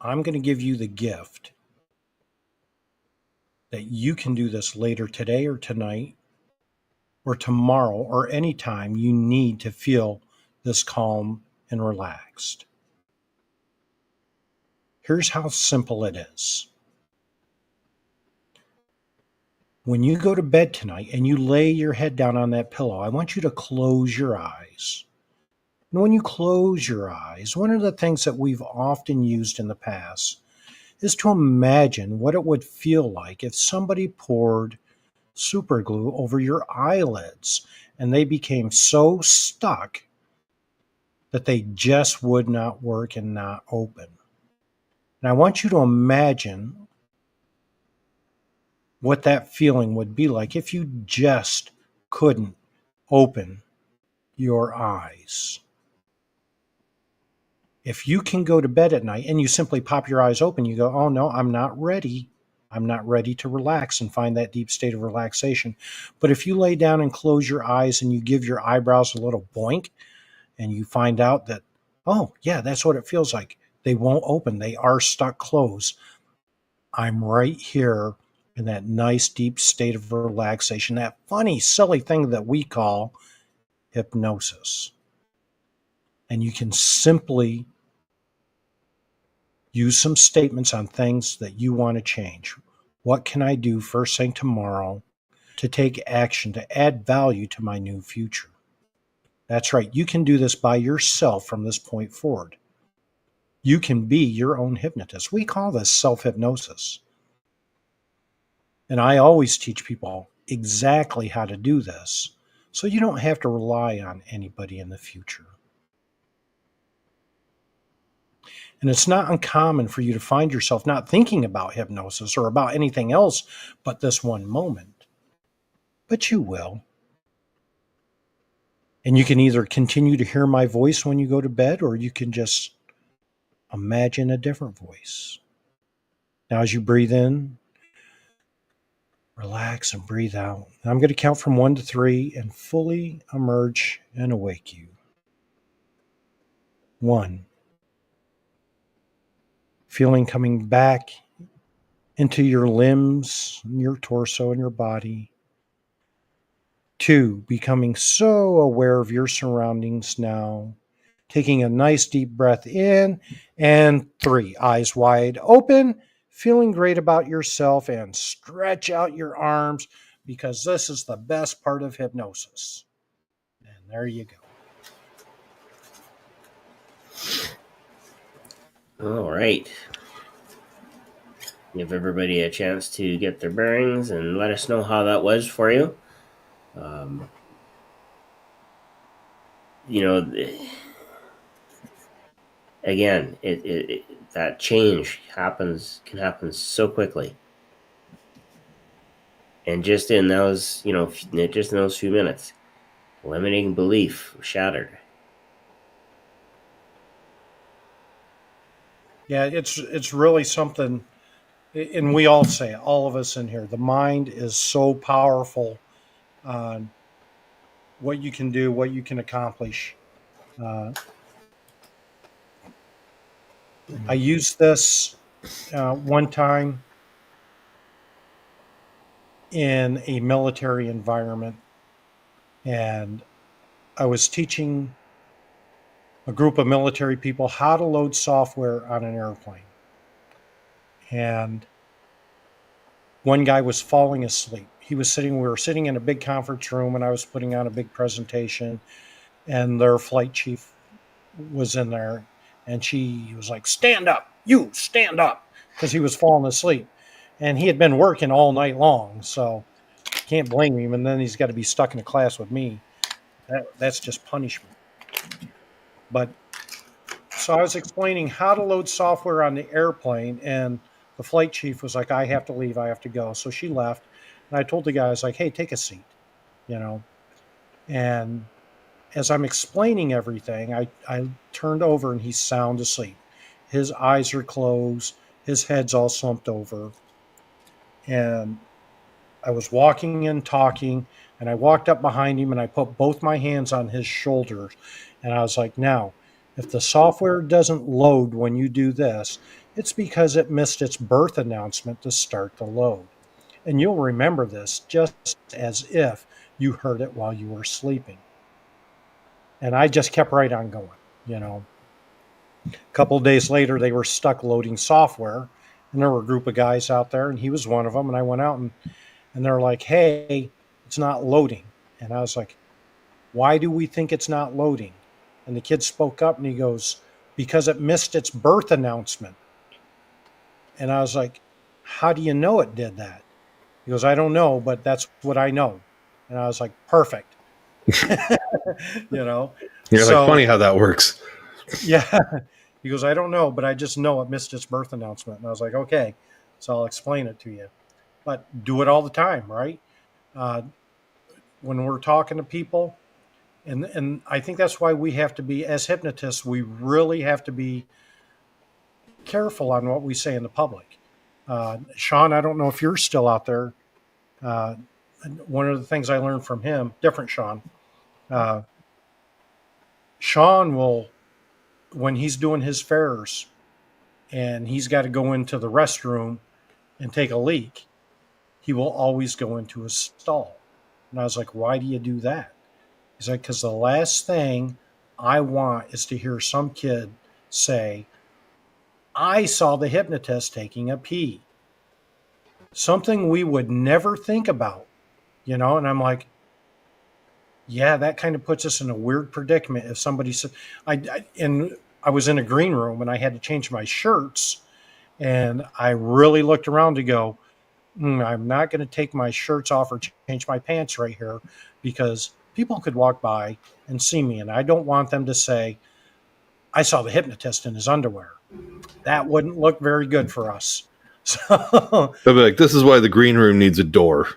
I'm going to give you the gift that you can do this later today or tonight or tomorrow or anytime you need to feel this calm and relaxed. Here's how simple it is. When you go to bed tonight and you lay your head down on that pillow, I want you to close your eyes. And when you close your eyes, one of the things that we've often used in the past is to imagine what it would feel like if somebody poured super glue over your eyelids and they became so stuck that they just would not work and not open. And I want you to imagine what that feeling would be like if you just couldn't open your eyes. If you can go to bed at night and you simply pop your eyes open, you go, oh no, I'm not ready. I'm not ready to relax and find that deep state of relaxation. But if you lay down and close your eyes and you give your eyebrows a little boink and you find out that, oh yeah, that's what it feels like. They won't open. They are stuck closed. I'm right here in that nice deep state of relaxation, that funny, silly thing that we call hypnosis. And you can simply use some statements on things that you want to change. What can I do first thing tomorrow to take action to add value to my new future? That's right. You can do this by yourself from this point forward. You can be your own hypnotist. We call this self-hypnosis. And I always teach people exactly how to do this so you don't have to rely on anybody in the future. And it's not uncommon for you to find yourself not thinking about hypnosis or about anything else but this one moment. But you will. And you can either continue to hear my voice when you go to bed, or you can just imagine a different voice. Now, as you breathe in, relax and breathe out. I'm going to count from 1 to 3 and fully emerge and awake you. 1. Feeling coming back into your limbs, your torso, and your body. 2, becoming so aware of your surroundings now. Taking a nice deep breath in. And 3, eyes wide open, feeling great about yourself, and stretch out your arms because this is the best part of hypnosis. And there you go. All right. Give everybody a chance to get their bearings and let us know how that was for you. You know, again, that change can happen so quickly, and just in those few minutes, limiting belief shattered. Yeah, it's really something, and we all say it, all of us in here, the mind is so powerful on what you can do, what you can accomplish. I used this one time in a military environment, and I was teaching a group of military people how to load software on an airplane. And one guy was falling asleep. We were sitting in a big conference room, and I was putting on a big presentation, and their flight chief was in there, and she was like, "Stand up, you stand up," because he was falling asleep. And he had been working all night long, so can't blame him. And then he's got to be stuck in a class with me. That's just punishment. But so I was explaining how to load software on the airplane, and the flight chief was like, "I have to leave, I have to go." So she left, and I told the guys, like, "Hey, take a seat," you know. And as I'm explaining everything, I turned over, and he's sound asleep. His eyes are closed, his head's all slumped over. And I was walking and talking, and I walked up behind him, and I put both my hands on his shoulders, and I was like, "Now, if the software doesn't load when you do this, it's because it missed its birth announcement to start the load. And you'll remember this just as if you heard it while you were sleeping." And I just kept right on going, you know. A couple of days later, they were stuck loading software, and there were a group of guys out there, and he was one of them. And I went out, and they're like, "Hey, it's not loading." And I was like, "Why do we think it's not loading?" And the kid spoke up, and he goes, "Because it missed its birth announcement." And I was like, "How do you know it did that?" He goes, "I don't know, but that's what I know." And I was like, "Perfect." You know? You're So, like, funny how that works. yeah. He goes, "I don't know, but I just know it missed its birth announcement." And I was like, "Okay, so I'll explain it to you." But do it all the time, right? When we're talking to people, and I think that's why we have to be, as hypnotists, we really have to be careful on what we say in the public. Shawn, I don't know if you're still out there. One of the things I learned from him, different Shawn, Shawn will, when he's doing his fairs and he's got to go into the restroom and take a leak, he will always go into his stall. And I was like, "Why do you do that?" He's like, "Because the last thing I want is to hear some kid say, 'I saw the hypnotist taking a pee.'" Something we would never think about, you know? And I'm like, yeah, that kind of puts us in a weird predicament. If somebody said, and I was in a green room and I had to change my shirts, and I really looked around to go, I'm not going to take my shirts off or change my pants right here, because people could walk by and see me, and I don't want them to say, I saw the hypnotist in his underwear. That wouldn't look very good for us. So, They'll be like, this is why the green room needs a door.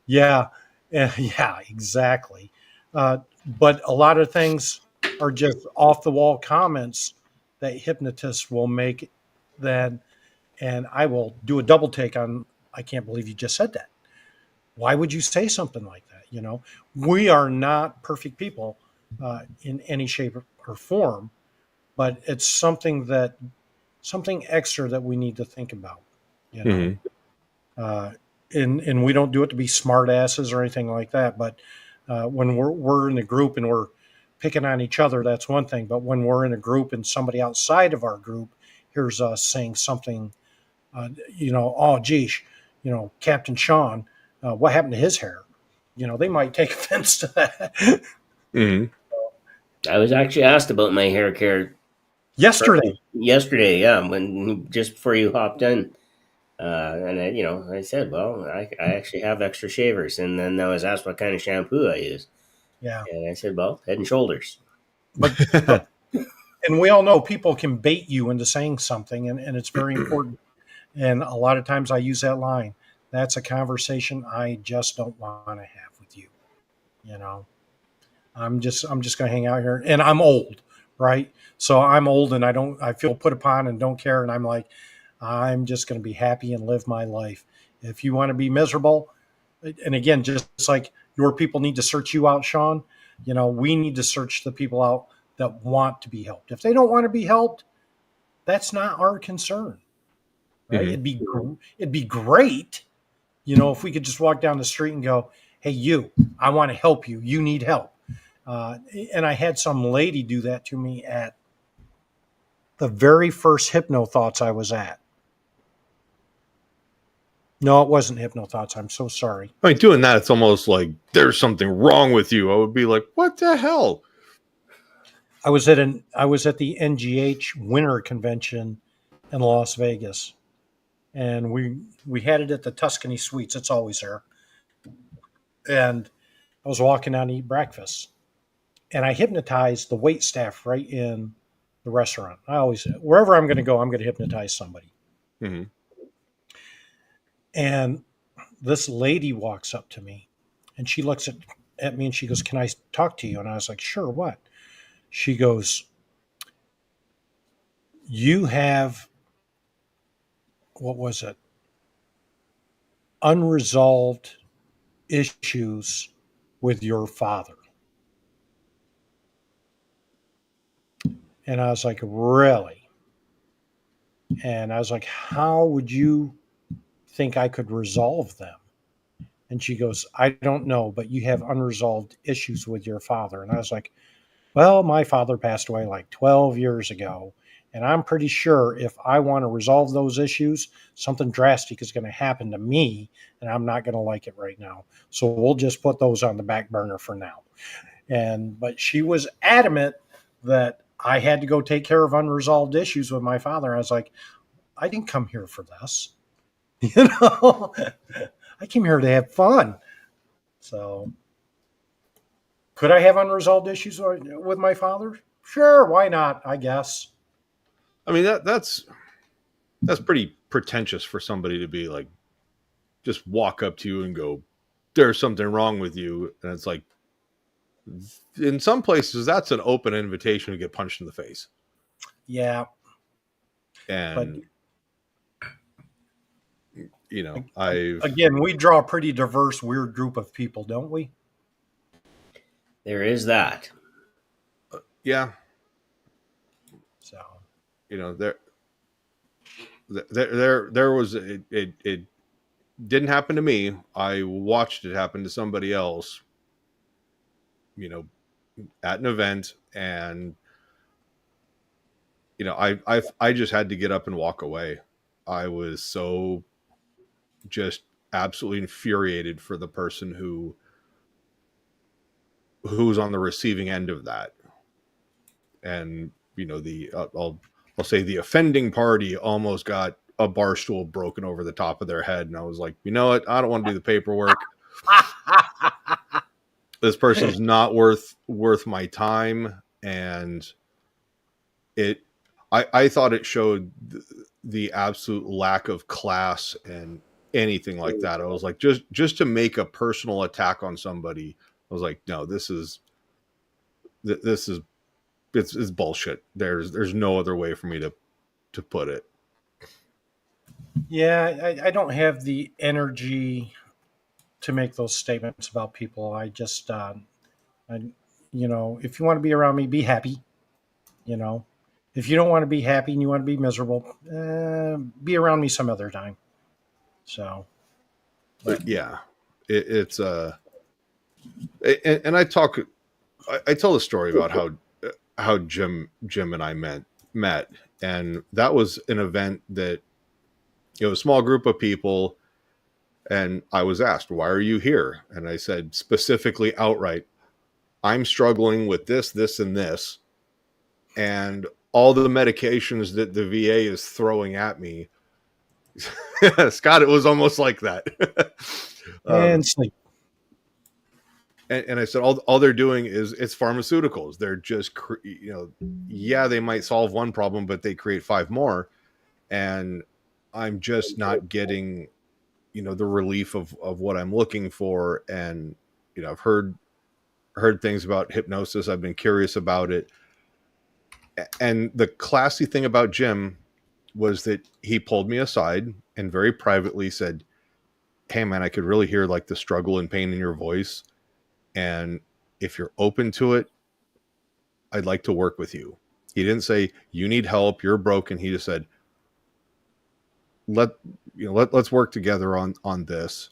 yeah, yeah, exactly. But a lot of things are just off the wall comments that hypnotists will make. That, and I will do a double take on, I can't believe you just said that. Why would you say something like that? We are not perfect people in any shape or form, but it's something extra that we need to think about. You know, Mm-hmm. And we don't do it to be smart asses or anything like that. But when we're in a group and we're picking on each other, that's one thing. But when we're in a group and somebody outside of our group hears us saying something, oh geez, Captain Shawn, what happened to his hair? They might take offense to that. Mm-hmm. I was actually asked about my hair care Yesterday. yesterday. Yeah, when just before you hopped in, and I said, well, I actually have extra shavers, and then I was asked what kind of shampoo I use, Yeah. and I said, well, Head and Shoulders. But and we all know people can bait you into saying something, and it's very important. And a lot of times I use that line. That's a conversation I just don't want to have with you. You know, I'm just going to hang out here, and I'm old, right? So I'm old, and I feel put upon and don't care. And I'm like, I'm just going to be happy and live my life. If you want to be miserable, and again, just like your people need to search you out, Shawn, we need to search the people out that want to be helped. If they don't want to be helped, that's not our concern, right? Mm-hmm. It'd be great, if we could just walk down the street and go, hey, I want to help you. You need help. And I had some lady do that to me at the very first Hypno Thoughts I was at. No, it wasn't Hypno Thoughts. I'm so sorry. I mean, doing that, it's almost like there's something wrong with you. I would be like, what the hell? I was at the NGH Winter Convention in Las Vegas, and we had it at the Tuscany Suites. It's always there. And I was walking down to eat breakfast, and I hypnotized the wait staff right in the restaurant. I always, wherever I'm going to go, I'm going to hypnotize somebody. Mm-hmm. And this lady walks up to me, and she looks at me and she goes, "Can I talk to you?" And I was like, "Sure, what?" She goes, "You have, what was it? Unresolved issues with your father." And I was like, "Really?" And I was like, "How would you think I could resolve them?" And she goes, "I don't know, but you have unresolved issues with your father." And I was like, "Well, my father passed away like 12 years ago. And I'm pretty sure if I want to resolve those issues, something drastic is going to happen to me, and I'm not going to like it right now. So we'll just put those on the back burner for now." But she was adamant that I had to go take care of unresolved issues with my father. I was like, I didn't come here for this. I came here to have fun. So could I have unresolved issues with my father? Sure, why not? I guess. I mean, that's pretty pretentious for somebody to be like, just walk up to you and go, there's something wrong with you. And it's like, in some places, that's an open invitation to get punched in the face. Yeah, but And, I've, again, we draw a pretty diverse, weird group of people, don't we? There is that. yeah, So there was, it didn't happen to me. I watched it happen to somebody else, at an event, and I just had to get up and walk away. I was so just absolutely infuriated for the person who's on the receiving end of that. And I'll say the offending party almost got a bar stool broken over the top of their head. And I was like, you know what? I don't want to do the paperwork. This person's not worth my time. And I thought it showed the absolute lack of class and anything like that. I was like, just to make a personal attack on somebody, I was like, no, this is it's bullshit. There's no other way for me to put it. Yeah, I don't have the energy to make those statements about people. I just, if you want to be around me, be happy. You know, if you don't want to be happy and you want to be miserable, be around me some other time. So, but yeah, it's and I tell the story about how Jim and I met, and that was an event that, a small group of people, and I was asked, why are you here? And I said specifically outright, I'm struggling with this, and this, and all the medications that the VA is throwing at me. Scott, it was almost like that. And sleep. And I said, all they're doing is it's pharmaceuticals. They're just, they might solve one problem, but they create 5 more. And I'm just not getting, the relief of what I'm looking for. And, I've heard things about hypnosis. I've been curious about it. And the classy thing about Jim was that he pulled me aside and very privately said, hey man, I could really hear like the struggle and pain in your voice. And if you're open to it, I'd like to work with you. He didn't say you need help, you're broken. He just said, let's work together on this.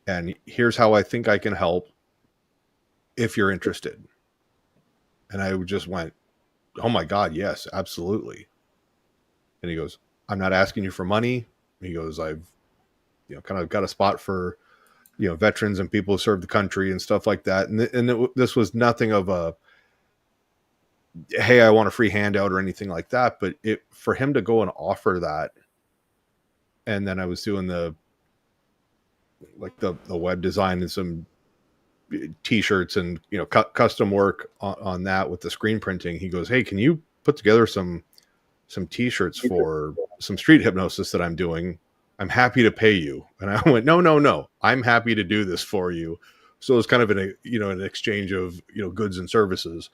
And here's how I think I can help if you're interested. And I just went, oh my God, yes, absolutely. And he goes, I'm not asking you for money. He goes, I've, kind of got a spot for, veterans and people who serve the country and stuff like that. And this was nothing of a, hey, I want a free handout or anything like that. But for him to go and offer that. And then I was doing the web design and some t-shirts and, custom work on that with the screen printing. He goes, hey, can you put together some t-shirts for some street hypnosis that I'm doing? I'm happy to pay you. And I went, no, I'm happy to do this for you. So it was kind of an exchange of, goods and services.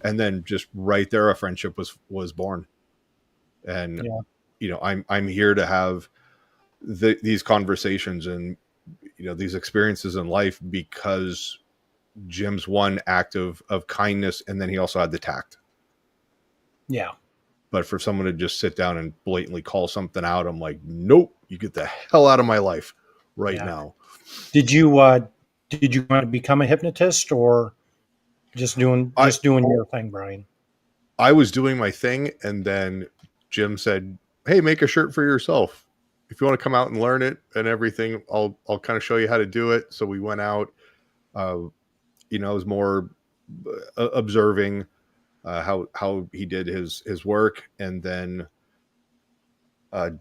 And then just right there, a friendship was born. And, I'm here to have these conversations and, these experiences in life because Jim's one act of kindness. And then he also had the tact. Yeah. But for someone to just sit down and blatantly call something out, I'm like, nope, you get the hell out of my life right now. Did you want to become a hypnotist or just doing your thing, Brian? I was doing my thing, and then Jim said, hey, make a shirt for yourself. If you want to come out and learn it and everything, I'll kind of show you how to do it. So we went out. I was more observing how he did his work, and then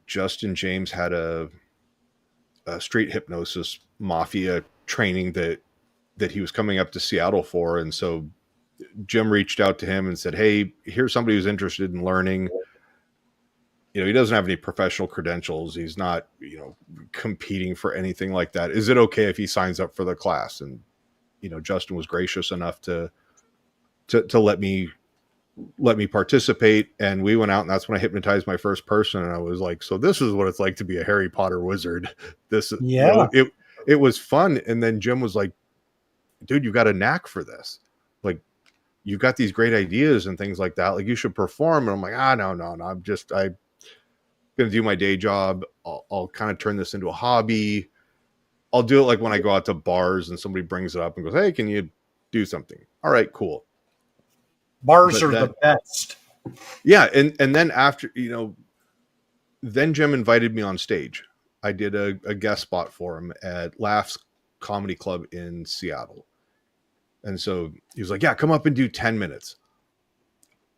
Justin James had a street hypnosis mafia training that he was coming up to Seattle for, and so Jim reached out to him and said, hey, here's somebody who's interested in learning. He doesn't have any professional credentials. He's not competing for anything like that. Is it okay if he signs up for the class? And Justin was gracious enough to let me participate, and we went out, and that's when I hypnotized my first person. And I was like, so this is what it's like to be a Harry Potter wizard. It was fun. And then Jim was like, dude, you got a knack for this. Like, you got these great ideas and things like that. Like, you should perform. And I'm like, no. I'm going to do my day job. I'll kind of turn this into a hobby. I'll do it like when I go out to bars and somebody brings it up and goes, hey, can you do something? All right, cool. Bars are the best. Yeah. And then after, then Jim invited me on stage. I did a guest spot for him at Laughs Comedy Club in Seattle. And so he was like, yeah, come up and do 10 minutes.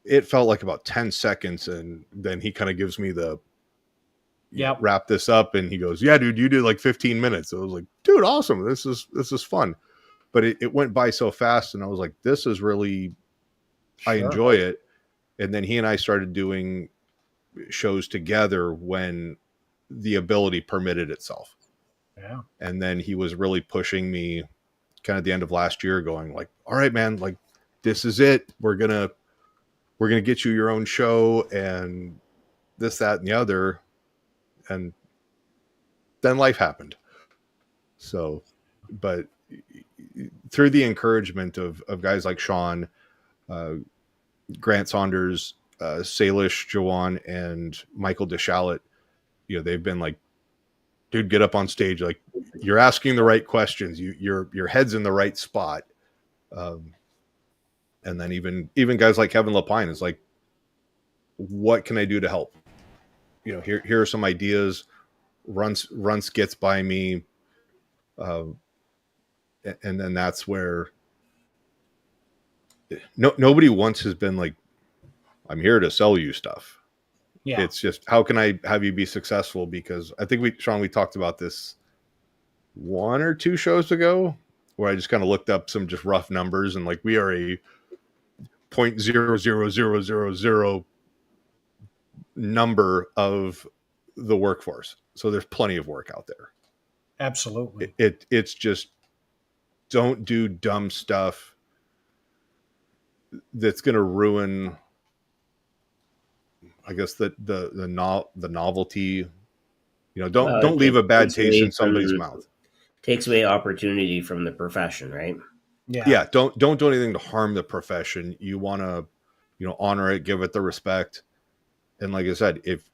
it felt like about 10 seconds. And then he kind of gives me the, wrap this up. And he goes, yeah, dude, you did like 15 minutes. I was like, dude, awesome. This is fun. But it went by so fast. And I was like, this is really, I enjoy it. And then he and I started doing shows together when the ability permitted itself. Yeah. And then he was really pushing me kind of at the end of last year, going like, all right, man, like this is it. We're gonna get you your own show and this, that, and the other. And then life happened. So, but through the encouragement of guys like Sean, Grant Saunders, Salish Jawan, and Michael DeShalit, they've been like, dude, get up on stage. Like, you're asking the right questions. Your head's in the right spot. And then even guys like Kevin Lapine is like, what can I do to help? Here are some ideas. Run skits by me. And then that's where nobody once has been like, I'm here to sell you stuff. Yeah. It's just, how can I have you be successful? Because I think Sean, we talked about this 1 or 2 shows ago, where I just kind of looked up some just rough numbers, and like, we are a 0.00000 number of the workforce. So there's plenty of work out there. Absolutely. It's just, don't do dumb stuff that's going to ruin, I guess, the novelty. Don't leave a bad taste in somebody's mouth. Takes away opportunity from the profession, right? Yeah. Don't do anything to harm the profession. You want to, honor it, give it the respect. And like I said, if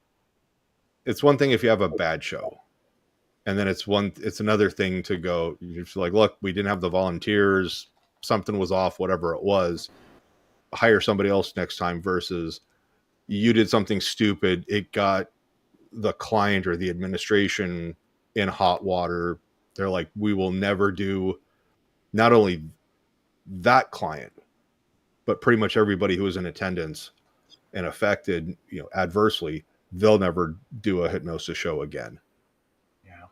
it's one thing if you have a bad show, and then it's another thing to go, you're just like, look, we didn't have the volunteers, something was off, whatever it was, hire somebody else next time, versus you did something stupid. It got the client or the administration in hot water. They're like, we will never do not only that client, but pretty much everybody who was in attendance and affected, adversely. They'll never do a hypnosis show again. Yeah.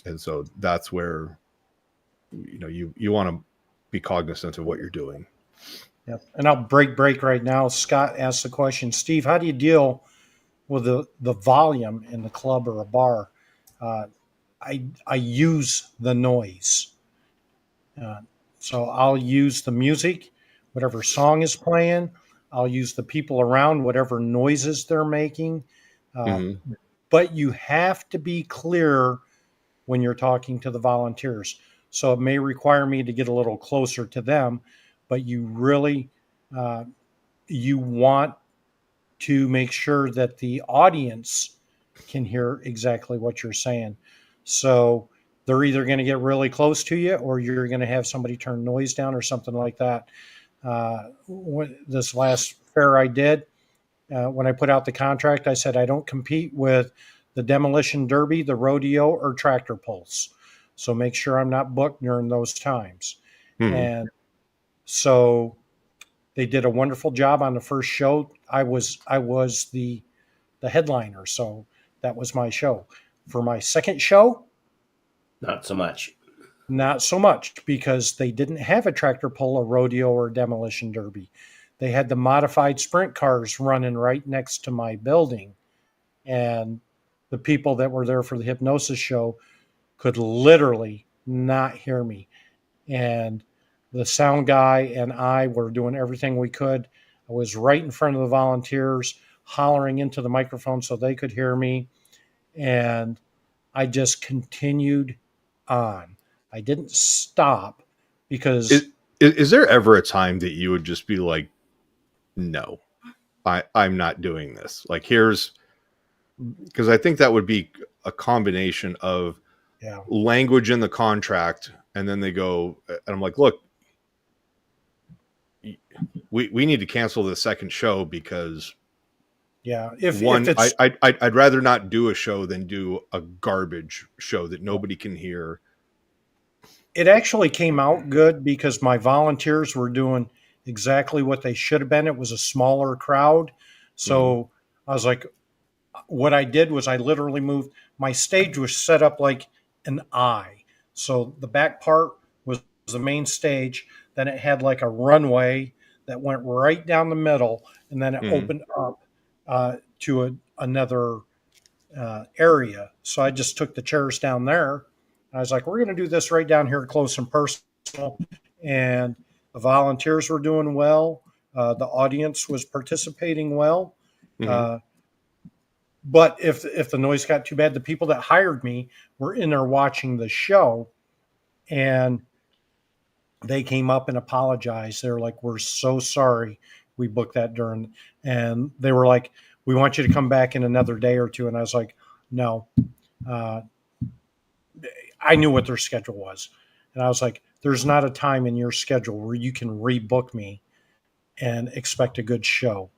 And so that's where, you want to be cognizant of what you're doing. Yep. And I'll break right now. Scott asked the question, Steve, how do you deal with the volume in the club or a bar? I use the noise. So I'll use the music, whatever song is playing. I'll use the people around, whatever noises they're making. But you have to be clear when you're talking to the volunteers. So it may require me to get a little closer to them, but you really, you want to make sure that the audience can hear exactly what you're saying. So they're either going to get really close to you, or you're going to have somebody turn noise down or something like that. This last fair I did, when I put out the contract, I said, I don't compete with the demolition derby, the rodeo, or tractor pulls. So make sure I'm not booked during those times. And so they did a wonderful job on the first show. I was the headliner, so that was my show. For my second show, not so much, because they didn't have a tractor pull, a rodeo, or a demolition derby. They had the modified sprint cars running right next to my building, and the people that were there for the hypnosis show could literally not hear me. And the sound guy and I were doing everything we could. I was right in front of the volunteers, hollering into the microphone so they could hear me. And I just continued on. I didn't stop, because... Is there ever a time that you would just be like, no, I'm not doing this? Like, because I think that would be a combination of language in the contract, and then they go, and I'm like, look, we need to cancel the second show, because I'd rather not do a show than do a garbage show that nobody can hear. It actually came out good, because my volunteers were doing exactly what they should have been. It was a smaller crowd. So I was like, what I did was I literally moved. My stage was set up like an eye. So the back part was the main stage. Then it had like a runway that went right down the middle, and then it opened up to another area. So I just took the chairs down there. I was like, we're going to do this right down here close and personal. And the volunteers were doing well. The audience was participating well. But if the noise got too bad, the people that hired me were in there watching the show, and they came up and apologized. They're like, we're so sorry we booked that during. And they were like, we want you to come back in another day or two. And I was like, no. I knew what their schedule was. And I was like, there's not a time in your schedule where you can rebook me and expect a good show.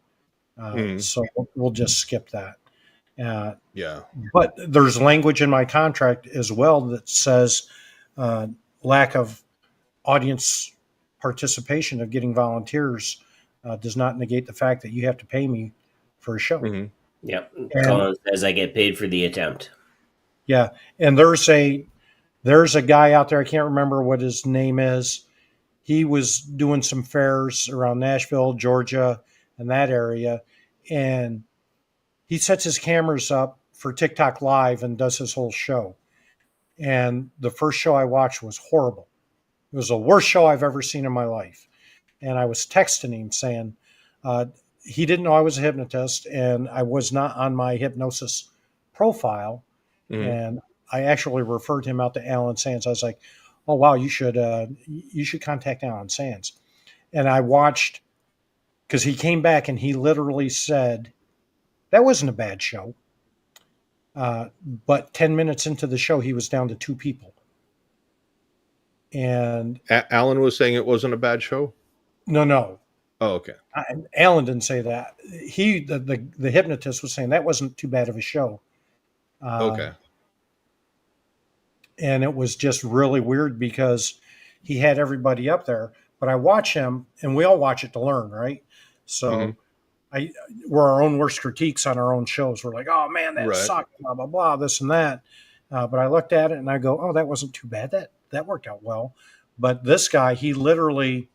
So we'll just skip that. But there's language in my contract as well that says lack of audience participation of getting volunteers does not negate the fact that you have to pay me for a show. Yep. Colin says I get paid for the attempt. Yeah. And there's a guy out there, I can't remember what his name is. He was doing some fairs around Nashville, Georgia, and that area. And he sets his cameras up for TikTok Live and does his whole show. And the first show I watched was horrible. It was the worst show I've ever seen in my life. And I was texting him saying, he didn't know I was a hypnotist, and I was not on my hypnosis profile. And I actually referred him out to Alan Sands. I was like, oh, wow, you should contact Alan Sands. And I watched, because he came back and he literally said, that wasn't a bad show. But 10 minutes into the show, he was down to 2 people. And Alan was saying it wasn't a bad show? No. Oh, okay. Alan didn't say that. The hypnotist was saying that wasn't too bad of a show. Okay. And it was just really weird because he had everybody up there. But I watch him, and we all watch it to learn, right? So we're our own worst critiques on our own shows. We're like, oh, man, that sucked, blah, blah, blah, this and that. But I looked at it, and I go, oh, that wasn't too bad. That worked out well. But this guy, he literally,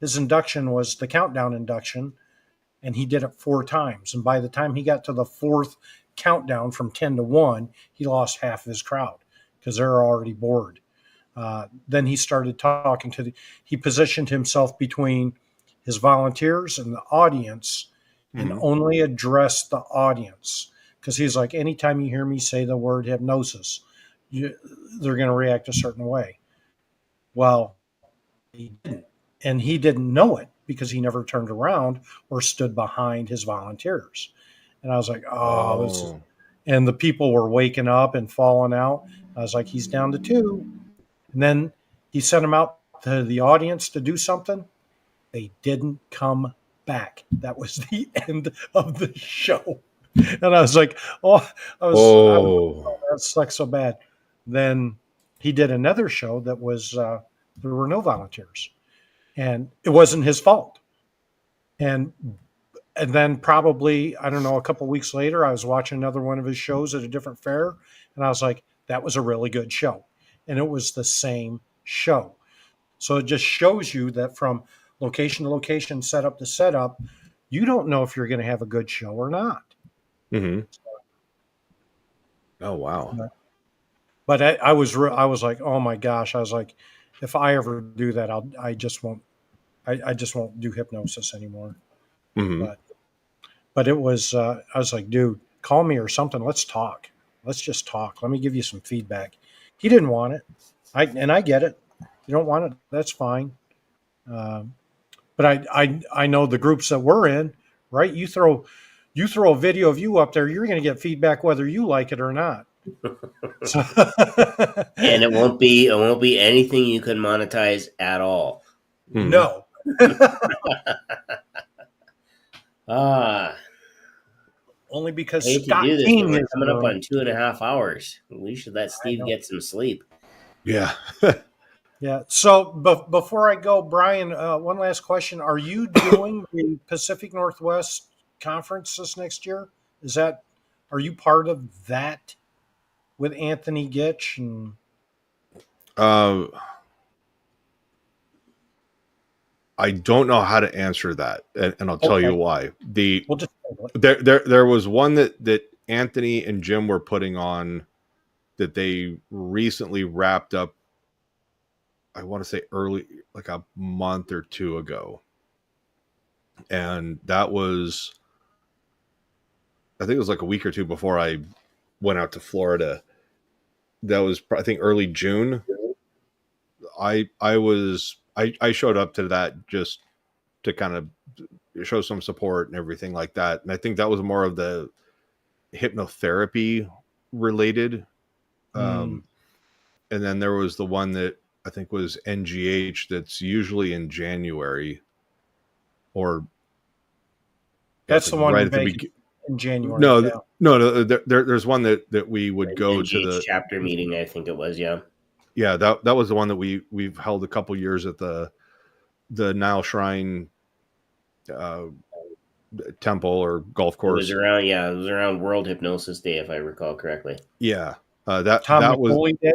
his induction was the countdown induction, and he did it 4 times. And by the time he got to the 4th countdown from 10 to 1, he lost half of his crowd because they're already bored. Then he started talking he positioned himself between his volunteers and the audience and only addressed the audience. Because he's like, anytime you hear me say the word hypnosis, they're going to react a certain way. Well, he didn't. And he didn't know it because he never turned around or stood behind his volunteers. And I was like, and the people were waking up and falling out. I was like, he's down to 2. And then he sent them out to the audience to do something. They didn't come back. That was the end of the show. And I was like, that sucks so bad. Then he did another show that was, there were no volunteers. And it wasn't his fault. And then probably, I don't know, a couple of weeks later, I was watching another one of his shows at a different fair. And I was like, that was a really good show. And it was the same show. So it just shows you that from location to location, setup to setup, you don't know if you're going to have a good show or not. Oh, wow. But I was like, oh my gosh. I was like, if I ever do that, I just won't do hypnosis anymore. But it was, I was like, dude, call me or something. Let's talk. Let's just talk. Let me give you some feedback. He didn't want it. I get it. You don't want it. That's fine. But I know the groups that we're in, right? You throw a video of you up there, you're going to get feedback whether you like it or not. And it won't be anything you can monetize at all. No. Only because Scott King is coming up on 2.5 hours. We should let Steve get some sleep. Yeah. Yeah. So before I go, Brian, one last question: are you doing the Pacific Northwest Conference this next year? Are you part of that with Anthony Gitch? And Uh, I don't know how to answer that, and I'll tell you okay, why. we'll just table it. There was one that Anthony and Jim were putting on that they recently wrapped up. I want to say early, like a month or two ago, and that was, I think it was like a week or two before I went out to Florida. That was, I think, early June. I showed up to that just to kind of show some support and everything like that. And I think that was more of the hypnotherapy related. Mm. Um, and then there was the one that I think was NGH that's usually in January, or yeah, it's That's like the one right in at the Vegas beginning. in January. No, Yeah. no, there's one that we would An go to NGH chapter meeting, I think it was. Yeah. yeah, that was the one that we've held a couple years at the Nile Shrine uh, temple or golf It was course. around. Yeah, it was around World Hypnosis Day, if I recall correctly. Yeah, that Tom that was Nicoli Day.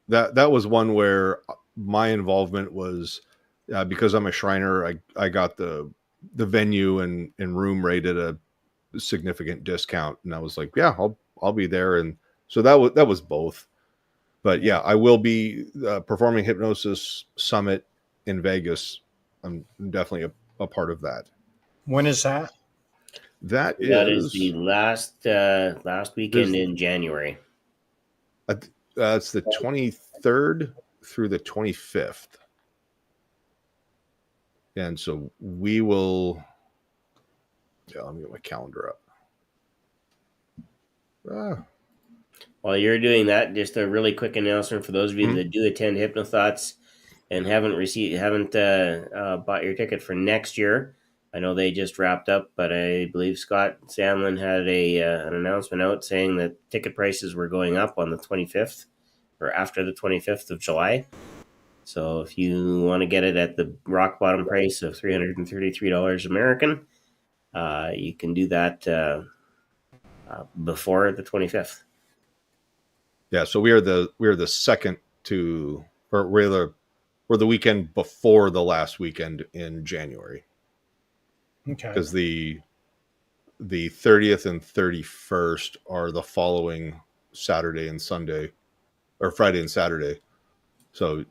that was one where my involvement was because I'm a Shriner. I got the venue and room rate at a significant discount, and I was like, yeah, I'll be there. And so that was both. But yeah, I will be performing Hypnosis Summit in Vegas. I'm definitely a part of that. When is that? That That is the is last weekend is in January. it's the 23rd through the 25th. And so we will. Yeah, let me get my calendar up. While you're doing that, just a really quick announcement for those of you that do attend Hypnothoughts and haven't bought your ticket for next year. I know they just wrapped up, but I believe Scott Sandlin had an announcement out saying that ticket prices were going up on the 25th or after the 25th of July. So if you want to get it at the rock bottom price of $333 American, you can do that before the 25th. Yeah, so we are the second to, or we're the weekend before the last weekend in January, Okay. because the 30th and 31st are the following Saturday and Sunday, or Friday and Saturday. So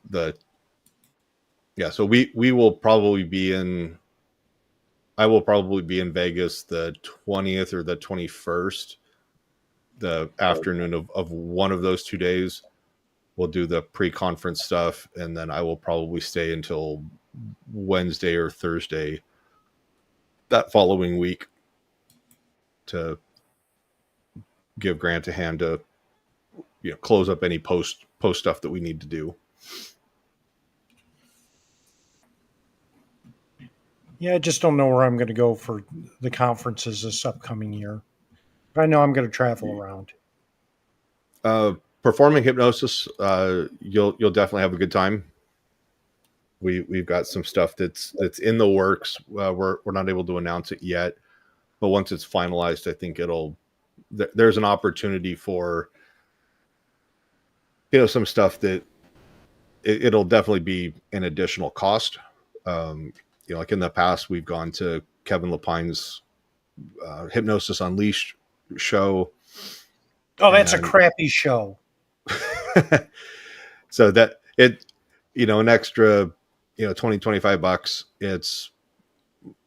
so we will probably be in. I will probably be in Vegas the 20th or the 21st, the afternoon of one of those 2 days. We'll do the pre-conference stuff, and then I will probably stay until Wednesday or Thursday that following week to give Grant a hand to close up any post stuff that we need to do. Yeah, I just don't know where I'm going to go for the conferences this upcoming year. But I know I'm going to travel around. Performing hypnosis, you'll definitely have a good time. We've got some stuff that's in the works. We're not able to announce it yet, but once it's finalized, I think there's an opportunity for some stuff that it'll definitely be an additional cost. Like in the past, we've gone to Kevin Lepine's Hypnosis Unleashed show. Oh, that's a crappy show. So that an extra, $20-$25. It's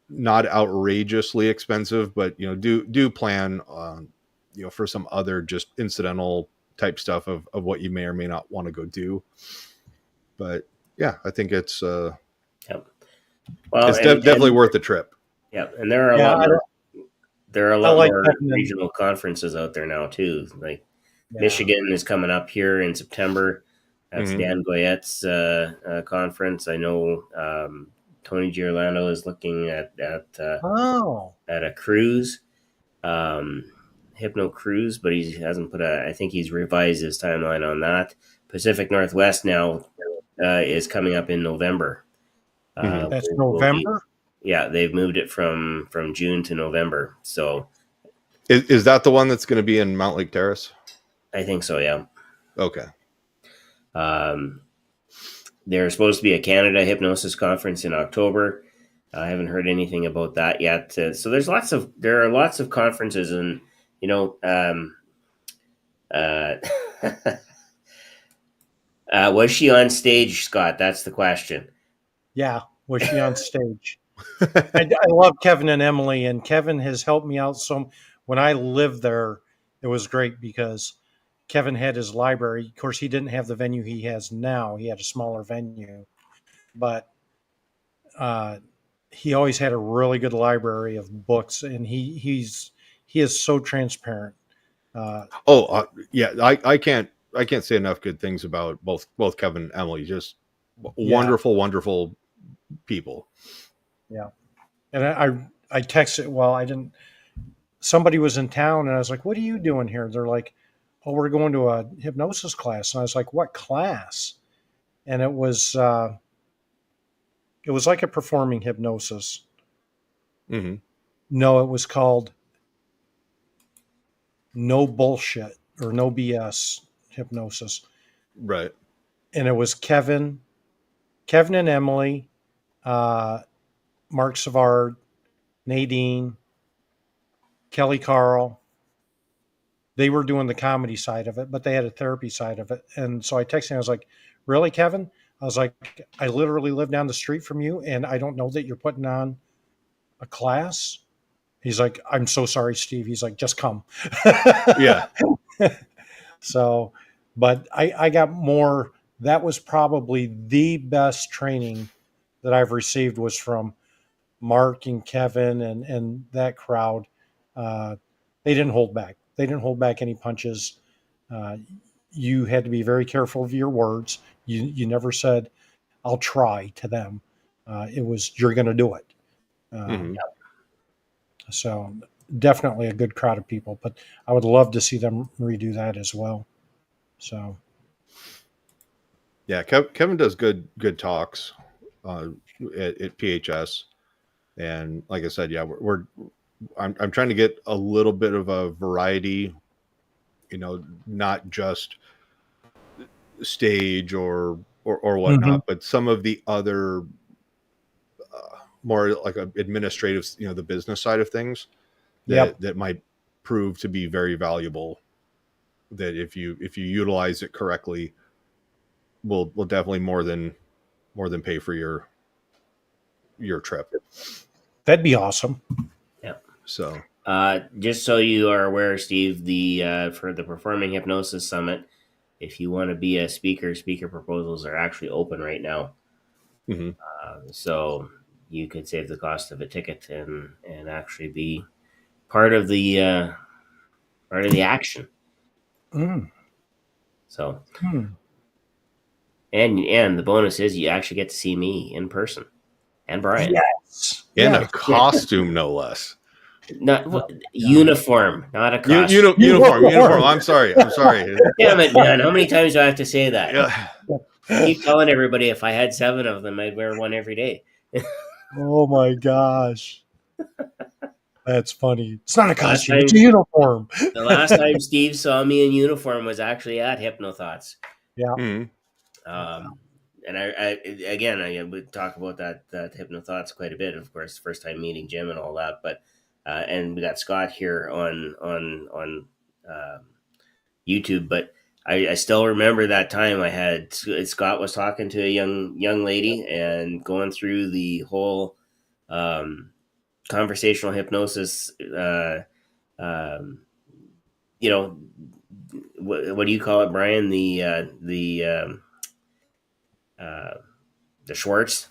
not outrageously expensive, but do plan on, for some other just incidental type stuff of what you may or may not want to go do. But yeah, I think it's Yep. Well, it's definitely worth the trip. Yeah, and there are a lot more regional conferences out there now too. Like Michigan is coming up here in September. That's Dan Goyette's conference. I know Tony Girolando is looking at a cruise, Hypno cruise, but he hasn't I think he's revised his timeline on that. Pacific Northwest now is coming up in November. That's Will be, November. yeah, they've moved it from June to November. So Is that the one that's going to be in Mount Lake Terrace? I think so. Yeah. Okay. There's supposed to be a Canada Hypnosis Conference in October. I haven't heard anything about that yet. So there are lots of conferences, and uh, was she on stage, Scott? That's the question. Yeah, was she on stage? I love Kevin and Emily, and Kevin has helped me out. So when I lived there, it was great because Kevin had his library. Of course, he didn't have the venue he has now. He had a smaller venue, but uh, he always had a really good library of books, and he is so transparent. Yeah. I can't say enough good things about both Kevin and Emily. Just wonderful, wonderful people. Yeah, and I texted. Well, I didn't. Somebody was in town, and I was like, "What are you doing here?" They're like, "Oh, we're going to a hypnosis class." And I was like, "What class?" And it was like a performing hypnosis. Mm-hmm. No, it was called No Bullshit or No BS Hypnosis, Right. and it was Kevin and Emily, uh, Mark Savard, Nadine, Kelly Carl. They were doing the comedy side of it, but they had a therapy side of it. And so I texted him, I was like, "Really, Kevin?" I was like, "I literally live down the street from you, and I don't know that you're putting on a class." He's like, "I'm so sorry, Steve." He's like, "Just come." Yeah. So, but I got more. That was probably the best training that I've received was from Mark and Kevin and that crowd. Uh, they didn't hold back. They didn't hold back any punches. Uh, you had to be very careful of your words. You never said, "I'll try" to them. It was, "You're going to do it." Mm-hmm. So definitely a good crowd of people, but I would love to see them redo that as well. So Yeah. Kevin does good talks uh, at PHS, and like I said, yeah, I'm trying to get a little bit of a variety. Not just stage or mm-hmm. whatnot, but some of the other more like a administrative, the business side of things Yep. that might prove to be very valuable. That if you utilize it correctly, will definitely more than pay for your trip. That'd be awesome. Yeah. So Just so you are aware, Steve, the for the Performing Hypnosis Summit, if you want to be a speaker, speaker proposals are actually open right now. mm-hmm. So you could save the cost of a ticket and actually be part of the action. Mm. So Hmm. and the bonus is you actually get to see me in person and Brian. Yes. In Yeah. a costume, no less. Not uniform, not a costume. Uniform. I'm sorry. Damn it, man! How many times do I have to say that? Yeah. I keep telling everybody if I had 7 of them, I'd wear one every day. Oh my gosh. That's funny. It's not a Last costume, time, it's a uniform. the last time Steve saw me in uniform was actually at Hypnothoughts. Yeah. Mm-hmm. And I would talk about that Hypnothoughts quite a bit. Of course, first time meeting Jim and all that, but and we got Scott here on YouTube. But I still remember that time I had Scott was talking to a young lady and going through the whole conversational hypnosis. Um, what do you call it, Brian? The Schwartz.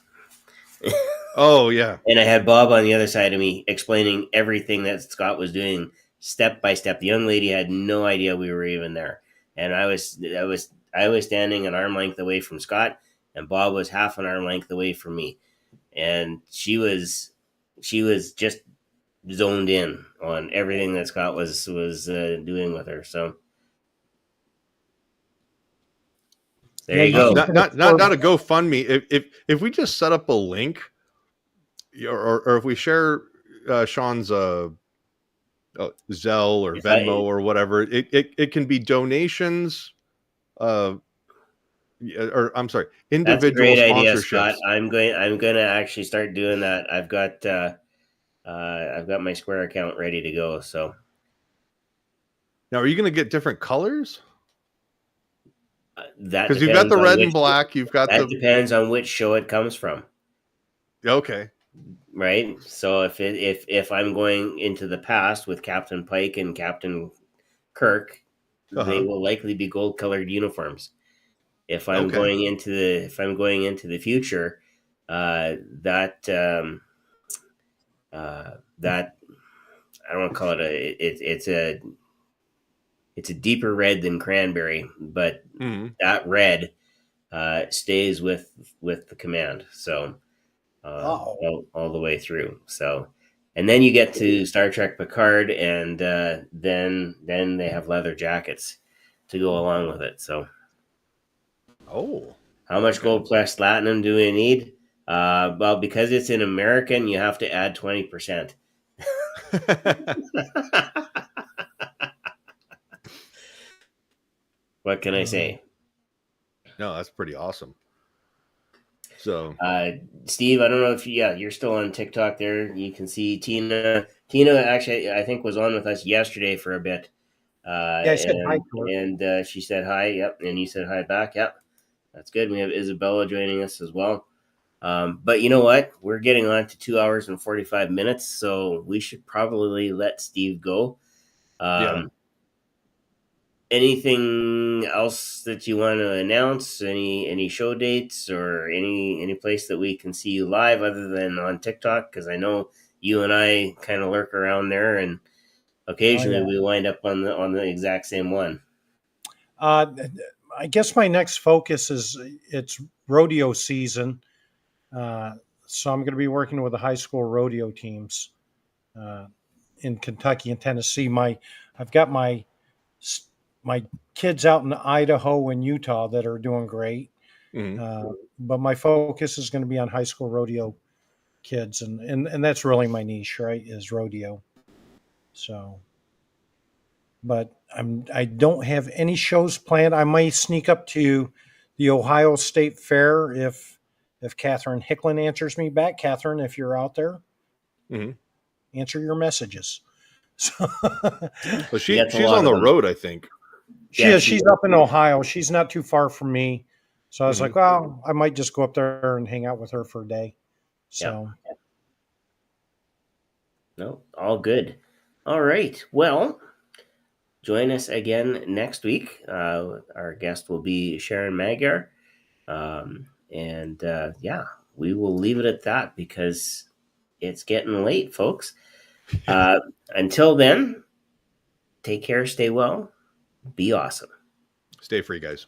Oh yeah. And I had Bob on the other side of me explaining everything that Scott was doing step by step. The young lady had no idea we were even there, and I was standing an arm length away from Scott, and Bob was half an arm length away from me, and she was just zoned in on everything that Scott was doing with her. So There you go. Not a GoFundMe. If we just set up a link, or if we share Sean's Zelle or Venmo or whatever, it can be donations. Or I'm sorry, individual that's a great sponsorships. idea, Scott. I'm going to actually start doing that. I've got my Square account ready to go. So Now, are you going to get different colors? That Because you've got the depends on red which- and black. You've got that depends on which show it comes from, okay. right? So if I'm going into the past with Captain Pike and Captain Kirk, they will likely be gold colored uniforms. If I'm going into the future, that I don't want to call it it's a deeper red than cranberry, but that red stays with the command. So all the way through. So, and then you get to Star Trek Picard, and then they have leather jackets to go along with it. So, how much gold plus platinum do we need? Well, because it's in American, you have to add 20%. What can I say? No, that's pretty awesome. So, Steve, I don't know if you're still on TikTok there. You can see Tina. Tina actually, I think, was on with us yesterday for a bit. I said hi to her. And she said hi. Yep, and you said hi back. Yep, that's good. We have Isabella joining us as well. But you know what? We're getting on to 2 hours and 45 minutes, so we should probably let Steve go. Anything else that you want to announce? Any show dates or any place that we can see you live other than on TikTok? Because I know you and I kind of lurk around there, and occasionally we wind up on the exact same one. I guess my next focus is it's rodeo season, so I'm going to be working with the high school rodeo teams in Kentucky and Tennessee. I've got my kids out in Idaho and Utah that are doing great. But my focus is going to be on high school rodeo kids. And that's really my niche, right? Is rodeo. So, but I don't have any shows planned. I might sneak up to the Ohio State Fair if Catherine Hicklin answers me back. Catherine, if you're out there, answer your messages. So, well, she's on the road, I think. She's up in Ohio. She's not too far from me. So I was like, well, I might just go up there and hang out with her for a day. So, no, all good. All right. Well, join us again next week. Our guest will be Sharon Magyar. We will leave it at that because it's getting late, folks. Until then, take care, stay well, be awesome. Stay free, guys.